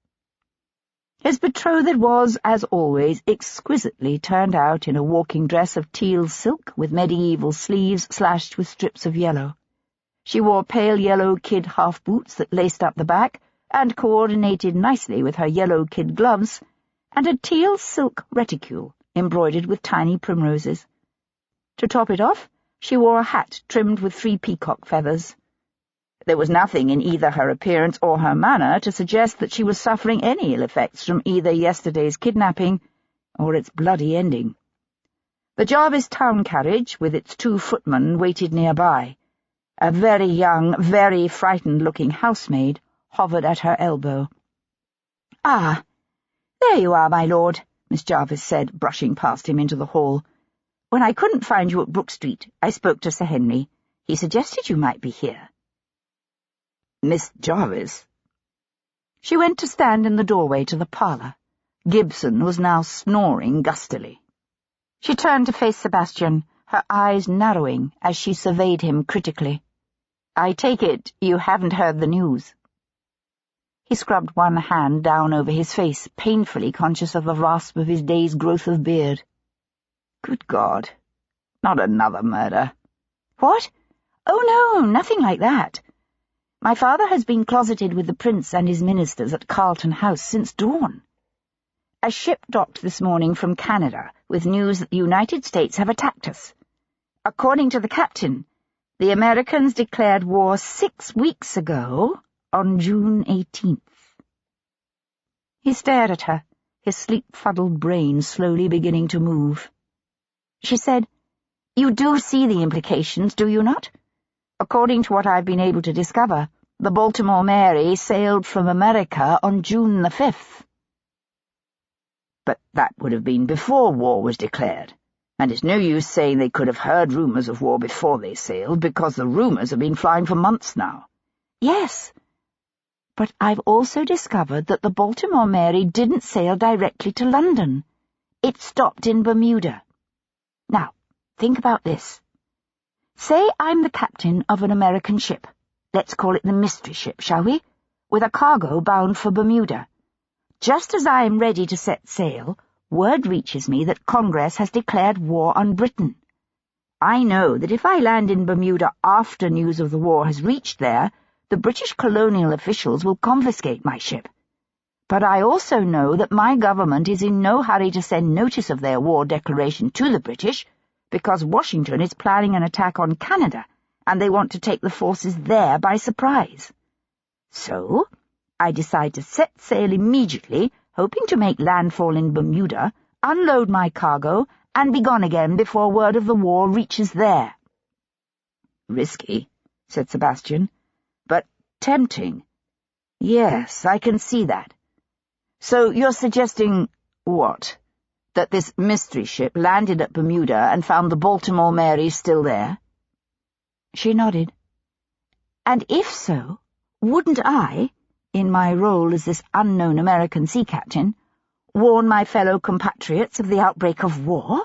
His betrothed was, as always, exquisitely turned out in a walking dress of teal silk with medieval sleeves slashed with strips of yellow. She wore pale yellow kid half-boots that laced up the back and coordinated nicely with her yellow kid gloves, and a teal silk reticule embroidered with tiny primroses. To top it off, she wore a hat trimmed with 3 peacock feathers. There was nothing in either her appearance or her manner to suggest that she was suffering any ill effects from either yesterday's kidnapping or its bloody ending. The Jarvis town carriage, with its 2 footmen, waited nearby. A very young, very frightened-looking housemaid hovered at her elbow. "Ah, there you are, my lord," Miss Jarvis said, brushing past him into the hall. "When I couldn't find you at Brook Street, I spoke to Sir Henry. He suggested you might be here." "Miss Jarvis?" She went to stand in the doorway to the parlour. Gibson was now snoring gustily. She turned to face Sebastian, her eyes narrowing as she surveyed him critically. "I take it you haven't heard the news." He scrubbed one hand down over his face, painfully conscious of the rasp of his day's growth of beard. "Good God, not another murder." "What? Oh, no, nothing like that. My father has been closeted with the Prince and his ministers at Carlton House since dawn. A ship docked this morning from Canada with news that the United States have attacked us. According to the captain, the Americans declared war 6 weeks ago on June 18th. He stared at her, his sleep-fuddled brain slowly beginning to move. She said, "You do see the implications, do you not? According to what I've been able to discover, the Baltimore Mary sailed from America on June the 5th. But that would have been before war was declared, and it's no use saying they could have heard rumours of war before they sailed, because the rumours have been flying for months now." "Yes, but I've also discovered that the Baltimore Mary didn't sail directly to London. It stopped in Bermuda. Now, think about this. Say I'm the captain of an American ship. Let's call it the Mystery Ship, shall we? With a cargo bound for Bermuda. Just as I am ready to set sail, word reaches me that Congress has declared war on Britain. I know that if I land in Bermuda after news of the war has reached there, the British colonial officials will confiscate my ship. But I also know that my government is in no hurry to send notice of their war declaration to the British, because Washington is planning an attack on Canada, and they want to take the forces there by surprise. So I decide to set sail immediately, hoping to make landfall in Bermuda, unload my cargo, and be gone again before word of the war reaches there." "Risky," said Sebastian, "but tempting. Yes, I can see that. So you're suggesting, what, that this mystery ship landed at Bermuda and found the Baltimore Mary still there?" She nodded. "And if so, wouldn't I, in my role as this unknown American sea captain, warn my fellow compatriots of the outbreak of war?"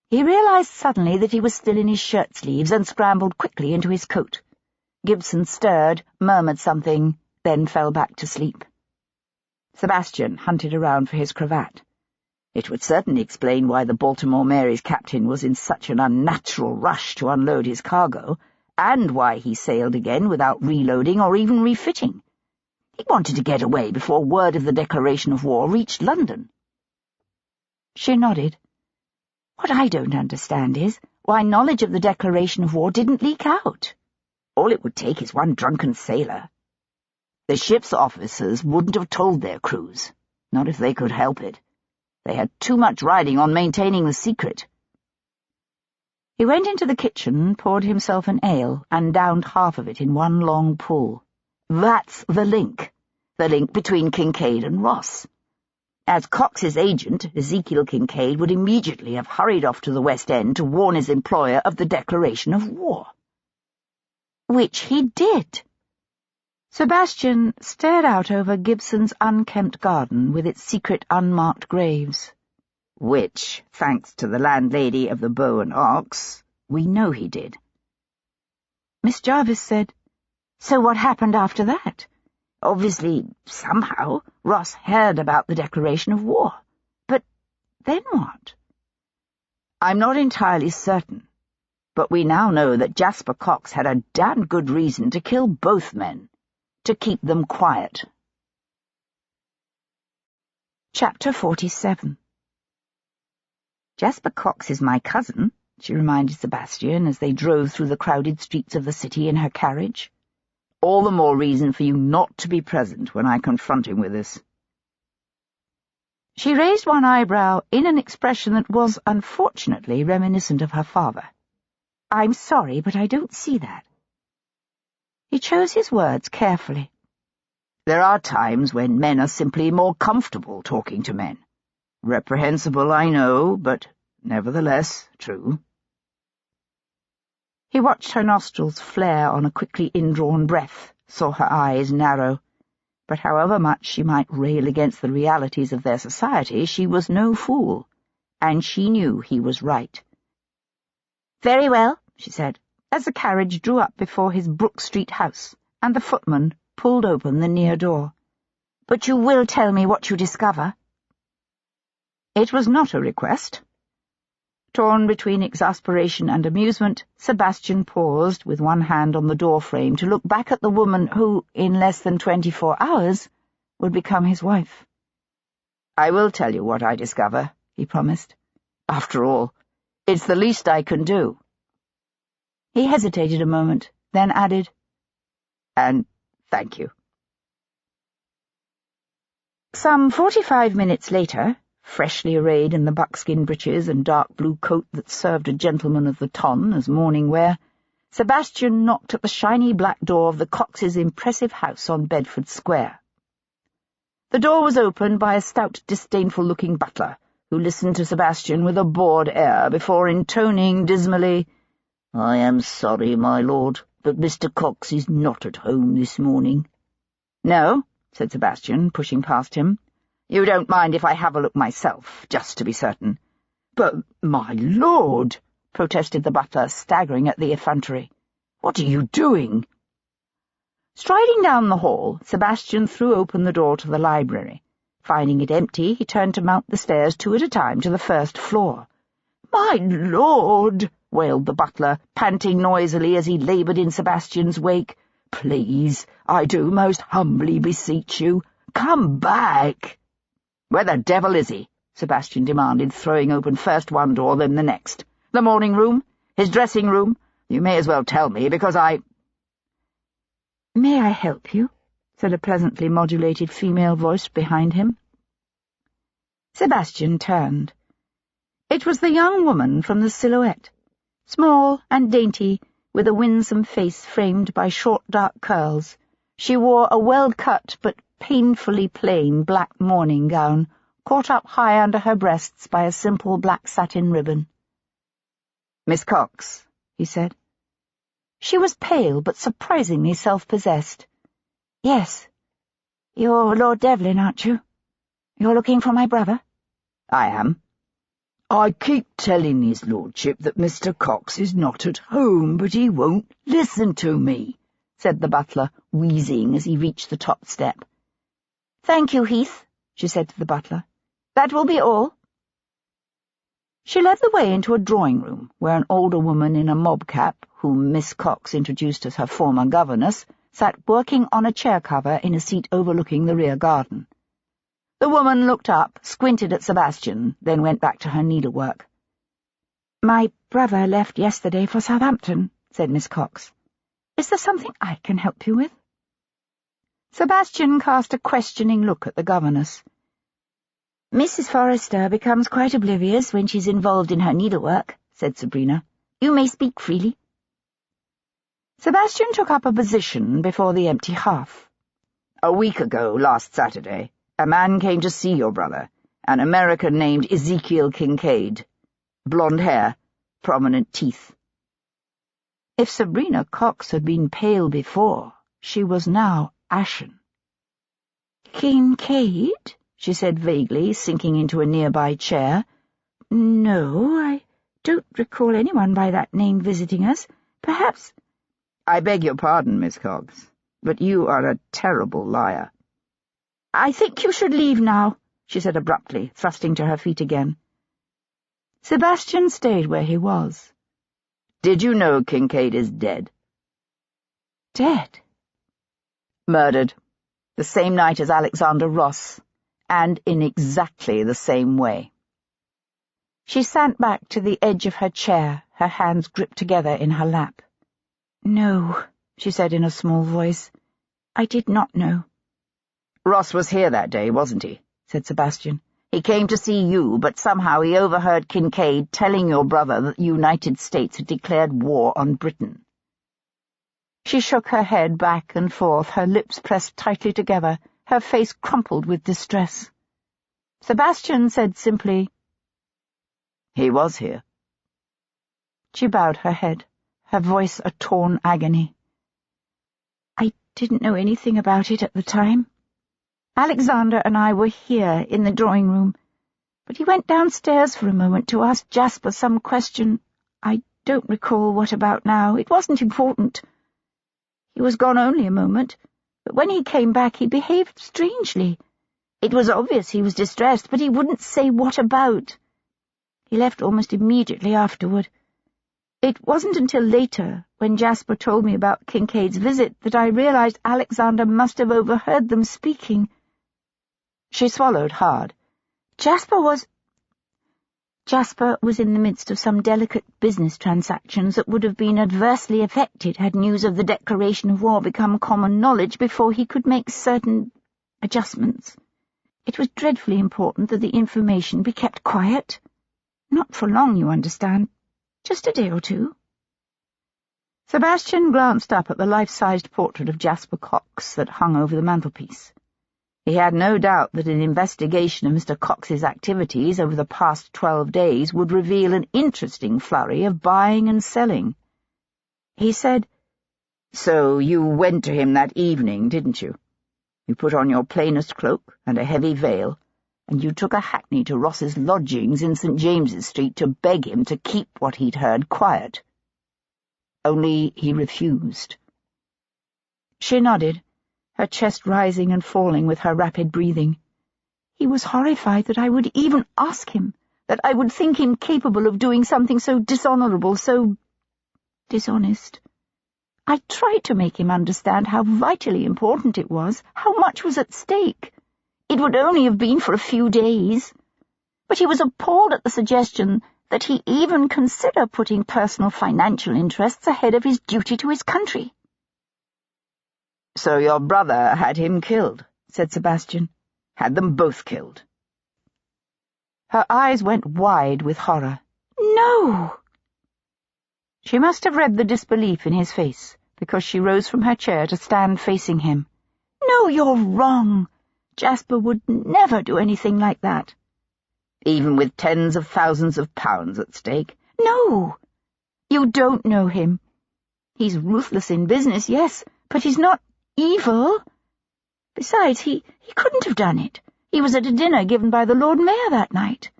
He realized suddenly that he was still in his shirt-sleeves and scrambled quickly into his coat. Gibson stirred, murmured something, then fell back to sleep. Sebastian hunted around for his cravat. It would certainly explain why the Baltimore Mary's captain was in such an unnatural rush to unload his cargo, and why he sailed again without reloading or even refitting. He wanted to get away before word of the declaration of war reached London. She nodded. "What I don't understand is why knowledge of the declaration of war didn't leak out. All it would take is one drunken sailor. The ship's officers wouldn't have told their crews, not if they could help it. They had too much riding on maintaining the secret." He went into the kitchen, poured himself an ale, and downed half of it in one long pull. That's the link between Kincaid and Ross. As Cox's agent, Ezekiel Kincaid would immediately have hurried off to the West End to warn his employer of the declaration of war. Which he did. Sebastian stared out over Gibson's unkempt garden with its secret unmarked graves. Which, thanks to the landlady of the Bow and Ox, we know he did. Miss Jarvis said, "So what happened after that?" Obviously, somehow, Ross heard about the declaration of war. But then what? I'm not entirely certain, but we now know that Jasper Cox had a damned good reason to kill both men, to keep them quiet. Chapter 47. "Jasper Cox is my cousin," she reminded Sebastian as they drove through the crowded streets of the city in her carriage. "All the more reason for you not to be present when I confront him with this." She raised one eyebrow in an expression that was, unfortunately, reminiscent of her father. "I'm sorry, but I don't see that." He chose his words carefully. "There are times when men are simply more comfortable talking to men. Reprehensible, I know, but nevertheless true." He watched her nostrils flare on a quickly indrawn breath, saw her eyes narrow. But however much she might rail against the realities of their society, she was no fool, and she knew he was right. "Very well," she said, as the carriage drew up before his Brook Street house, and the footman pulled open the near door. "But you will tell me what you discover?" It was not a request. Torn between exasperation and amusement, Sebastian paused, with one hand on the door-frame, to look back at the woman who, in less than 24 hours, would become his wife. "I will tell you what I discover," he promised. "After all, it's the least I can do." He hesitated a moment, then added, "And thank you." Some 45 minutes later, freshly arrayed in the buckskin breeches and dark blue coat that served a gentleman of the ton as morning wear, Sebastian knocked at the shiny black door of the Coxes' impressive house on Bedford Square. The door was opened by a stout, disdainful-looking butler, who listened to Sebastian with a bored air before intoning dismally, "I am sorry, my lord, but Mr. Cox is not at home this morning." "No," said Sebastian, pushing past him. "You don't mind if I have a look myself, just to be certain." "But, my lord," protested the butler, staggering at the effrontery. "What are you doing?" Striding down the hall, Sebastian threw open the door to the library. Finding it empty, he turned to mount the stairs 2 at a time to the first floor. "My lord," wailed the butler, panting noisily as he laboured in Sebastian's wake, "please, I do most humbly beseech you, come back." "Where the devil is he?" Sebastian demanded, throwing open first one door, then the next. "The morning room? His dressing room? You may as well tell me, because I—" "May I help you?" said a pleasantly modulated female voice behind him. Sebastian turned. It was the young woman from the silhouette, small and dainty, with a winsome face framed by short dark curls. She wore a well-cut but painfully plain black morning gown, caught up high under her breasts by a simple black satin ribbon. "Miss Cox," he said. She was pale but surprisingly self-possessed. "Yes. You're Lord Devlin, aren't you? You're looking for my brother?" "I am." "I keep telling his lordship that Mr. Cox is not at home, but he won't listen to me," said the butler, wheezing as he reached the top step. "Thank you, Heath," she said to the butler. "That will be all." She led the way into a drawing-room, where an older woman in a mob cap, whom Miss Cox introduced as her former governess, sat working on a chair cover in a seat overlooking the rear garden. The woman looked up, squinted at Sebastian, then went back to her needlework. "My brother left yesterday for Southampton," said Miss Cox. "Is there something I can help you with?" Sebastian cast a questioning look at the governess. "Mrs. Forrester becomes quite oblivious when she's involved in her needlework," said Sabrina. "You may speak freely." Sebastian took up a position before the empty hearth. "A week ago, last Saturday, a man came to see your brother, an American named Ezekiel Kincaid. Blonde hair, prominent teeth." If Sabrina Cox had been pale before, she was now ashen. "Kincaid?" she said vaguely, sinking into a nearby chair. "No, I don't recall anyone by that name visiting us. Perhaps—" "I beg your pardon, Miss Cox, but you are a terrible liar." "I think you should leave now," she said abruptly, thrusting to her feet again. Sebastian stayed where he was. "Did you know Kincaid is dead?" "Dead?" "Murdered. The same night as Alexander Ross, and in exactly the same way." She sank back to the edge of her chair, her hands gripped together in her lap. "No," she said in a small voice. "I did not know." "Ross was here that day, wasn't he?" said Sebastian. "He came to see you, but somehow he overheard Kincaid telling your brother that the United States had declared war on Britain." She shook her head back and forth, her lips pressed tightly together, her face crumpled with distress. Sebastian said simply, "He was here." She bowed her head, her voice a torn agony. "I didn't know anything about it at the time. Alexander and I were here in the drawing room, but he went downstairs for a moment to ask Jasper some question. I don't recall what about now. It wasn't important. He was gone only a moment, but when he came back he behaved strangely. It was obvious he was distressed, but he wouldn't say what about. He left almost immediately afterward. It wasn't until later, when Jasper told me about Kincaid's visit, that I realized Alexander must have overheard them speaking." She swallowed hard. Jasper was in the midst of some delicate business transactions that would have been adversely affected had news of the declaration of war become common knowledge before he could make certain adjustments. It was dreadfully important that the information be kept quiet. Not for long, you understand. Just a day or two. Sebastian glanced up at the life-sized portrait of Jasper Cox that hung over the mantelpiece. He had no doubt that an investigation of Mr. Cox's activities over the past 12 days would reveal an interesting flurry of buying and selling. He said, "So you went to him that evening, didn't you? You put on your plainest cloak and a heavy veil, and you took a hackney to Ross's lodgings in St. James's Street to beg him to keep what he'd heard quiet. Only he refused." She nodded, her chest rising and falling with her rapid breathing. "He was horrified that I would even ask him, that I would think him capable of doing something so dishonorable, so dishonest. I tried to make him understand how vitally important it was, how much was at stake. It would only have been for a few days. But he was appalled at the suggestion that he even consider putting personal financial interests ahead of his duty to his country." "So your brother had him killed," said Sebastian. "Had them both killed." Her eyes went wide with horror. "No!" She must have read the disbelief in his face, because she rose from her chair to stand facing him. "No, you're wrong. Jasper would never do anything like that." "Even with tens of thousands of pounds at stake?" "No. You don't know him. He's ruthless in business, yes, but he's not evil. Besides, he couldn't have done it. He was at a dinner given by the Lord Mayor that night."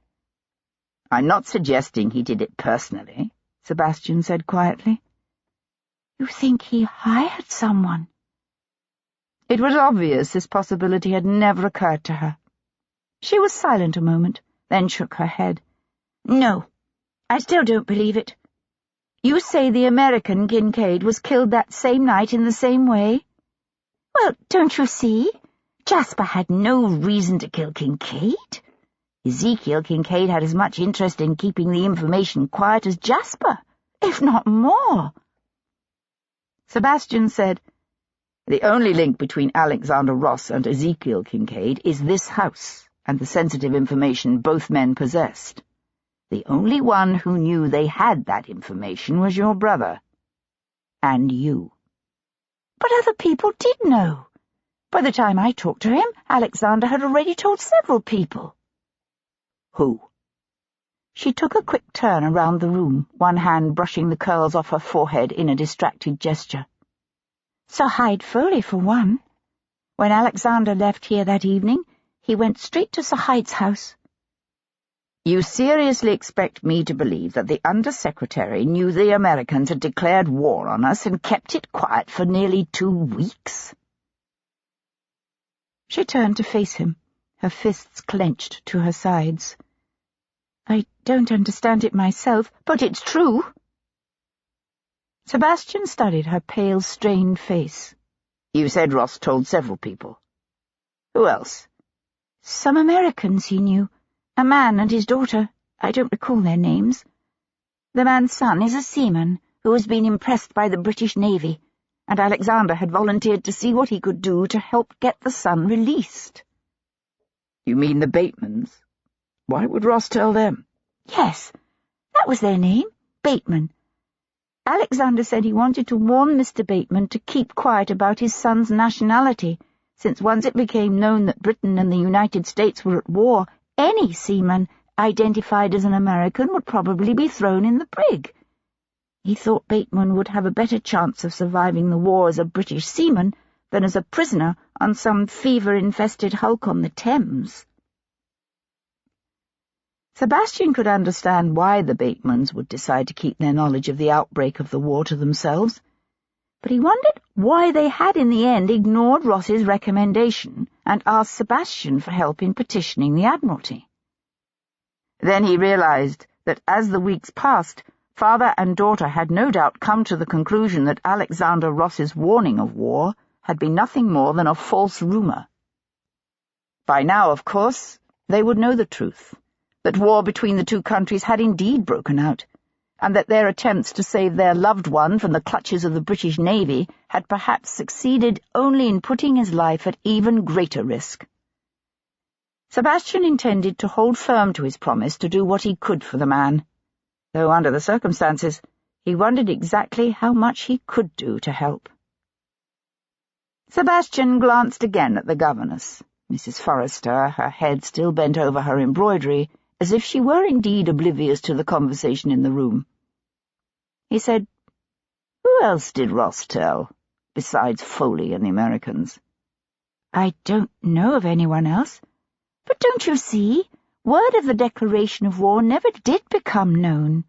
"I'm not suggesting he did it personally," Sebastian said quietly. "You think he hired someone?" It was obvious this possibility had never occurred to her. She was silent a moment, then shook her head. "No, I still don't believe it. You say the American Kincaid was killed that same night in the same way? Well, don't you see? Jasper had no reason to kill Kincaid. Ezekiel Kincaid had as much interest in keeping the information quiet as Jasper, if not more." Sebastian said, "The only link between Alexander Ross and Ezekiel Kincaid is this house and the sensitive information both men possessed. The only one who knew they had that information was your brother. And you." "But other people did know. By the time I talked to him, Alexander had already told several people." "Who?" She took a quick turn around the room, one hand brushing the curls off her forehead in a distracted gesture. "Sir Hyde Foley, for one. When Alexander left here that evening, he went straight to Sir Hyde's house." "You seriously expect me to believe that the Under-Secretary knew the Americans had declared war on us and kept it quiet for nearly 2 weeks?" She turned to face him, her fists clenched to her sides. "I don't understand it myself, but it's true." Sebastian studied her pale, strained face. "You said Ross told several people. Who else?" "Some Americans he knew. A man and his daughter. I don't recall their names. The man's son is a seaman who has been impressed by the British Navy, and Alexander had volunteered to see what he could do to help get the son released. You mean the Batemans? Why would Ross tell them? Yes, that was their name, Bateman. Alexander said he wanted to warn Mr. Bateman to keep quiet about his son's nationality, since once it became known that Britain and the United States were at war, any seaman identified as an American would probably be thrown in the brig. He thought Bateman would have a better chance of surviving the war as a British seaman than as a prisoner on some fever-infested hulk on the Thames. Sebastian could understand why the Batemans would decide to keep their knowledge of the outbreak of the war to themselves, but he wondered why they had in the end ignored Ross's recommendation and asked Sebastian for help in petitioning the Admiralty. Then he realized that as the weeks passed, father and daughter had no doubt come to the conclusion that Alexander Ross's warning of war had been nothing more than a false rumor. By now, of course, they would know the truth, that war between the two countries had indeed broken out, and that their attempts to save their loved one from the clutches of the British Navy had perhaps succeeded only in putting his life at even greater risk. Sebastian intended to hold firm to his promise to do what he could for the man, though under the circumstances he wondered exactly how much he could do to help. Sebastian glanced again at the governess, Mrs. Forrester, her head still bent over her embroidery, as if she were indeed oblivious to the conversation in the room. He said, "Who else did Ross tell, besides Foley and the Americans?" "I don't know of anyone else. But don't you see, word of the declaration of war never did become known,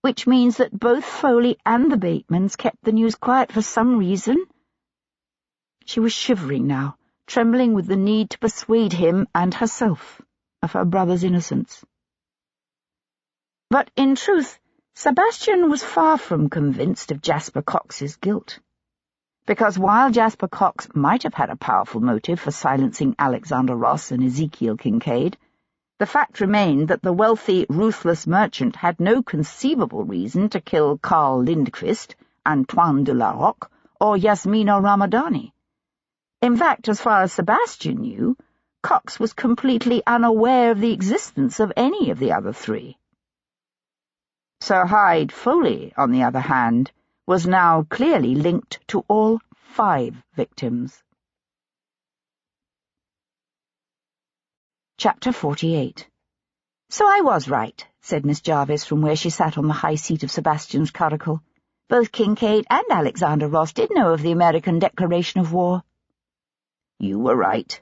which means that both Foley and the Batemans kept the news quiet for some reason." She was shivering now, trembling with the need to persuade him and herself of her brother's innocence. But in truth, Sebastian was far from convinced of Jasper Cox's guilt, because while Jasper Cox might have had a powerful motive for silencing Alexander Ross and Ezekiel Kincaid, the fact remained that the wealthy, ruthless merchant had no conceivable reason to kill Carl Lindquist, Antoine de la Roque, or Yasmina Ramadani. In fact, as far as Sebastian knew, Cox was completely unaware of the existence of any of the other three. Sir Hyde Foley, on the other hand, was now clearly linked to all 5 victims. Chapter 48. "So I was right," said Miss Jarvis from where she sat on the high seat of Sebastian's curricle. "Both Kincaid and Alexander Ross did know of the American declaration of war." "You were right."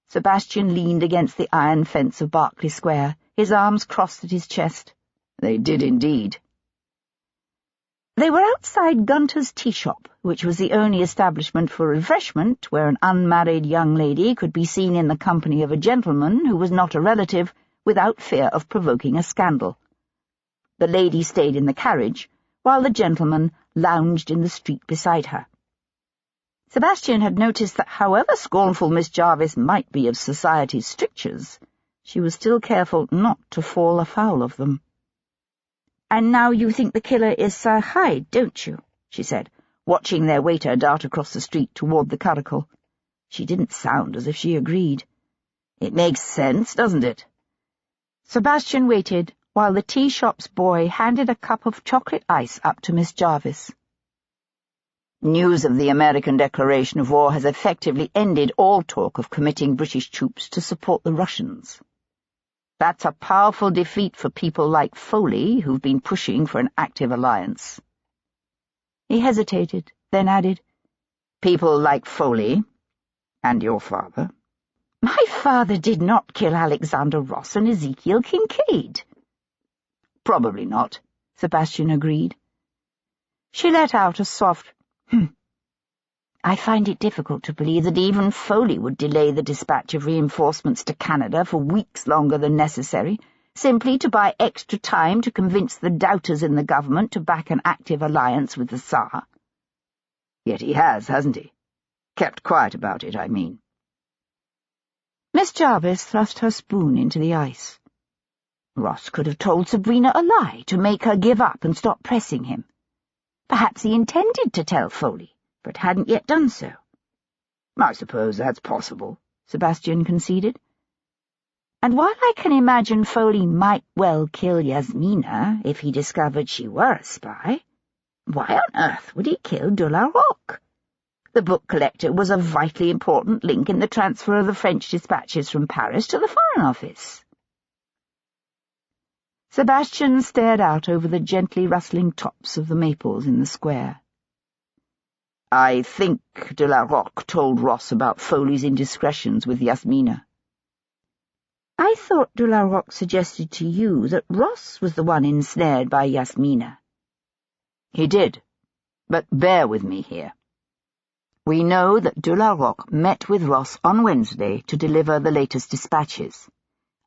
Sebastian leaned against the iron fence of Berkeley Square, his arms crossed at his chest. "They did indeed." They were outside Gunter's tea shop, which was the only establishment for refreshment where an unmarried young lady could be seen in the company of a gentleman who was not a relative without fear of provoking a scandal. The lady stayed in the carriage, while the gentleman lounged in the street beside her. Sebastian had noticed that however scornful Miss Jarvis might be of society's strictures, she was still careful not to fall afoul of them. "And now you think the killer is Sir Hyde, don't you?" she said, watching their waiter dart across the street toward the curricle. She didn't sound as if she agreed. "It makes sense, doesn't it?" Sebastian waited while the tea shop's boy handed a cup of chocolate ice up to Miss Jarvis. "News of the American declaration of war has effectively ended all talk of committing British troops to support the Russians. That's a powerful defeat for people like Foley, who've been pushing for an active alliance." He hesitated, then added, "People like Foley, and your father." "My father did not kill Alexander Ross and Ezekiel Kincaid." "Probably not," Sebastian agreed. She let out a soft, "I find it difficult to believe that even Foley would delay the dispatch of reinforcements to Canada for weeks longer than necessary, simply to buy extra time to convince the doubters in the government to back an active alliance with the Tsar." "Yet he has, hasn't he? Kept quiet about it, I mean." Miss Jarvis thrust her spoon into the ice. Ross could have told Sabrina a lie to make her give up and stop pressing him. Perhaps he intended to tell Foley, but hadn't yet done so. I suppose that's possible, Sebastian conceded. And while I can imagine Foley might well kill Yasmina if he discovered she were a spy, why on earth would he kill de la Roque? The book collector was a vitally important link in the transfer of the French dispatches from Paris to the Foreign Office. Sebastian stared out over the gently rustling tops of the maples in the square. I think de la Roque told Ross about Foley's indiscretions with Yasmina. I thought de la Roque suggested to you that Ross was the one ensnared by Yasmina. He did, but bear with me here. We know that de la Roque met with Ross on Wednesday to deliver the latest dispatches.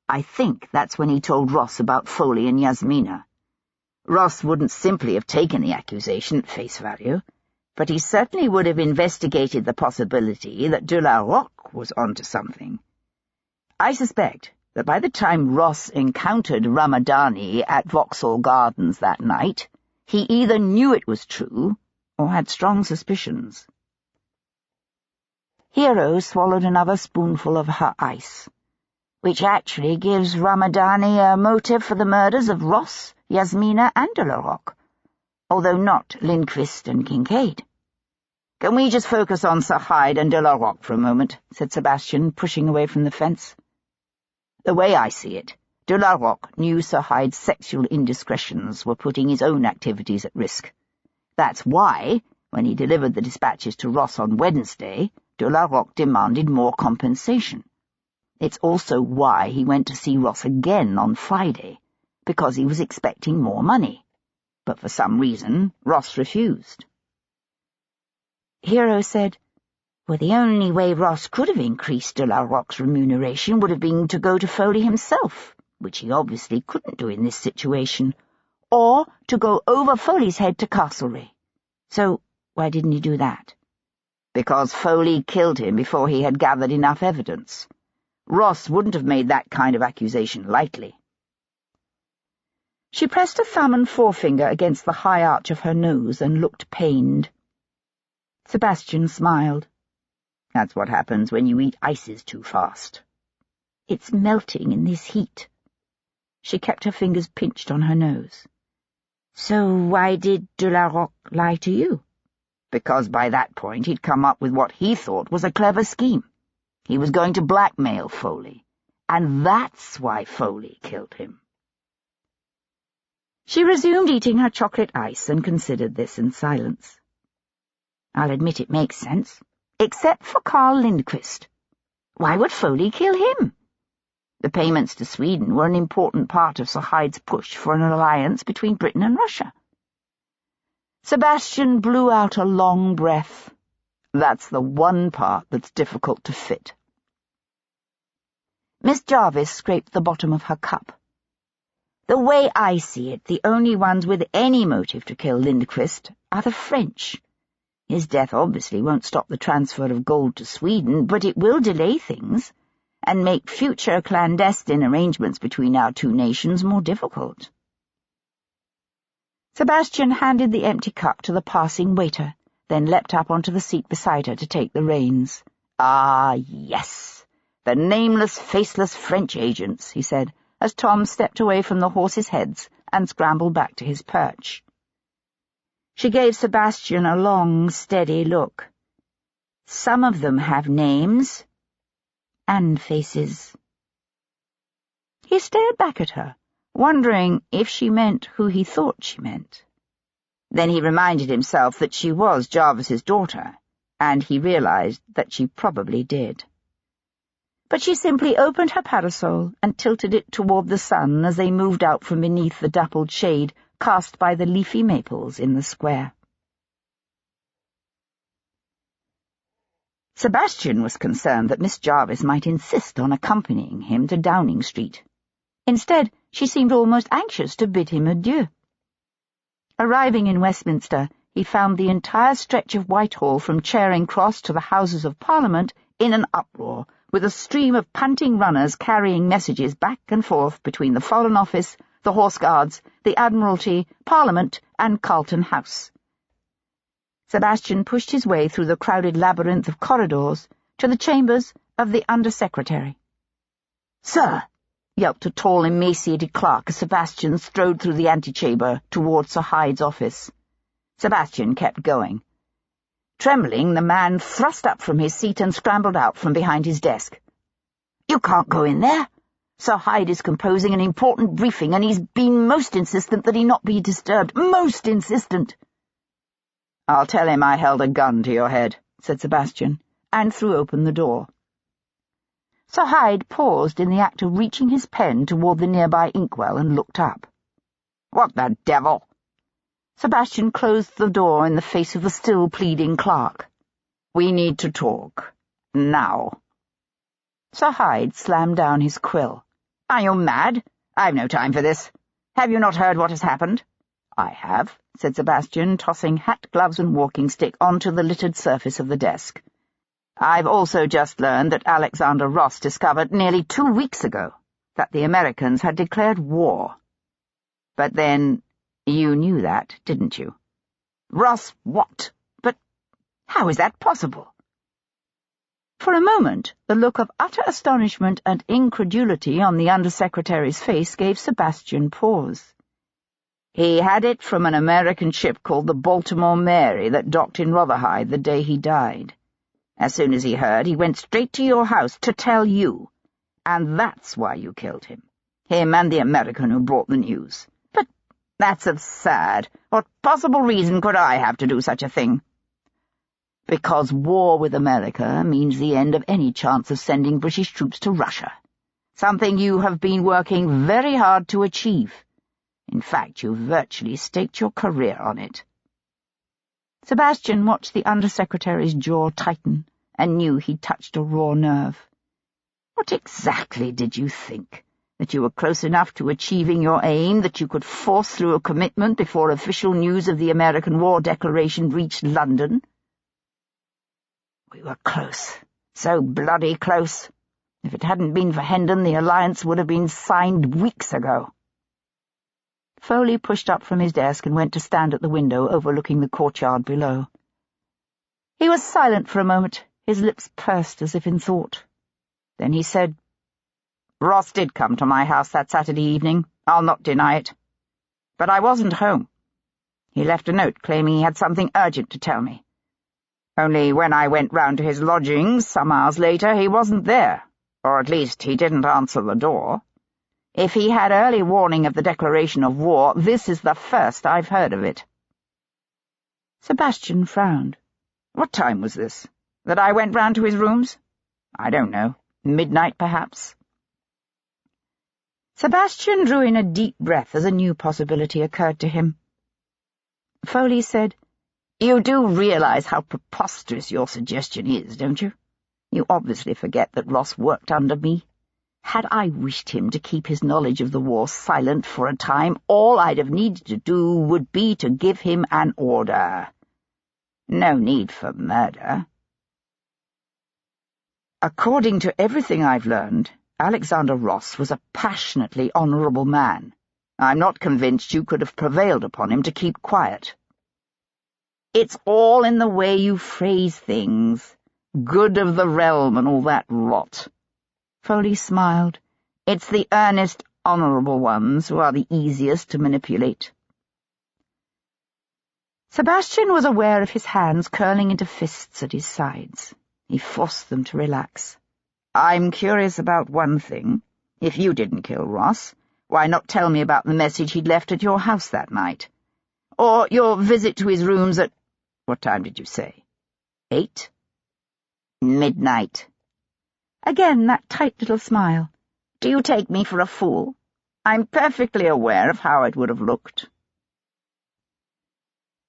I think that's when he told Ross about Foley and Yasmina. Ross wouldn't simply have taken the accusation at face value, but he certainly would have investigated the possibility that de la Roque was onto something. I suspect that by the time Ross encountered Ramadani at Vauxhall Gardens that night, he either knew it was true or had strong suspicions. Hero swallowed another spoonful of her ice, which actually gives Ramadani a motive for the murders of Ross, Yasmina, and de la Roque, although not Lindquist and Kincaid. Can we just focus on Sir Hyde and de la Roque for a moment? Said Sebastian, pushing away from the fence. The way I see it, de la Roque knew Sir Hyde's sexual indiscretions were putting his own activities at risk. That's why, when he delivered the dispatches to Ross on Wednesday, de la Roque demanded more compensation. It's also why he went to see Ross again on Friday, because he was expecting more money. But for some reason, Ross refused. Hero said, "Well, the only way Ross could have increased de la Roque's remuneration would have been to go to Foley himself, which he obviously couldn't do in this situation, or to go over Foley's head to Castlereagh. So why didn't he do that?" Because Foley killed him before he had gathered enough evidence. Ross wouldn't have made that kind of accusation lightly. She pressed a thumb and forefinger against the high arch of her nose and looked pained. Sebastian smiled. That's what happens when you eat ices too fast. It's melting in this heat. She kept her fingers pinched on her nose. So why did de la Roque lie to you? Because by that point he'd come up with what he thought was a clever scheme. He was going to blackmail Foley, and that's why Foley killed him. She resumed eating her chocolate ice and considered this in silence. I'll admit it makes sense, except for Carl Lindquist. Why would Foley kill him? The payments to Sweden were an important part of Sir Hyde's push for an alliance between Britain and Russia. Sebastian blew out a long breath. That's the one part that's difficult to fit. Miss Jarvis scraped the bottom of her cup. The way I see it, the only ones with any motive to kill Lindquist are the French. His death obviously won't stop the transfer of gold to Sweden, but it will delay things and make future clandestine arrangements between our two nations more difficult. Sebastian handed the empty cup to the passing waiter, then leapt up onto the seat beside her to take the reins. "Ah, yes, the nameless, faceless French agents," he said, as Tom stepped away from the horses' heads and scrambled back to his perch. She gave Sebastian a long, steady look. "Some of them have names and faces." He stared back at her, wondering if she meant who he thought she meant. Then he reminded himself that she was Jarvis's daughter, and he realized that she probably did. But she simply opened her parasol and tilted it toward the sun as they moved out from beneath the dappled shade cast by the leafy maples in the square. Sebastian was concerned that Miss Jarvis might insist on accompanying him to Downing Street. Instead, she seemed almost anxious to bid him adieu. Arriving in Westminster, he found the entire stretch of Whitehall from Charing Cross to the Houses of Parliament in an uproar, with a stream of panting runners carrying messages back and forth between the Foreign Office, the Horse Guards, the Admiralty, Parliament, and Carlton House. Sebastian pushed his way through the crowded labyrinth of corridors to the chambers of the Under-Secretary. "Sir," yelped a tall, emaciated clerk as Sebastian strode through the antechamber towards Sir Hyde's office. Sebastian kept going. Trembling, the man thrust up from his seat and scrambled out from behind his desk. "You can't go in there. Sir Hyde is composing an important briefing, and he's been most insistent that he not be disturbed. Most insistent." "I'll tell him I held a gun to your head," said Sebastian, and threw open the door. Sir Hyde paused in the act of reaching his pen toward the nearby inkwell and looked up. "What the devil?" Sebastian closed the door in the face of the still pleading clerk. "We need to talk. Now." Sir Hyde slammed down his quill. "Are you mad? I've no time for this. Have you not heard what has happened?" "I have," said Sebastian, tossing hat, gloves, and walking stick onto the littered surface of the desk. "I've also just learned that Alexander Ross discovered nearly 2 weeks ago that the Americans had declared war. But then, you knew that, didn't you?" "Ross what? But how is that possible?" For a moment, the look of utter astonishment and incredulity on the Under-Secretary's face gave Sebastian pause. "He had it from an American ship called the Baltimore Mary that docked in Rotherhithe the day he died. As soon as he heard, he went straight to your house to tell you, and that's why you killed him. Him and the American who brought the news. But that's absurd. What possible reason could I have to do such a thing?" "Because war with America means the end of any chance of sending British troops to Russia. Something you have been working very hard to achieve. In fact, you virtually staked your career on it." Sebastian watched the Under-Secretary's jaw tighten and knew he'd touched a raw nerve. "What exactly did you think? That you were close enough to achieving your aim that you could force through a commitment before official news of the American war declaration reached London?" "We were close. So bloody close. If it hadn't been for Hendon, the alliance would have been signed weeks ago." Foley pushed up from his desk and went to stand at the window overlooking the courtyard below. He was silent for a moment, his lips pursed as if in thought. Then he said, "Ross did come to my house that Saturday evening, I'll not deny it. But I wasn't home. He left a note claiming he had something urgent to tell me. Only when I went round to his lodgings some hours later, he wasn't there, or at least he didn't answer the door. If he had early warning of the declaration of war, this is the first I've heard of it." Sebastian frowned. "What time was this? That I went round to his rooms?" "I don't know. Midnight, perhaps." Sebastian drew in a deep breath as a new possibility occurred to him. Foley said, "You do realize how preposterous your suggestion is, don't you? You obviously forget that Ross worked under me. Had I wished him to keep his knowledge of the war silent for a time, all I'd have needed to do would be to give him an order. No need for murder." "According to everything I've learned, Alexander Ross was a passionately honourable man. I'm not convinced you could have prevailed upon him to keep quiet." "It's all in the way you phrase things. Good of the realm and all that rot." Foley smiled. "It's the earnest, honourable ones who are the easiest to manipulate." Sebastian was aware of his hands curling into fists at his sides. He forced them to relax. "I'm curious about one thing. If you didn't kill Ross, why not tell me about the message he'd left at your house that night? Or your visit to his rooms at— what time did you say? 8? "Midnight." Again that tight little smile. "Do you take me for a fool? I'm perfectly aware of how it would have looked."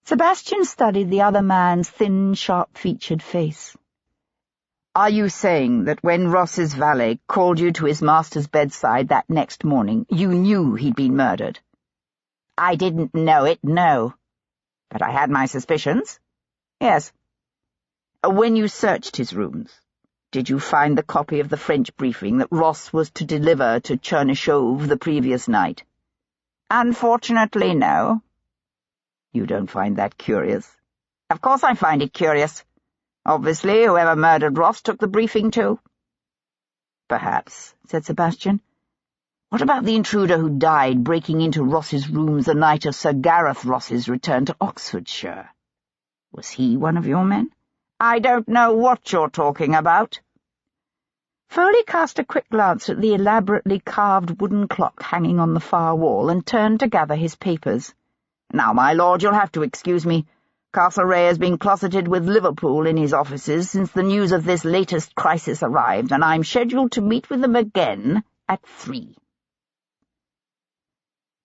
Sebastian studied the other man's thin, sharp-featured face. "Are you saying that when Ross's valet called you to his master's bedside that next morning, you knew he'd been murdered?" "I didn't know it, no." "But I had my suspicions?" "Yes." "When you searched his rooms, Did you find the copy of the French briefing that Ross was to deliver to Chernyshov the previous night? Unfortunately, no. You don't find that curious? Of course I find it curious. Obviously, whoever murdered Ross took the briefing too. Perhaps, said Sebastian. What about the intruder who died breaking into Ross's rooms the night of Sir Gareth Ross's return to Oxfordshire? Was he one of your men? I don't know what you're talking about. Foley cast a quick glance at the elaborately carved wooden clock hanging on the far wall and turned to gather his papers. Now, my lord, you'll have to excuse me. Castlereagh has been closeted with Liverpool in his offices since the news of this latest crisis arrived, and I'm scheduled to meet with them again at 3.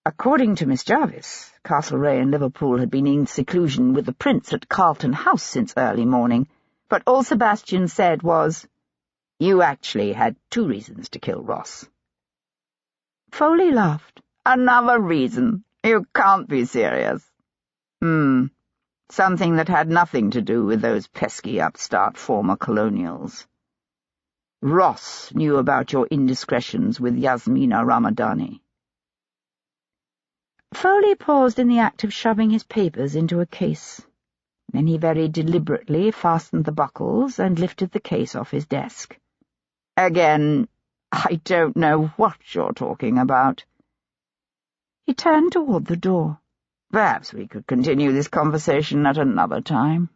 According to Miss Jarvis, Castlereagh and Liverpool had been in seclusion with the Prince at Carlton House since early morning, but all Sebastian said was, "You actually had 2 reasons to kill Ross." Foley laughed. "Another reason? You can't be serious." Something that had nothing to do with those pesky upstart former colonials. Ross knew about your indiscretions with Yasmina Ramadani. Foley paused in the act of shoving his papers into a case. Then he very deliberately fastened the buckles and lifted the case off his desk. "Again, I don't know what you're talking about." He turned toward the door. "Perhaps we could continue this conversation at another time."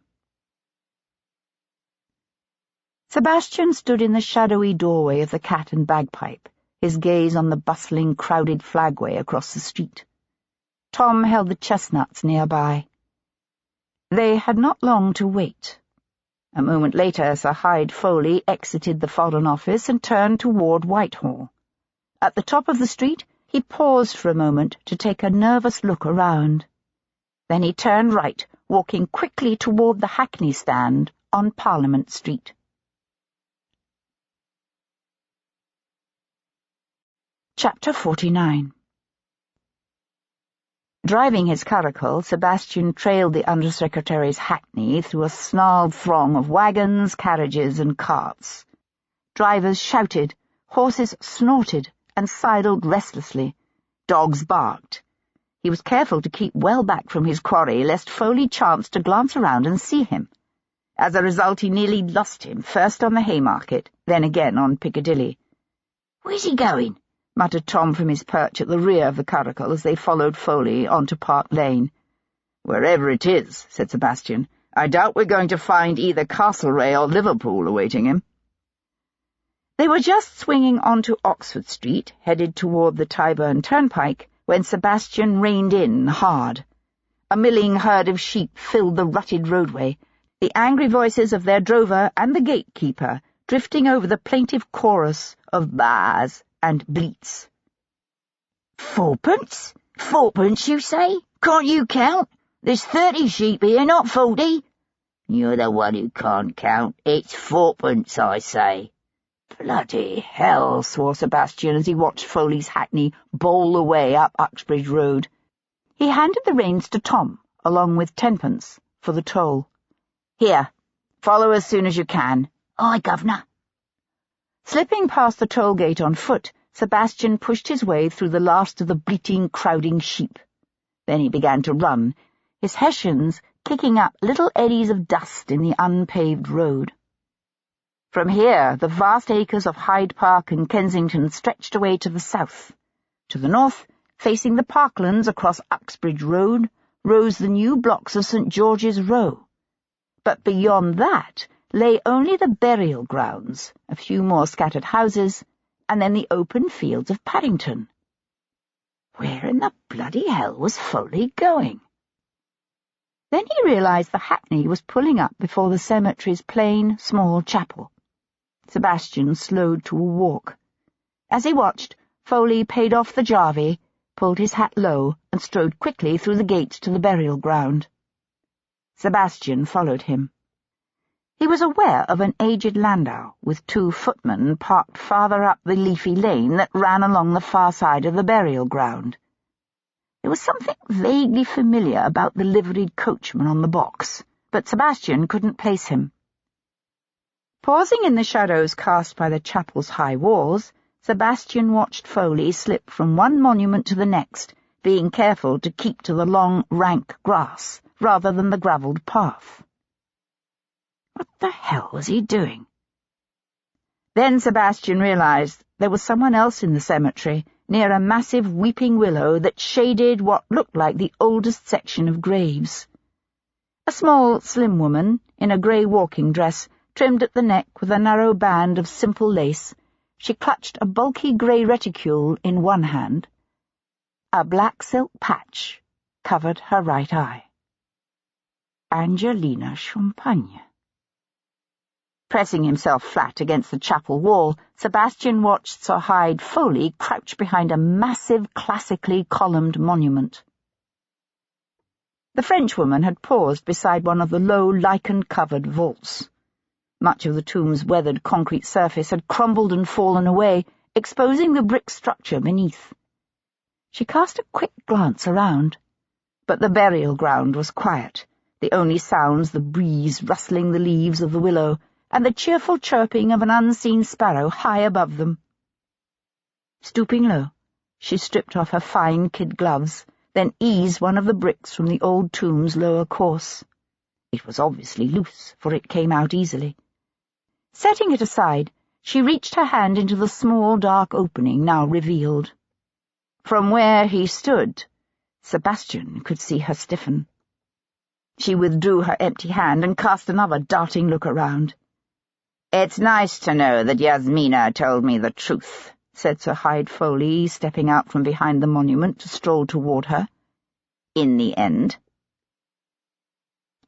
Sebastian stood in the shadowy doorway of the Cat and Bagpipe, his gaze on the bustling, crowded flagway across the street. Tom held the chestnuts nearby. They had not long to wait. A moment later, Sir Hyde Foley exited the Foreign Office and turned toward Whitehall. At the top of the street, he paused for a moment to take a nervous look around. Then he turned right, walking quickly toward the Hackney stand on Parliament Street. Chapter 49. Driving his curricle, Sebastian trailed the Undersecretary's hackney through a snarled throng of wagons, carriages, and carts. Drivers shouted, horses snorted, and sidled restlessly. Dogs barked. He was careful to keep well back from his quarry, lest Foley chanced to glance around and see him. As a result, he nearly lost him, first on the Haymarket, then again on Piccadilly. "Where's he going?" muttered Tom from his perch at the rear of the curricle as they followed Foley onto Park Lane. "Wherever it is," said Sebastian, "I doubt we're going to find either Castlereagh or Liverpool awaiting him." They were just swinging onto Oxford Street, headed toward the Tyburn Turnpike, when Sebastian reined in hard. A milling herd of sheep filled the rutted roadway, the angry voices of their drover and the gatekeeper drifting over the plaintive chorus of baas and bleats. "Fourpence? Fourpence, you say? Can't you count? There's 30 sheep here, not 40. You're the one who can't count. It's fourpence, I say." "Bloody hell," swore Sebastian as he watched Foley's hackney bowl away up Uxbridge Road. He handed the reins to Tom, along with 10pence, for the toll. "Here, follow as soon as you can." "Aye, governor." Slipping past the toll gate on foot, Sebastian pushed his way through the last of the bleating, crowding sheep. Then he began to run, his Hessians kicking up little eddies of dust in the unpaved road. From here, the vast acres of Hyde Park and Kensington stretched away to the south. To the north, facing the parklands across Uxbridge Road, rose the new blocks of St. George's Row. But beyond that lay only the burial grounds, a few more scattered houses, and then the open fields of Paddington. Where in the bloody hell was Foley going? Then he realized the hackney was pulling up before the cemetery's plain, small chapel. Sebastian slowed to a walk. As he watched, Foley paid off the jarvey, pulled his hat low, and strode quickly through the gates to the burial ground. Sebastian followed him. He was aware of an aged landau with 2 footmen parked farther up the leafy lane that ran along the far side of the burial ground. There was something vaguely familiar about the liveried coachman on the box, but Sebastian couldn't place him. Pausing in the shadows cast by the chapel's high walls, Sebastian watched Foley slip from one monument to the next, being careful to keep to the long, rank grass rather than the gravelled path. What the hell was he doing? Then Sebastian realized there was someone else in the cemetery, near a massive weeping willow that shaded what looked like the oldest section of graves. A small, slim woman, in a grey walking dress, trimmed at the neck with a narrow band of simple lace, she clutched a bulky grey reticule in one hand. A black silk patch covered her right eye. Angelina Champagne. Pressing himself flat against the chapel wall, Sebastian watched Sir Hyde Foley crouch behind a massive, classically columned monument. The Frenchwoman had paused beside one of the low, lichen-covered vaults. Much of the tomb's weathered concrete surface had crumbled and fallen away, exposing the brick structure beneath. She cast a quick glance around, but the burial ground was quiet, the only sounds the breeze rustling the leaves of the willow and the cheerful chirping of an unseen sparrow high above them. Stooping low, she stripped off her fine kid gloves, then eased one of the bricks from the old tomb's lower course. It was obviously loose, for it came out easily. Setting it aside, she reached her hand into the small, dark opening now revealed. From where he stood, Sebastian could see her stiffen. She withdrew her empty hand and cast another darting look around. "It's nice to know that Yasmina told me the truth," said Sir Hyde Foley, stepping out from behind the monument to stroll toward her. "In the end."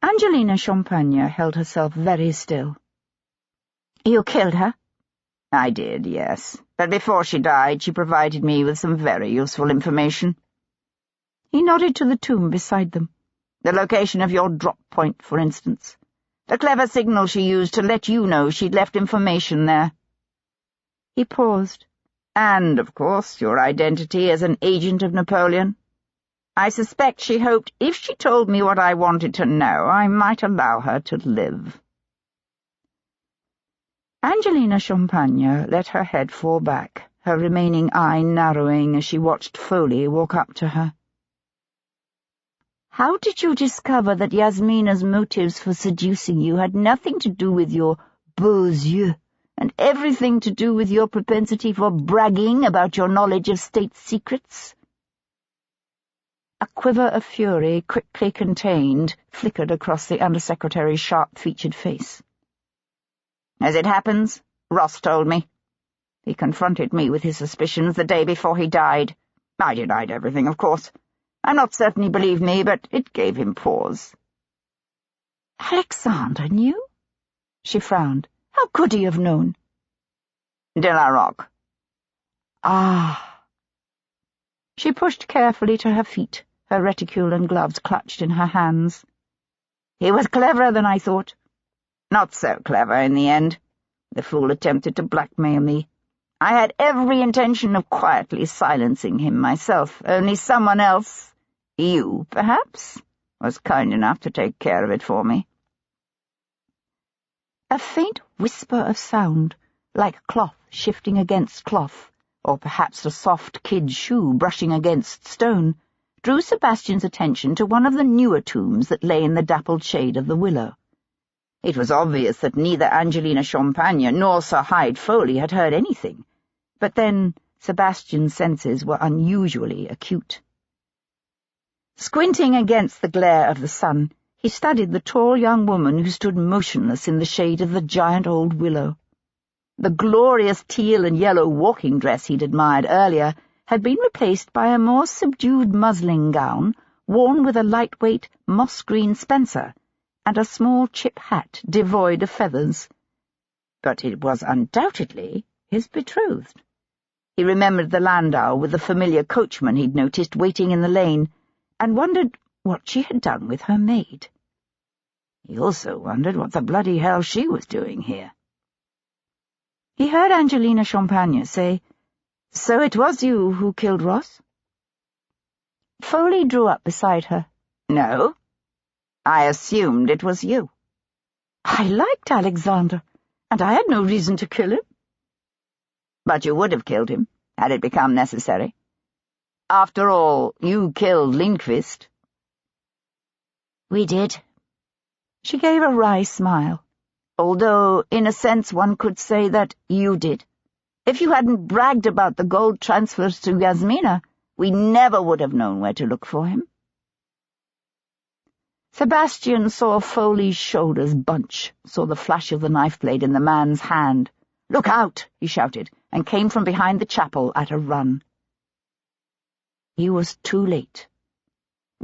Angelina Champagne held herself very still. "You killed her?" "I did, yes. But before she died, she provided me with some very useful information." He nodded to the tomb beside them. "The location of your drop point, for instance. The clever signal she used to let you know she'd left information there." He paused. "And, of course, your identity as an agent of Napoleon. I suspect she hoped if she told me what I wanted to know, I might allow her to live." Angelina Champagne let her head fall back, her remaining eye narrowing as she watched Foley walk up to her. "How did you discover that Yasmina's motives for seducing you had nothing to do with your beaux yeux, and everything to do with your propensity for bragging about your knowledge of state secrets?" A quiver of fury, quickly contained, flickered across the Undersecretary's sharp-featured face. "As it happens, Ross told me. He confronted me with his suspicions the day before he died. I denied everything, of course. I'm not certain he believed me, but it gave him pause." "Alexander knew?" She frowned. "How could he have known?" "De la Roque." "Ah." She pushed carefully to her feet, her reticule and gloves clutched in her hands. "He was cleverer than I thought. Not so clever in the end. The fool attempted to blackmail me. I had every intention of quietly silencing him myself, only someone else, you, perhaps, was kind enough to take care of it for me." A faint whisper of sound, like cloth shifting against cloth, or perhaps a soft kid shoe brushing against stone, drew Sebastian's attention to one of the newer tombs that lay in the dappled shade of the willow. It was obvious that neither Angelina Champagne nor Sir Hyde Foley had heard anything, but then Sebastian's senses were unusually acute. Squinting against the glare of the sun, he studied the tall young woman who stood motionless in the shade of the giant old willow. The glorious teal and yellow walking dress he'd admired earlier had been replaced by a more subdued muslin gown worn with a lightweight moss-green spencer and a small chip hat devoid of feathers. But it was undoubtedly his betrothed. He remembered the landau with the familiar coachman he'd noticed waiting in the lane, and wondered what she had done with her maid. He also wondered what the bloody hell she was doing here. He heard Angelina Champagne say, "So it was you who killed Ross?" Foley drew up beside her. "No. I assumed it was you." "I liked Alexander, and I had no reason to kill him." "But you would have killed him, had it become necessary. After all, you killed Lindqvist." "We did." She gave a wry smile. "Although, in a sense, one could say that you did. If you hadn't bragged about the gold transfers to Yasmina, we never would have known where to look for him." Sebastian saw Foley's shoulders bunch, saw the flash of the knife blade in the man's hand. "Look out!" he shouted, and came from behind the chapel at a run. He was too late.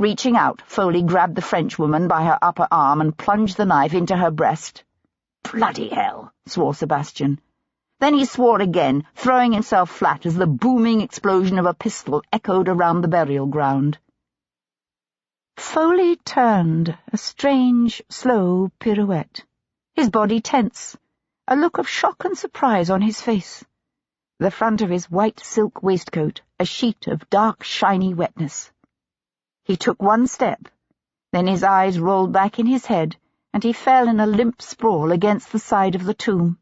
Reaching out, Foley grabbed the Frenchwoman by her upper arm and plunged the knife into her breast. "Bloody hell!" swore Sebastian. Then he swore again, throwing himself flat as the booming explosion of a pistol echoed around the burial ground. Foley turned, a strange, slow pirouette, his body tense, a look of shock and surprise on his face. The front of his white silk waistcoat, a sheet of dark, shiny wetness. He took one step, then his eyes rolled back in his head, and he fell in a limp sprawl against the side of the tomb.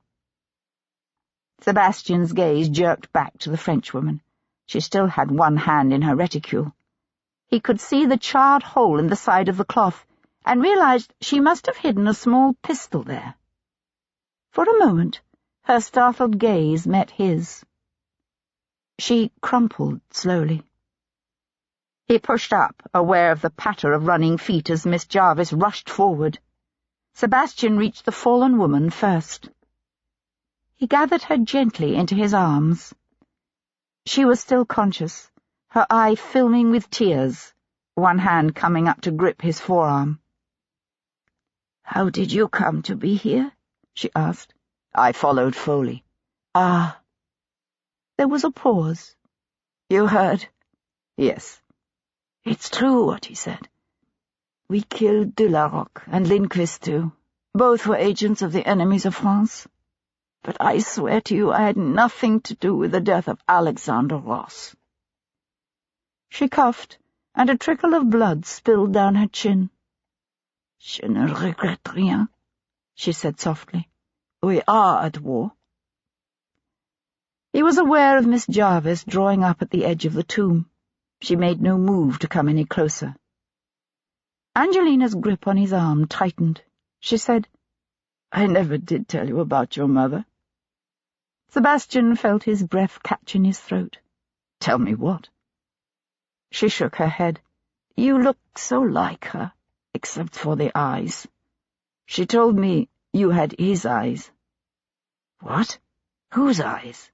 Sebastian's gaze jerked back to the Frenchwoman. She still had one hand in her reticule. He could see the charred hole in the side of the cloth, and realized she must have hidden a small pistol there. For a moment, her startled gaze met his. She crumpled slowly. He pushed up, aware of the patter of running feet as Miss Jarvis rushed forward. Sebastian reached the fallen woman first. He gathered her gently into his arms. She was still conscious, her eye filming with tears, one hand coming up to grip his forearm. "How did you come to be here?" she asked. "I followed Foley." "Ah." There was a pause. "You heard?" "Yes." "It's true what he said. We killed de la Roque and Lindqvist too. Both were agents of the enemies of France. But I swear to you I had nothing to do with the death of Alexander Ross." She coughed, and a trickle of blood spilled down her chin. "Je ne regrette rien," she said softly. "We are at war." He was aware of Miss Jarvis drawing up at the edge of the tomb. She made no move to come any closer. Angelina's grip on his arm tightened. She said, "I never did tell you about your mother." Sebastian felt his breath catch in his throat. "Tell me what?" She shook her head. "You look so like her, except for the eyes. She told me you had his eyes." "What? Whose eyes?"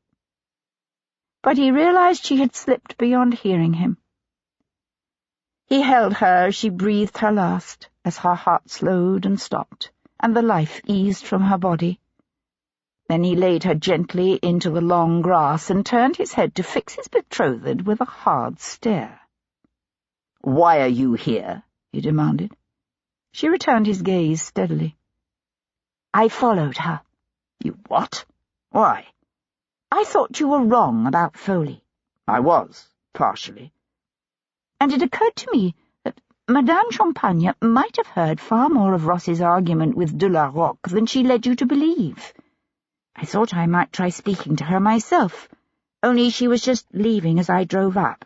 But he realized she had slipped beyond hearing him. He held her as she breathed her last, as her heart slowed and stopped, and the life eased from her body. Then he laid her gently into the long grass and turned his head to fix his betrothed with a hard stare. "Why are you here?" he demanded. She returned his gaze steadily. "I followed her." "You what? Why?" "I thought you were wrong about Foley." "I was, partially." "And it occurred to me that Madame Champagne might have heard far more of Ross's argument with de la Roque than she led you to believe. I thought I might try speaking to her myself, only she was just leaving as I drove up.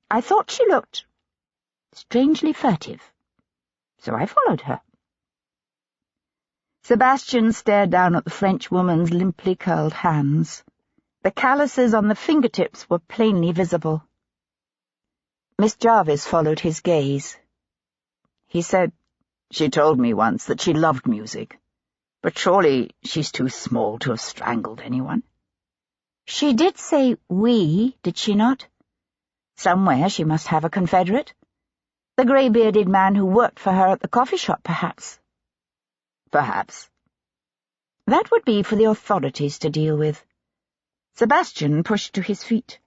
I thought she looked strangely furtive, so I followed her." Sebastian stared down at the Frenchwoman's limply curled hands. The calluses on the fingertips were plainly visible. Miss Jarvis followed his gaze. He said, "She told me once that she loved music, but surely she's too small to have strangled anyone." "She did say we, did she not? Somewhere she must have a confederate. The grey-bearded man who worked for her at the coffee shop, perhaps." "Perhaps." "That would be for the authorities to deal with." Sebastian pushed to his feet.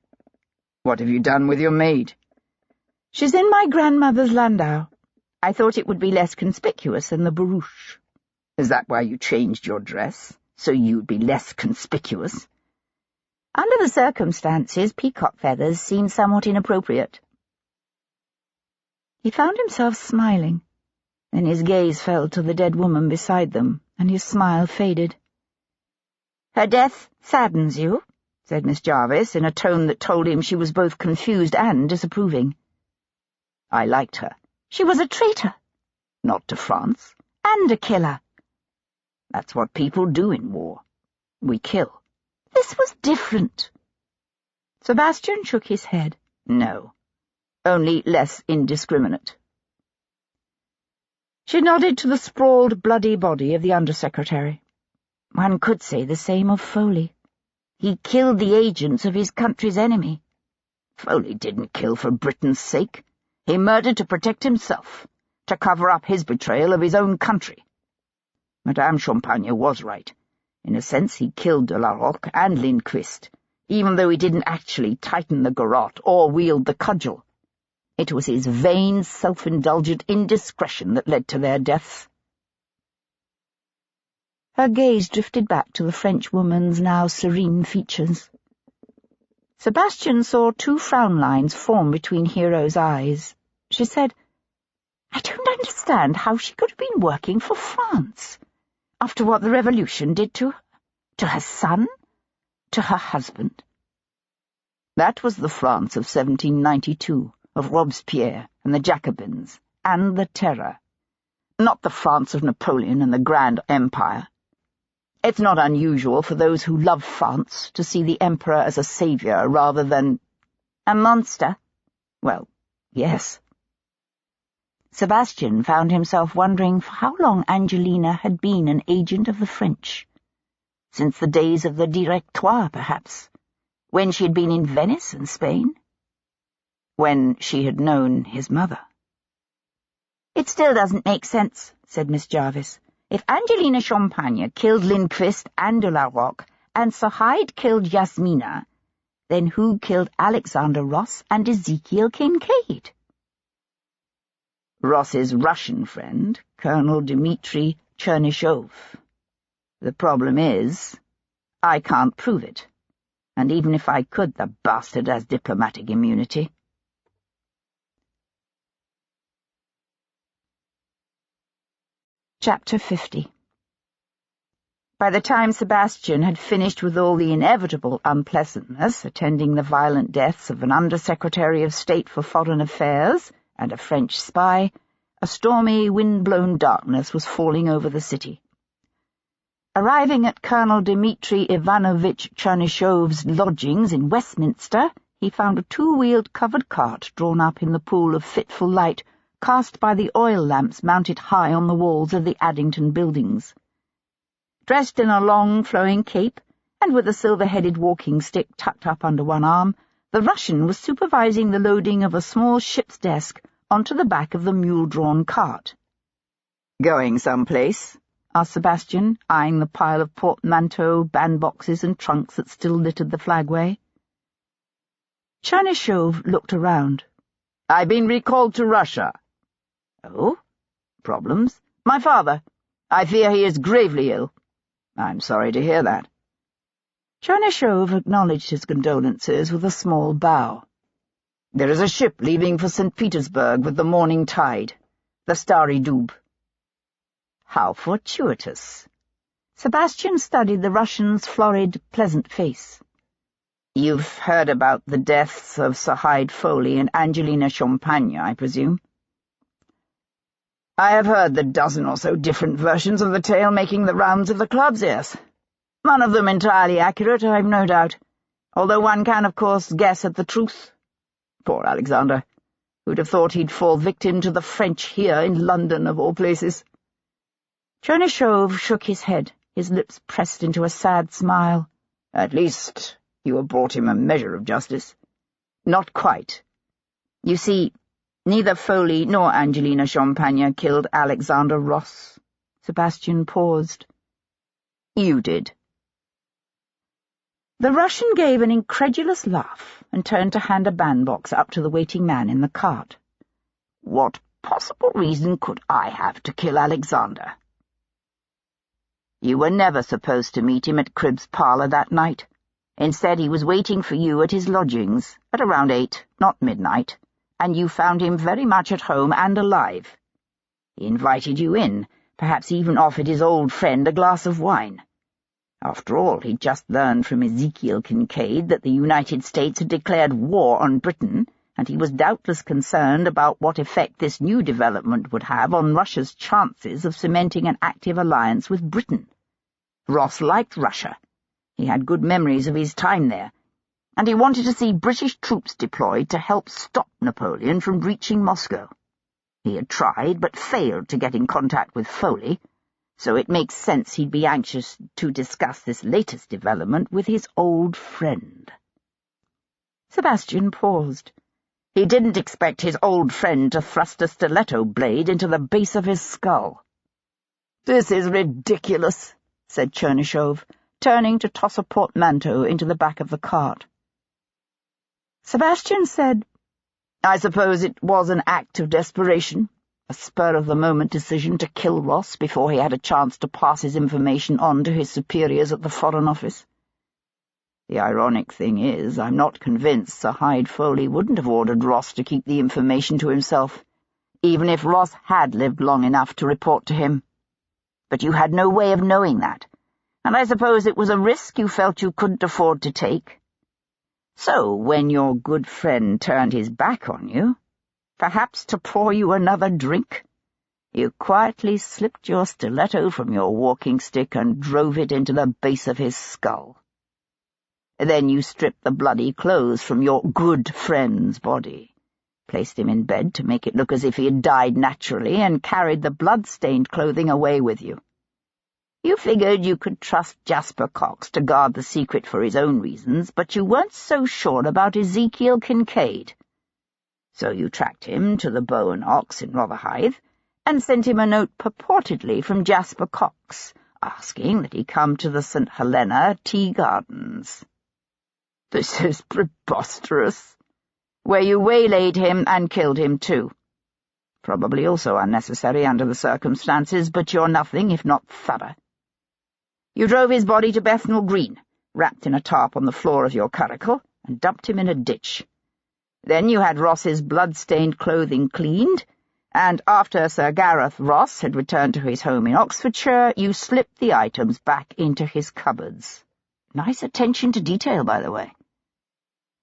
"What have you done with your maid?" "She's in my grandmother's landau. I thought it would be less conspicuous than the barouche." "Is that why you changed your dress? So you'd be less conspicuous?" "Under the circumstances, peacock feathers seemed somewhat inappropriate." He found himself smiling. Then his gaze fell to the dead woman beside them, and his smile faded. "Her death saddens you?" said Miss Jarvis, in a tone that told him she was both confused and disapproving. "I liked her." "She was a traitor." "Not to France." "And a killer." "That's what people do in war. We kill." "This was different." Sebastian shook his head. "No, only less indiscriminate." She nodded to the sprawled, bloody body of the Undersecretary. "One could say the same of Foley. He killed the agents of his country's enemy." "Foley didn't kill for Britain's sake. He murdered to protect himself, to cover up his betrayal of his own country. Madame Champagne was right. In a sense, he killed de la Roque and Lindquist, even though he didn't actually tighten the garrote or wield the cudgel. It was his vain, self-indulgent indiscretion that led to their deaths." Her gaze drifted back to the Frenchwoman's now serene features. Sebastian saw 2 frown lines form between Hero's eyes. She said, "I don't understand how she could have been working for France, after what the Revolution did to her son, to her husband." "That was the France of 1792, of Robespierre and the Jacobins, and the Terror. Not the France of Napoleon and the Grand Empire. It's not unusual for those who love France to see the Emperor as a saviour rather than—" "A monster?" "Well, yes." Sebastian found himself wondering for how long Angelina had been an agent of the French. Since the days of the Directoire, perhaps, when she had been in Venice and Spain, when she had known his mother. "It still doesn't make sense," said Miss Jarvis. "If Angelina Champagne killed Lindquist and de la Roque, and Sir Hyde killed Yasmina, then who killed Alexander Ross and Ezekiel Kincaid?" "Ross's Russian friend, Colonel Dmitri Chernyshov. The problem is, I can't prove it, and even if I could, the bastard has diplomatic immunity." Chapter 50. By the time Sebastian had finished with all the inevitable unpleasantness attending the violent deaths of an Undersecretary of State for Foreign Affairs and a French spy, a stormy, wind-blown darkness was falling over the city. Arriving at Colonel Dmitri Ivanovitch Chernyshov's lodgings in Westminster, he found a 2-wheeled covered cart drawn up in the pool of fitful light cast by the oil lamps mounted high on the walls of the Addington buildings. Dressed in a long, flowing cape, and with a silver-headed walking stick tucked up under one arm, the Russian was supervising the loading of a small ship's desk onto the back of the mule-drawn cart. "Going someplace?" asked Sebastian, eyeing the pile of portmanteaux, bandboxes, and trunks that still littered the flagway. Chernyshev looked around. "I've been recalled to Russia." "Oh? Problems?" "My father. I fear he is gravely ill." "I'm sorry to hear that." Chernyshev acknowledged his condolences with a small bow. "There is a ship leaving for St. Petersburg with the morning tide, the Starry Dub." "How fortuitous." Sebastian studied the Russian's florid, pleasant face. "You've heard about the deaths of Sir Hyde Foley and Angelina Champagne, I presume?" "I have heard the dozen or so different versions of the tale making the rounds of the clubs, yes. None of them entirely accurate, I've no doubt, although one can, of course, guess at the truth. Poor Alexander. Who'd have thought he'd fall victim to the French here in London, of all places?" Chernyshev shook his head, his lips pressed into a sad smile. "At least you have brought him a measure of justice." "Not quite. You see, neither Foley nor Angelina Champagne killed Alexander Ross." Sebastian paused. "You did." The Russian gave an incredulous laugh and turned to hand a bandbox up to the waiting man in the cart. "What possible reason could I have to kill Alexander?" "You were never supposed to meet him at Cribb's parlour that night. Instead, he was waiting for you at his lodgings, at around 8, not midnight, and you found him very much at home and alive. He invited you in, perhaps even offered his old friend a glass of wine. After all, he'd just learned from Ezekiel Kincaid that the United States had declared war on Britain, and he was doubtless concerned about what effect this new development would have on Russia's chances of cementing an active alliance with Britain. Ross liked Russia. He had good memories of his time there, and he wanted to see British troops deployed to help stop Napoleon from reaching Moscow. He had tried, but failed to get in contact with Foley, so it makes sense he'd be anxious to discuss this latest development with his old friend. Sebastian paused. He didn't expect his old friend to thrust a stiletto blade into the base of his skull. "This is ridiculous," said Chernyshov, turning to toss a portmanteau into the back of the cart. Sebastian said, "I suppose it was an act of desperation, a spur-of-the-moment decision to kill Ross before he had a chance to pass his information on to his superiors at the Foreign Office. The ironic thing is, I'm not convinced Sir Hyde Foley wouldn't have ordered Ross to keep the information to himself, even if Ross had lived long enough to report to him. But you had no way of knowing that, and I suppose it was a risk you felt you couldn't afford to take. So, when your good friend turned his back on you, perhaps to pour you another drink, you quietly slipped your stiletto from your walking stick and drove it into the base of his skull. Then you stripped the bloody clothes from your good friend's body, placed him in bed to make it look as if he had died naturally, and carried the blood-stained clothing away with you. You figured you could trust Jasper Cox to guard the secret for his own reasons, but you weren't so sure about Ezekiel Kincaid. So you tracked him to the Bow and Ox in Rotherhithe, and sent him a note purportedly from Jasper Cox, asking that he come to the St. Helena Tea Gardens. This is preposterous. Where you waylaid him and killed him too. Probably also unnecessary under the circumstances, but you're nothing if not thorough. You drove his body to Bethnal Green, wrapped in a tarp on the floor of your curricle, and dumped him in a ditch. Then you had Ross's blood-stained clothing cleaned, and after Sir Gareth Ross had returned to his home in Oxfordshire, you slipped the items back into his cupboards. Nice attention to detail, by the way.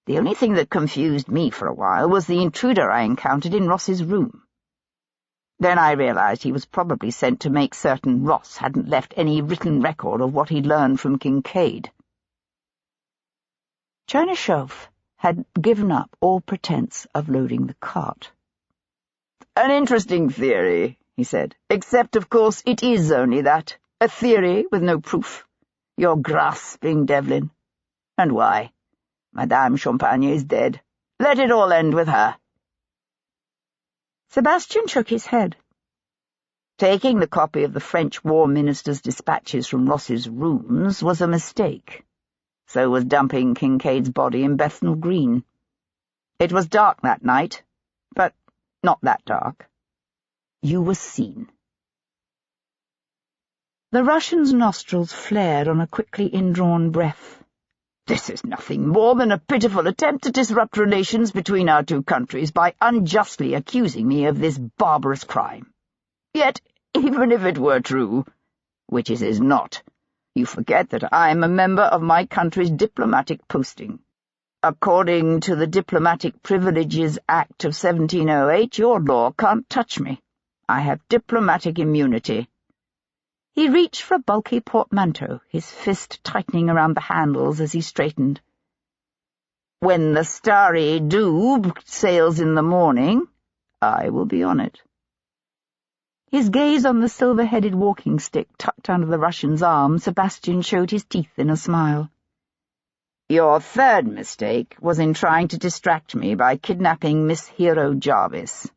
The only thing that confused me for a while was the intruder I encountered in Ross's room. Then I realized he was probably sent to make certain Ross hadn't left any written record of what he'd learned from Kincaid. Chernyshov had given up all pretense of loading the cart. "An interesting theory," he said, "except, of course, it is only that, a theory with no proof. You're grasping, Devlin. And why? Madame Champagne is dead. Let it all end with her." Sebastian shook his head. Taking the copy of the French War Minister's dispatches from Ross's rooms was a mistake. So was dumping Kincaid's body in Bethnal Green. It was dark that night, but not that dark. You were seen. The Russian's nostrils flared on a quickly indrawn breath. This is nothing more than a pitiful attempt to disrupt relations between our two countries by unjustly accusing me of this barbarous crime. Yet, even if it were true, which it is not, you forget that I am a member of my country's diplomatic posting. According to the Diplomatic Privileges Act of 1708, your law can't touch me. I have diplomatic immunity. He reached for a bulky portmanteau, his fist tightening around the handles as he straightened. When the Starry Doob sails in the morning, I will be on it. His gaze on the silver-headed walking stick tucked under the Russian's arm, Sebastian showed his teeth in a smile. Your third mistake was in trying to distract me by kidnapping Miss Hero Jarvis.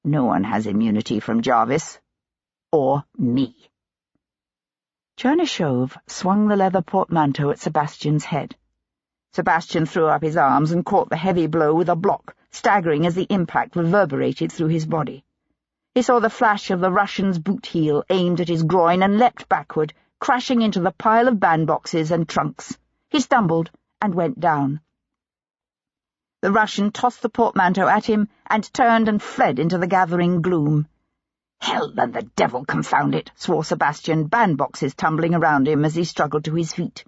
No one has immunity from Jarvis. Or me. Chernyshov swung the leather portmanteau at Sebastian's head. Sebastian threw up his arms and caught the heavy blow with a block, staggering as the impact reverberated through his body. He saw the flash of the Russian's boot heel aimed at his groin and leapt backward, crashing into the pile of bandboxes and trunks. He stumbled and went down. The Russian tossed the portmanteau at him and turned and fled into the gathering gloom. "Hell and the devil, confound it," swore Sebastian, bandboxes tumbling around him as he struggled to his feet.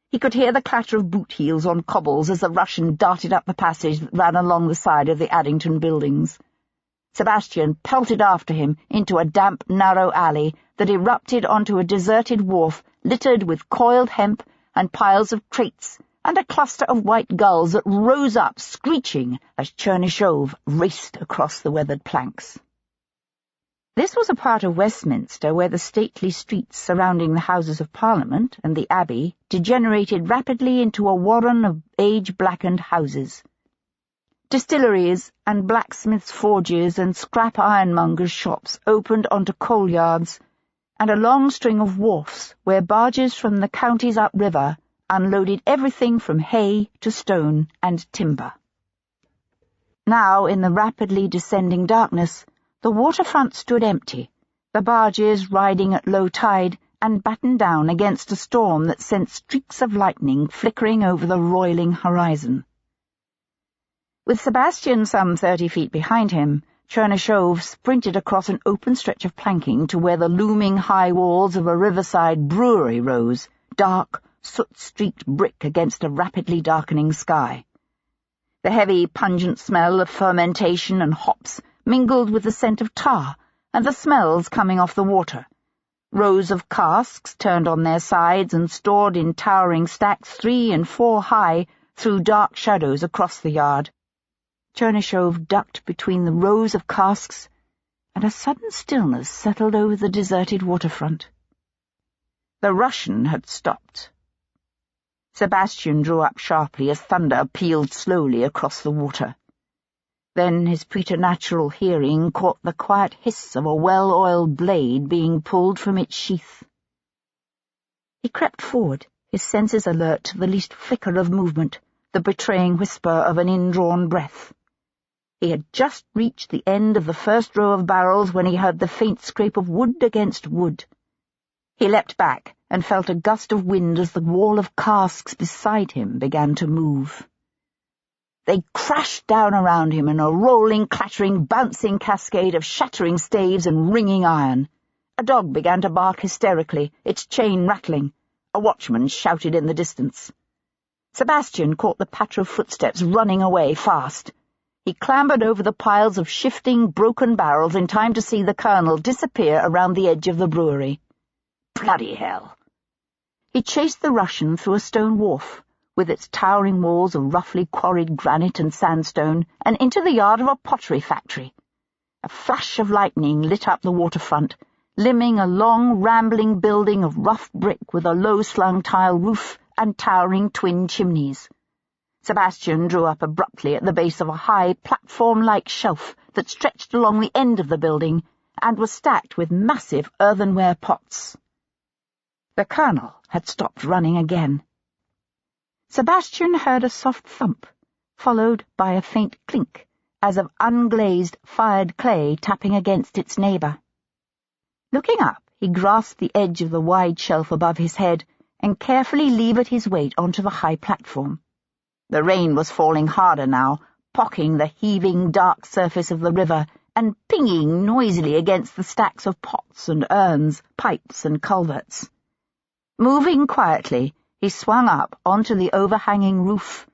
He could hear the clatter of boot heels on cobbles as the Russian darted up the passage that ran along the side of the Addington buildings. Sebastian pelted after him into a damp, narrow alley that erupted onto a deserted wharf littered with coiled hemp and piles of crates and a cluster of white gulls that rose up screeching as Chernyshov raced across the weathered planks. This was a part of Westminster where the stately streets surrounding the Houses of Parliament and the Abbey degenerated rapidly into a warren of age-blackened houses. Distilleries and blacksmiths' forges and scrap ironmongers' shops opened onto coal yards, and a long string of wharfs where barges from the counties upriver unloaded everything from hay to stone and timber. Now, in the rapidly descending darkness, the waterfront stood empty, the barges riding at low tide and battened down against a storm that sent streaks of lightning flickering over the roiling horizon. With Sebastian some 30 feet behind him, Chernyshov sprinted across an open stretch of planking to where the looming high walls of a riverside brewery rose, dark, soot-streaked brick against a rapidly darkening sky. The heavy, pungent smell of fermentation and hops mingled with the scent of tar and the smells coming off the water. Rows of casks turned on their sides and stored in towering stacks 3 and 4 high threw dark shadows across the yard. Chernyshov ducked between the rows of casks, and a sudden stillness settled over the deserted waterfront. The Russian had stopped. Sebastian drew up sharply as thunder pealed slowly across the water. Then his preternatural hearing caught the quiet hiss of a well-oiled blade being pulled from its sheath. He crept forward, his senses alert to the least flicker of movement, the betraying whisper of an indrawn breath. He had just reached the end of the first row of barrels when he heard the faint scrape of wood against wood. He leapt back and felt a gust of wind as the wall of casks beside him began to move. They crashed down around him in a rolling, clattering, bouncing cascade of shattering staves and ringing iron. A dog began to bark hysterically, its chain rattling. A watchman shouted in the distance. Sebastian caught the patter of footsteps running away fast. He clambered over the piles of shifting, broken barrels in time to see the colonel disappear around the edge of the brewery. Bloody hell! He chased the Russian through a stone wharf, with its towering walls of roughly quarried granite and sandstone, and into the yard of a pottery factory. A flash of lightning lit up the waterfront, limning a long, rambling building of rough brick with a low-slung tile roof and towering twin chimneys. Sebastian drew up abruptly at the base of a high, platform-like shelf that stretched along the end of the building and was stacked with massive earthenware pots. The colonel had stopped running again. Sebastian heard a soft thump, followed by a faint clink, as of unglazed, fired clay tapping against its neighbour. Looking up, he grasped the edge of the wide shelf above his head and carefully levered his weight onto the high platform. The rain was falling harder now, pocking the heaving, dark surface of the river and pinging noisily against the stacks of pots and urns, pipes and culverts. Moving quietly, he swung up onto the overhanging roof,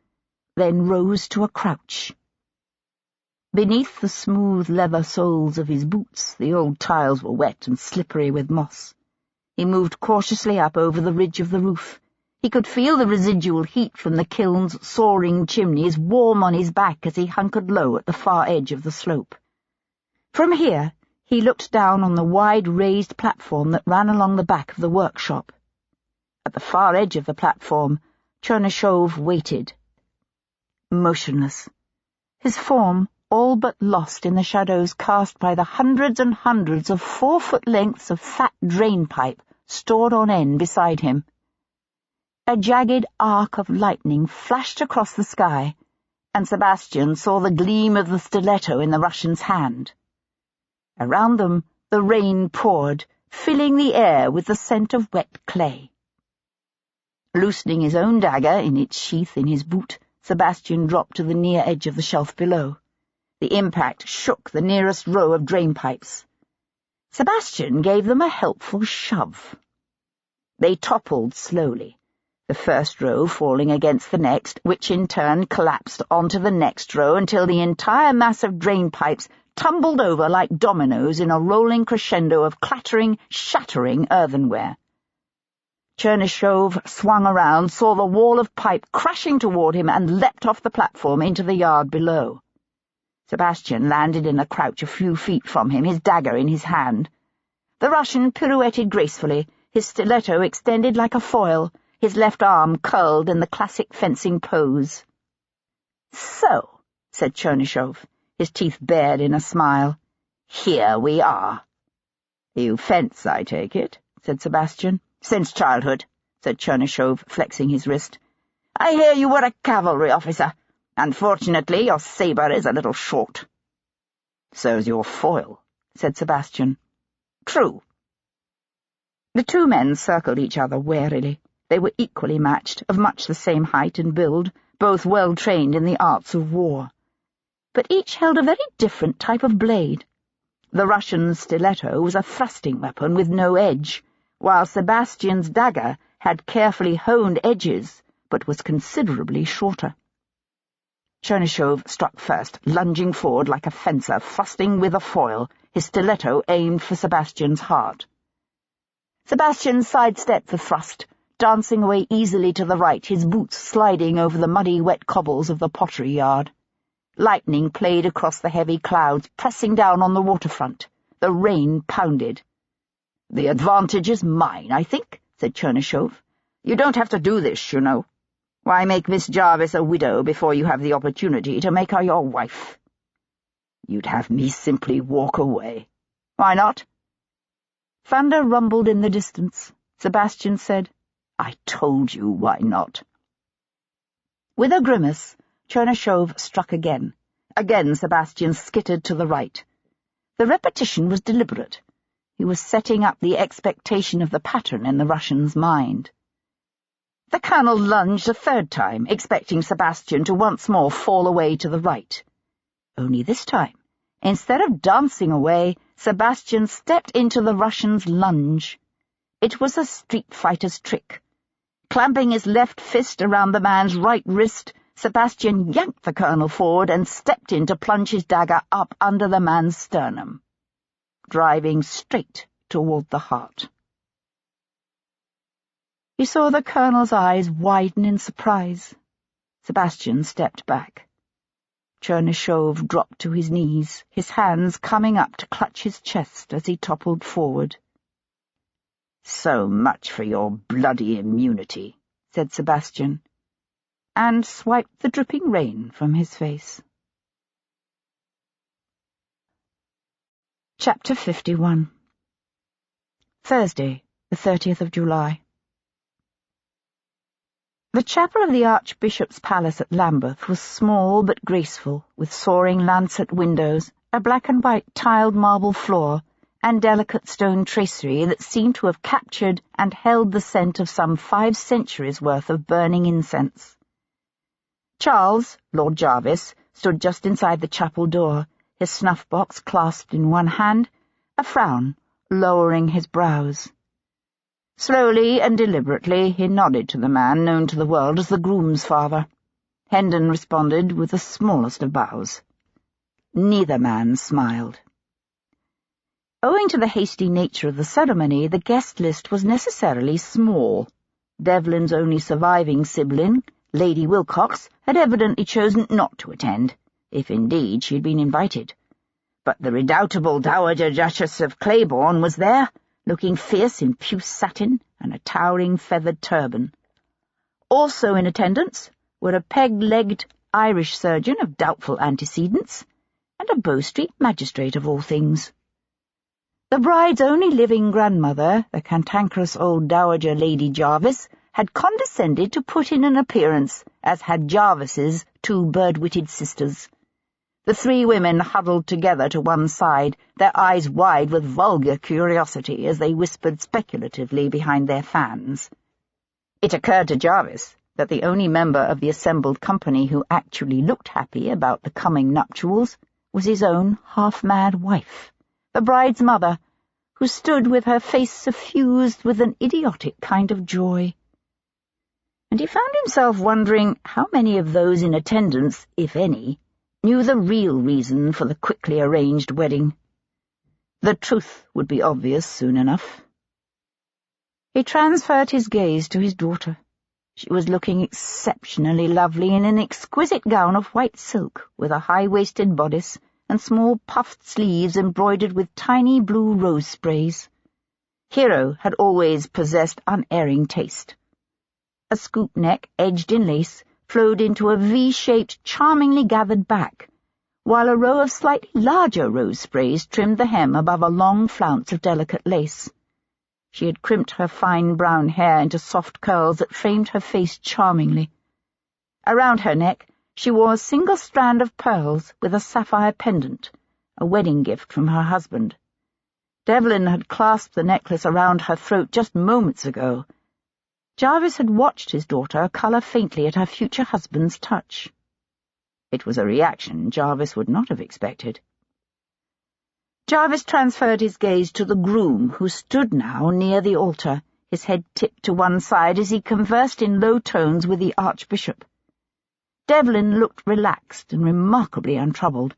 then rose to a crouch. Beneath the smooth leather soles of his boots, the old tiles were wet and slippery with moss. He moved cautiously up over the ridge of the roof. He could feel the residual heat from the kiln's soaring chimneys warm on his back as he hunkered low at the far edge of the slope. From here, he looked down on the wide raised platform that ran along the back of the workshop. At the far edge of the platform, Chernyshov waited, motionless, his form all but lost in the shadows cast by the hundreds and hundreds of 4-foot lengths of fat drainpipe stored on end beside him. A jagged arc of lightning flashed across the sky, and Sebastian saw the gleam of the stiletto in the Russian's hand. Around them the rain poured, filling the air with the scent of wet clay. Loosening his own dagger in its sheath in his boot, Sebastian dropped to the near edge of the shelf below. The impact shook the nearest row of drainpipes. Sebastian gave them a helpful shove. They toppled slowly, the first row falling against the next, which in turn collapsed onto the next row until the entire mass of drain pipes tumbled over like dominoes in a rolling crescendo of clattering, shattering earthenware. Chernyshov swung around, saw the wall of pipe crashing toward him, and leapt off the platform into the yard below. Sebastian landed in a crouch a few feet from him, his dagger in his hand. The Russian pirouetted gracefully, his stiletto extended like a foil, his left arm curled in the classic fencing pose. "So," said Chernyshov, his teeth bared in a smile, "here we are." "You fence, I take it," said Sebastian. "Since childhood," said Chernyshov, flexing his wrist. "I hear you were a cavalry officer. Unfortunately, your sabre is a little short." "So's your foil," said Sebastian. "True." The two men circled each other warily. They were equally matched, of much the same height and build, both well trained in the arts of war. But each held a very different type of blade. The Russian's stiletto was a thrusting weapon with no edge, while Sebastian's dagger had carefully honed edges, but was considerably shorter. Chernyshov struck first, lunging forward like a fencer, thrusting with a foil, his stiletto aimed for Sebastian's heart. Sebastian sidestepped the thrust, dancing away easily to the right, his boots sliding over the muddy, wet cobbles of the pottery yard. Lightning played across the heavy clouds, pressing down on the waterfront. The rain pounded. "The advantage is mine, I think," said Chernyshov. "You don't have to do this, you know. Why make Miss Jarvis a widow before you have the opportunity to make her your wife?" "You'd have me simply walk away." "Why not?" Thunder rumbled in the distance. Sebastian said, "I told you why not." With a grimace, Chernyshov struck again. Again Sebastian skittered to the right. The repetition was deliberate. He was setting up the expectation of the pattern in the Russian's mind. The colonel lunged a third time, expecting Sebastian to once more fall away to the right. Only this time, instead of dancing away, Sebastian stepped into the Russian's lunge. It was a street fighter's trick. Clamping his left fist around the man's right wrist, Sebastian yanked the colonel forward and stepped in to plunge his dagger up under the man's sternum, driving straight toward the heart. He saw the colonel's eyes widen in surprise. Sebastian stepped back. Chernyshov dropped to his knees, his hands coming up to clutch his chest as he toppled forward. "So much for your bloody immunity," said Sebastian, and swiped the dripping rain from his face. Chapter 51. Thursday, the 30th of July. The chapel of the Archbishop's Palace at Lambeth was small but graceful, with soaring lancet windows, a black-and-white tiled marble floor, and delicate stone tracery that seemed to have captured and held the scent of some 5 centuries' worth of burning incense. Charles, Lord Jarvis, stood just inside the chapel door, his snuff-box clasped in one hand, a frown lowering his brows. Slowly and deliberately he nodded to the man known to the world as the groom's father. Hendon responded with the smallest of bows. Neither man smiled. Owing to the hasty nature of the ceremony, the guest list was necessarily small. Devlin's only surviving sibling, Lady Wilcox, had evidently chosen not to attend, if indeed she had been invited. But the redoubtable Dowager Duchess of Claiborne was there, looking fierce in puce satin and a towering feathered turban. Also in attendance were a peg-legged Irish surgeon of doubtful antecedents and a Bow Street magistrate of all things. The bride's only living grandmother, the cantankerous old Dowager Lady Jarvis, had condescended to put in an appearance, as had Jarvis's 2 bird-witted sisters. The 3 women huddled together to one side, their eyes wide with vulgar curiosity as they whispered speculatively behind their fans. It occurred to Jarvis that the only member of the assembled company who actually looked happy about the coming nuptials was his own half-mad wife, the bride's mother, who stood with her face suffused with an idiotic kind of joy. And he found himself wondering how many of those in attendance, if any, knew the real reason for the quickly arranged wedding. The truth would be obvious soon enough. He transferred his gaze to his daughter. She was looking exceptionally lovely in an exquisite gown of white silk, with a high-waisted bodice and small puffed sleeves embroidered with tiny blue rose sprays. Hero had always possessed unerring taste. A scoop neck, edged in lace, flowed into a V-shaped, charmingly gathered back, while a row of slightly larger rose sprays trimmed the hem above a long flounce of delicate lace. She had crimped her fine brown hair into soft curls that framed her face charmingly. Around her neck she wore a single strand of pearls with a sapphire pendant, a wedding gift from her husband. Devlin had clasped the necklace around her throat just moments ago. Jarvis had watched his daughter colour faintly at her future husband's touch. It was a reaction Jarvis would not have expected. Jarvis transferred his gaze to the groom, who stood now near the altar, his head tipped to one side as he conversed in low tones with the Archbishop. Devlin looked relaxed and remarkably untroubled,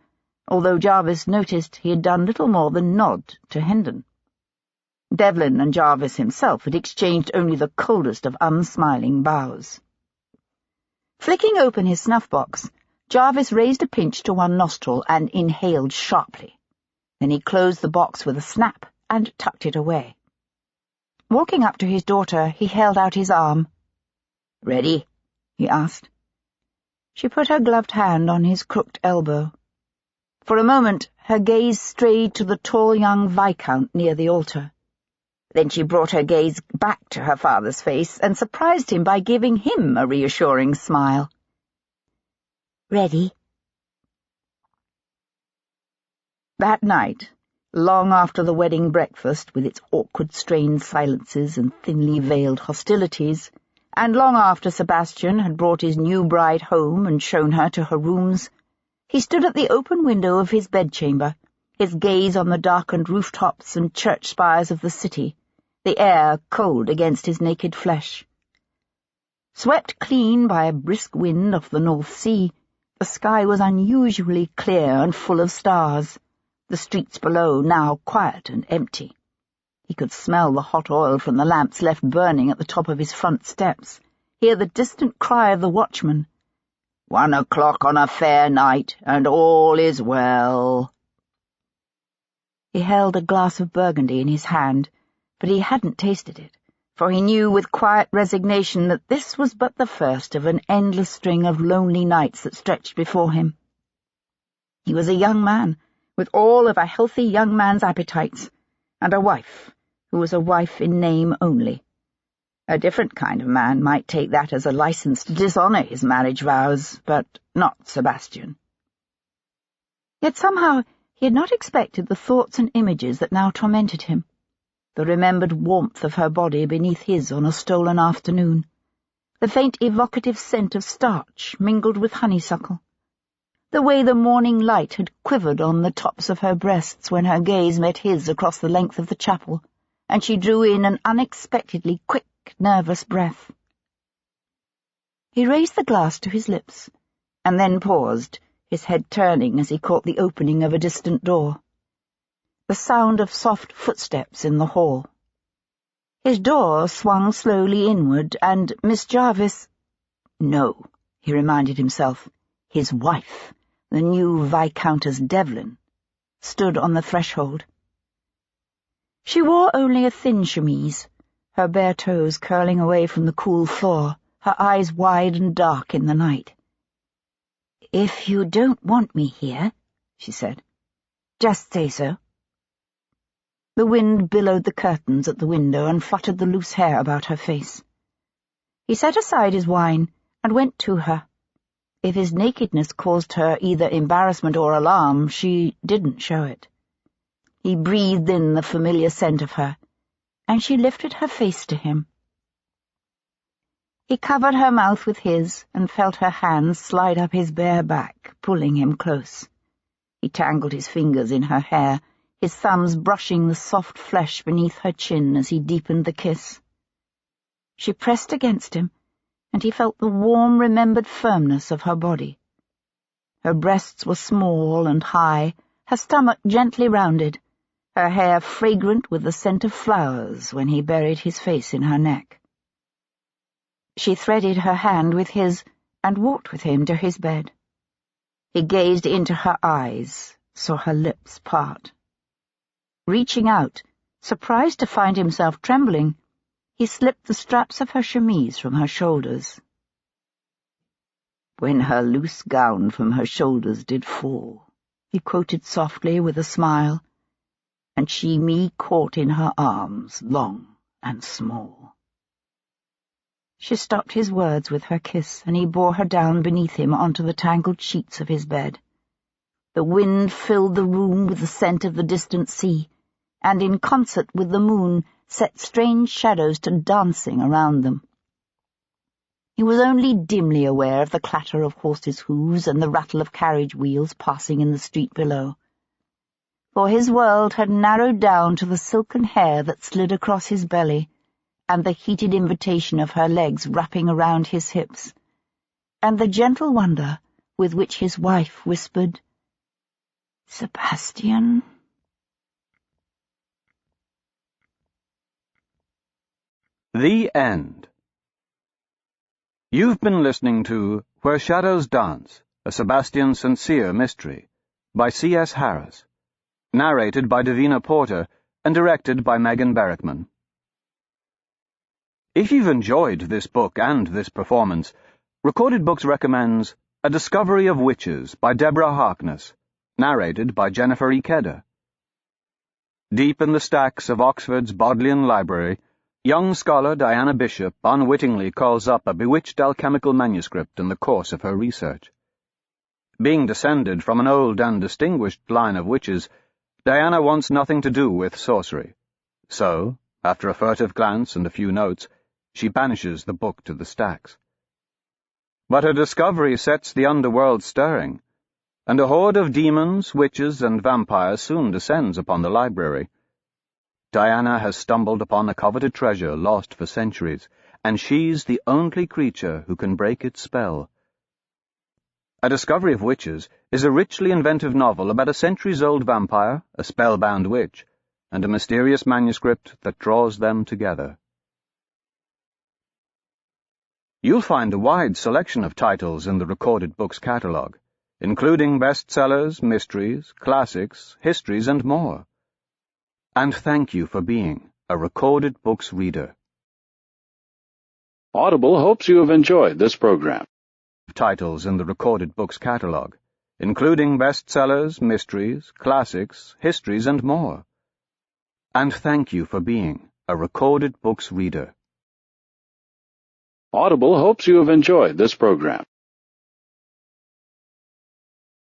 although Jarvis noticed he had done little more than nod to Hendon. Devlin and Jarvis himself had exchanged only the coldest of unsmiling bows. Flicking open his snuff-box, Jarvis raised a pinch to one nostril and inhaled sharply. Then he closed the box with a snap and tucked it away. Walking up to his daughter, he held out his arm. "Ready?" he asked. She put her gloved hand on his crooked elbow. For a moment, her gaze strayed to the tall young Viscount near the altar. Then she brought her gaze back to her father's face and surprised him by giving him a reassuring smile. "Ready?" That night, long after the wedding breakfast with its awkward strained silences and thinly veiled hostilities, and long after Sebastian had brought his new bride home and shown her to her rooms, he stood at the open window of his bedchamber, his gaze on the darkened rooftops and church spires of the city, the air cold against his naked flesh. Swept clean by a brisk wind off the North Sea, the sky was unusually clear and full of stars, the streets below now quiet and empty. He could smell the hot oil from the lamps left burning at the top of his front steps, hear the distant cry of the watchman, 1 o'clock on a fair night, and all is well. He held a glass of Burgundy in his hand, but he hadn't tasted it, for he knew with quiet resignation that this was but the first of an endless string of lonely nights that stretched before him. He was a young man, with all of a healthy young man's appetites, and a wife, who was a wife in name only. A different kind of man might take that as a license to dishonour his marriage vows, but not Sebastian. Yet somehow he had not expected the thoughts and images that now tormented him. The remembered warmth of her body beneath his on a stolen afternoon, the faint evocative scent of starch mingled with honeysuckle, the way the morning light had quivered on the tops of her breasts when her gaze met his across the length of the chapel, and she drew in an unexpectedly quick, nervous breath. He raised the glass to his lips, and then paused, his head turning as he caught the opening of a distant door. The sound of soft footsteps in the hall. His door swung slowly inward, and Miss Jarvis— No, he reminded himself, his wife, the new Viscountess Devlin, stood on the threshold. She wore only a thin chemise, her bare toes curling away from the cool floor, her eyes wide and dark in the night. "If you don't want me here," she said, "just say so." The wind billowed the curtains at the window and fluttered the loose hair about her face. He set aside his wine and went to her. If his nakedness caused her either embarrassment or alarm, she didn't show it. He breathed in the familiar scent of her, and she lifted her face to him. He covered her mouth with his and felt her hands slide up his bare back, pulling him close. He tangled his fingers in her hair, his thumbs brushing the soft flesh beneath her chin as he deepened the kiss. She pressed against him, and he felt the warm, remembered firmness of her body. Her breasts were small and high, her stomach gently rounded, her hair fragrant with the scent of flowers when he buried his face in her neck. She threaded her hand with his and walked with him to his bed. He gazed into her eyes, saw her lips part. Reaching out, surprised to find himself trembling, he slipped the straps of her chemise from her shoulders. "When her loose gown from her shoulders did fall," he quoted softly with a smile, "and she me caught in her arms, long and small." She stopped his words with her kiss, and he bore her down beneath him onto the tangled sheets of his bed. The wind filled the room with the scent of the distant sea, and in concert with the moon set strange shadows to dancing around them. He was only dimly aware of the clatter of horses' hooves and the rattle of carriage wheels passing in the street below, for his world had narrowed down to the silken hair that slid across his belly, and the heated invitation of her legs wrapping around his hips, and the gentle wonder with which his wife whispered, "Sebastian." The End. You've been listening to Where Shadows Dance, a Sebastian Sincere mystery, by C.S. Harris, narrated by Davina Porter and directed by Megan Berrickman. If you've enjoyed this book and this performance, Recorded Books recommends A Discovery of Witches by Deborah Harkness, narrated by Jennifer E. Kedder. Deep in the stacks of Oxford's Bodleian Library, young scholar Diana Bishop unwittingly calls up a bewitched alchemical manuscript in the course of her research. Being descended from an old and distinguished line of witches, Diana wants nothing to do with sorcery. So, after a furtive glance and a few notes, she banishes the book to the stacks. But her discovery sets the underworld stirring, and a horde of demons, witches, and vampires soon descends upon the library. Diana has stumbled upon a coveted treasure lost for centuries, and she's the only creature who can break its spell. A Discovery of Witches is a richly inventive novel about a centuries-old vampire, a spellbound witch, and a mysterious manuscript that draws them together. You'll find a wide selection of titles in the Recorded Books catalog, including bestsellers, mysteries, classics, histories, and more. And thank you for being a Recorded Books reader. Audible hopes you have enjoyed this program. Titles in the Recorded Books catalog, including bestsellers, mysteries, classics, histories, and more. And thank you for being a Recorded Books reader. Audible hopes you have enjoyed this program.